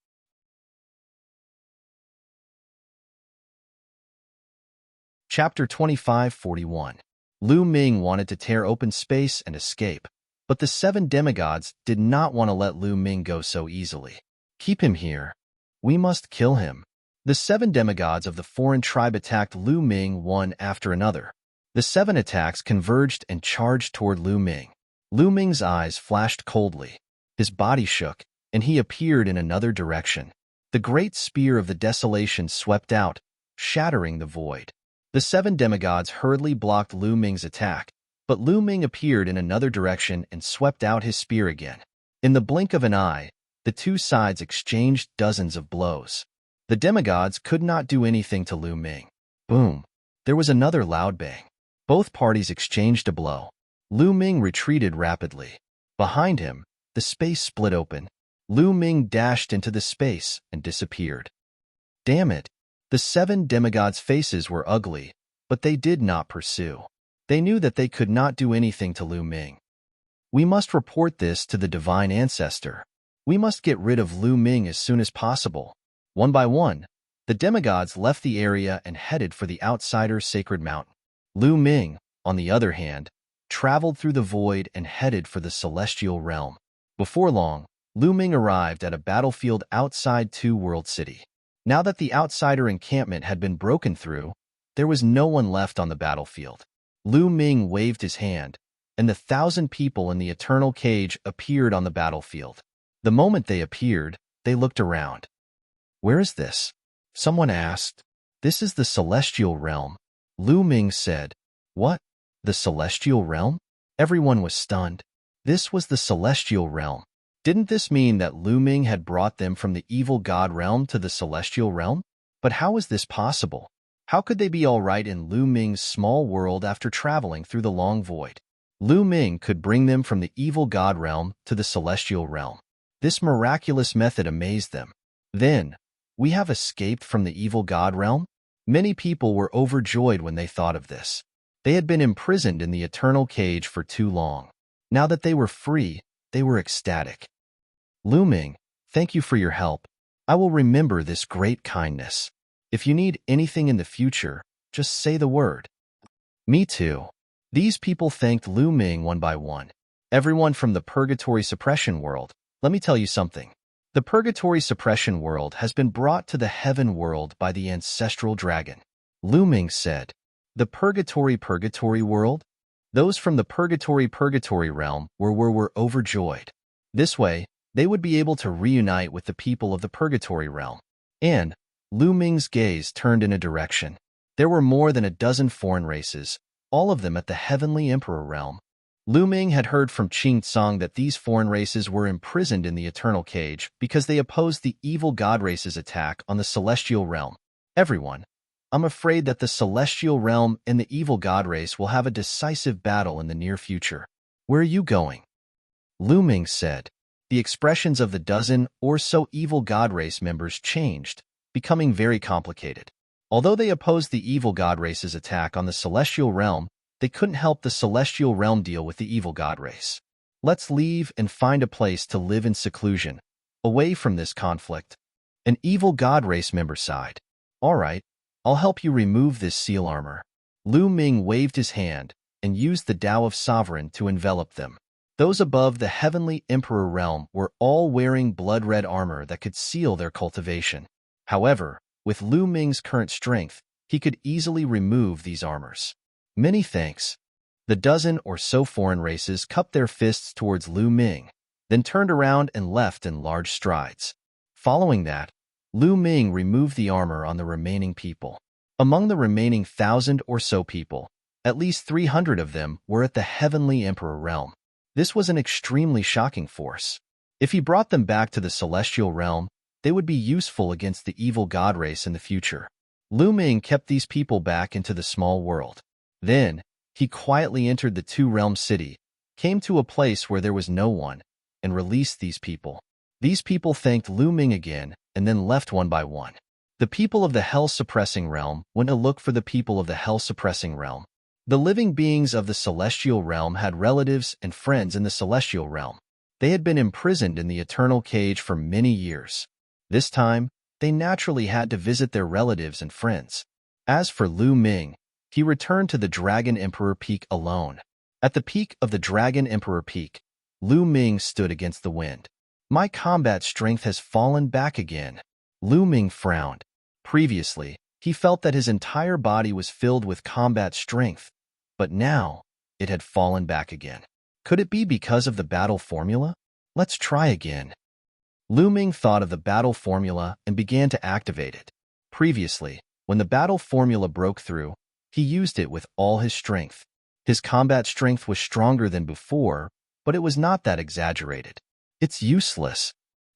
A: Chapter 2541. Lu Ming wanted to tear open space and escape, but the 7 demigods did not want to let Lu Ming go so easily. Keep him here. We must kill him. The 7 demigods of the foreign tribe attacked Lu Ming one after another. The 7 attacks converged and charged toward Lu Ming. Lu Ming's eyes flashed coldly. His body shook, and he appeared in another direction. The great spear of the desolation swept out, shattering the void. The 7 demigods hurriedly blocked Lu Ming's attack, but Lu Ming appeared in another direction and swept out his spear again. In the blink of an eye, the two sides exchanged dozens of blows. The demigods could not do anything to Lu Ming. Boom! There was another loud bang. Both parties exchanged a blow. Lu Ming retreated rapidly. Behind him, the space split open. Lu Ming dashed into the space and disappeared. Damn it! The 7 demigods' faces were ugly, but they did not pursue. They knew that they could not do anything to Lu Ming. We must report this to the divine ancestor. We must get rid of Lu Ming as soon as possible. One by one, The demigods left the area and headed for the outsider's sacred mountain. Lu Ming, on the other hand, traveled through the void and headed for the celestial realm. Before long, Lu Ming arrived at a battlefield outside Two World City. Now that the outsider encampment had been broken through, there was no one left on the battlefield. Lu Ming waved his hand, and the 1,000 people in the eternal cage appeared on the battlefield. The moment they appeared, they looked around. "Where is this?" someone asked. "This is the celestial realm," Lu Ming said. "What? The celestial realm?" Everyone was stunned. This was the celestial realm. Didn't this mean that Lu Ming had brought them from the evil god realm to the celestial realm? But how was this possible? How could they be all right in Lu Ming's small world after traveling through the long void? Lu Ming could bring them from the evil god realm to the celestial realm. This miraculous method amazed them. Then, "We have escaped from the evil god realm?" Many people were overjoyed when they thought of this. They had been imprisoned in the eternal cage for too long. Now that they were free, they were ecstatic. "Lu Ming, thank you for your help. I will remember this great kindness. If you need anything in the future, just say the word." "Me too." These people thanked Lu Ming one by one. "Everyone from the Purgatory Suppression World, let me tell you something. The Purgatory Suppression World has been brought to the Heaven World by the ancestral dragon," Lu Ming said. "The Purgatory World? Those from the Purgatory realm were overjoyed. This way, they would be able to reunite with the people of the Purgatory realm." And Lu Ming's gaze turned in a direction. There were more than a dozen foreign races, all of them at the Heavenly Emperor realm. Lu Ming had heard from Qing Tsang that these foreign races were imprisoned in the eternal cage because they opposed the evil god race's attack on the celestial realm. "Everyone, I'm afraid that the celestial realm and the evil god race will have a decisive battle in the near future. Where are you going?" Lu Ming said. The expressions of the dozen or so evil god race members changed, becoming very complicated. Although they opposed the evil god race's attack on the celestial realm, they couldn't help the celestial realm deal with the evil god race. "Let's leave and find a place to live in seclusion, away from this conflict." An evil god race member sighed. "All right, I'll help you remove this seal armor." Lu Ming waved his hand and used the Tao of Sovereign to envelop them. Those above the Heavenly Emperor realm were all wearing blood-red armor that could seal their cultivation. However, with Lu Ming's current strength, he could easily remove these armors. "Many thanks." The dozen or so foreign races cupped their fists towards Lu Ming, then turned around and left in large strides. Following that, Lu Ming removed the armor on the remaining people. Among the remaining 1,000 or so people, at least 300 of them were at the Heavenly Emperor realm. This was an extremely shocking force. If he brought them back to the celestial realm, they would be useful against the evil god race in the future. Lu Ming kept these people back into the small world. Then, he quietly entered the two-realm city, came to a place where there was no one, and released these people. These people thanked Lu Ming again and then left one by one. The people of the hell-suppressing realm went to look for the people of the hell-suppressing realm. The living beings of the celestial realm had relatives and friends in the celestial realm. They had been imprisoned in the eternal cage for many years. This time, they naturally had to visit their relatives and friends. As for Lu Ming, he returned to the Dragon Emperor Peak alone. At the peak of the Dragon Emperor Peak, Lu Ming stood against the wind. "My combat strength has fallen back again." Lu Ming frowned. Previously, he felt that his entire body was filled with combat strength, but now it had fallen back again. Could it be because of the battle formula? Let's try again. Lu Ming thought of the battle formula and began to activate it. Previously, when the battle formula broke through, he used it with all his strength. His combat strength was stronger than before, but it was not that exaggerated. "It's useless."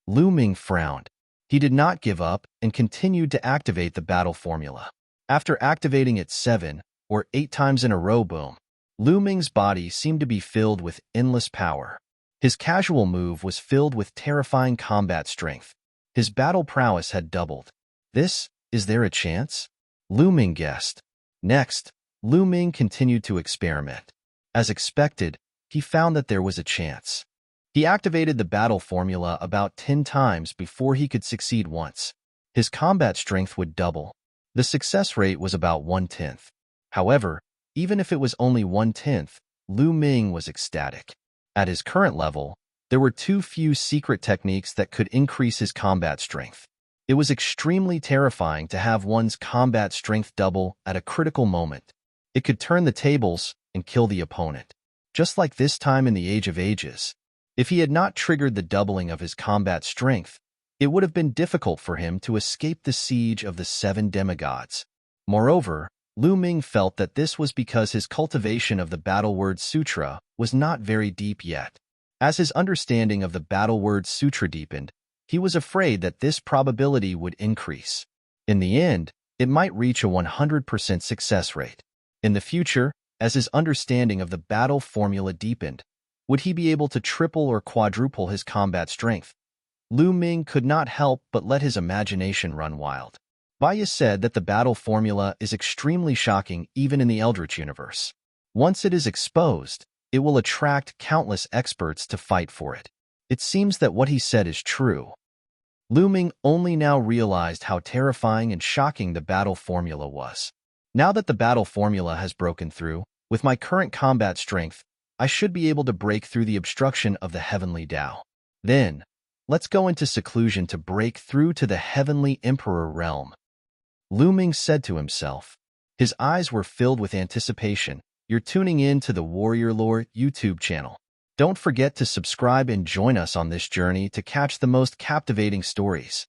A: Lu Ming frowned. He did not give up and continued to activate the battle formula. After activating it 7 or 8 times in a row, boom, Lu Ming's body seemed to be filled with endless power. His casual move was filled with terrifying combat strength. His battle prowess had doubled. Is there a chance? Lu Ming guessed. Next, Lu Ming continued to experiment. As expected, he found that there was a chance. He activated the battle formula about 10 times before he could succeed once. his combat strength would double. The success rate was about 1/10. However, even if it was only 1/10, Lu Ming was ecstatic. At his current level, there were too few secret techniques that could increase his combat strength. It was extremely terrifying to have one's combat strength double at a critical moment. It could turn the tables and kill the opponent. Just like this time in the Age of Ages, if he had not triggered the doubling of his combat strength, it would have been difficult for him to escape the siege of the 7 demigods. Moreover, Lu Ming felt that this was because his cultivation of the Battle Word Sutra was not very deep yet. As his understanding of the Battle Word Sutra deepened, he was afraid that this probability would increase. In the end, it might reach a 100% success rate. In the future, as his understanding of the battle formula deepened, would he be able to triple or quadruple his combat strength? Lu Ming could not help but let his imagination run wild. Baya said that the battle formula is extremely shocking even in the Eldritch universe. Once it is exposed, it will attract countless experts to fight for it. It seems that what he said is true. Lu Ming only now realized how terrifying and shocking the battle formula was. Now that the battle formula has broken through, with my current combat strength, I should be able to break through the obstruction of the heavenly Tao. Then, let's go into seclusion to break through to the heavenly Emperor realm. Lu Ming said to himself. His eyes were filled with anticipation. You're tuning in to the Warrior Lore YouTube channel. Don't forget to subscribe and join us on this journey to catch the most captivating stories.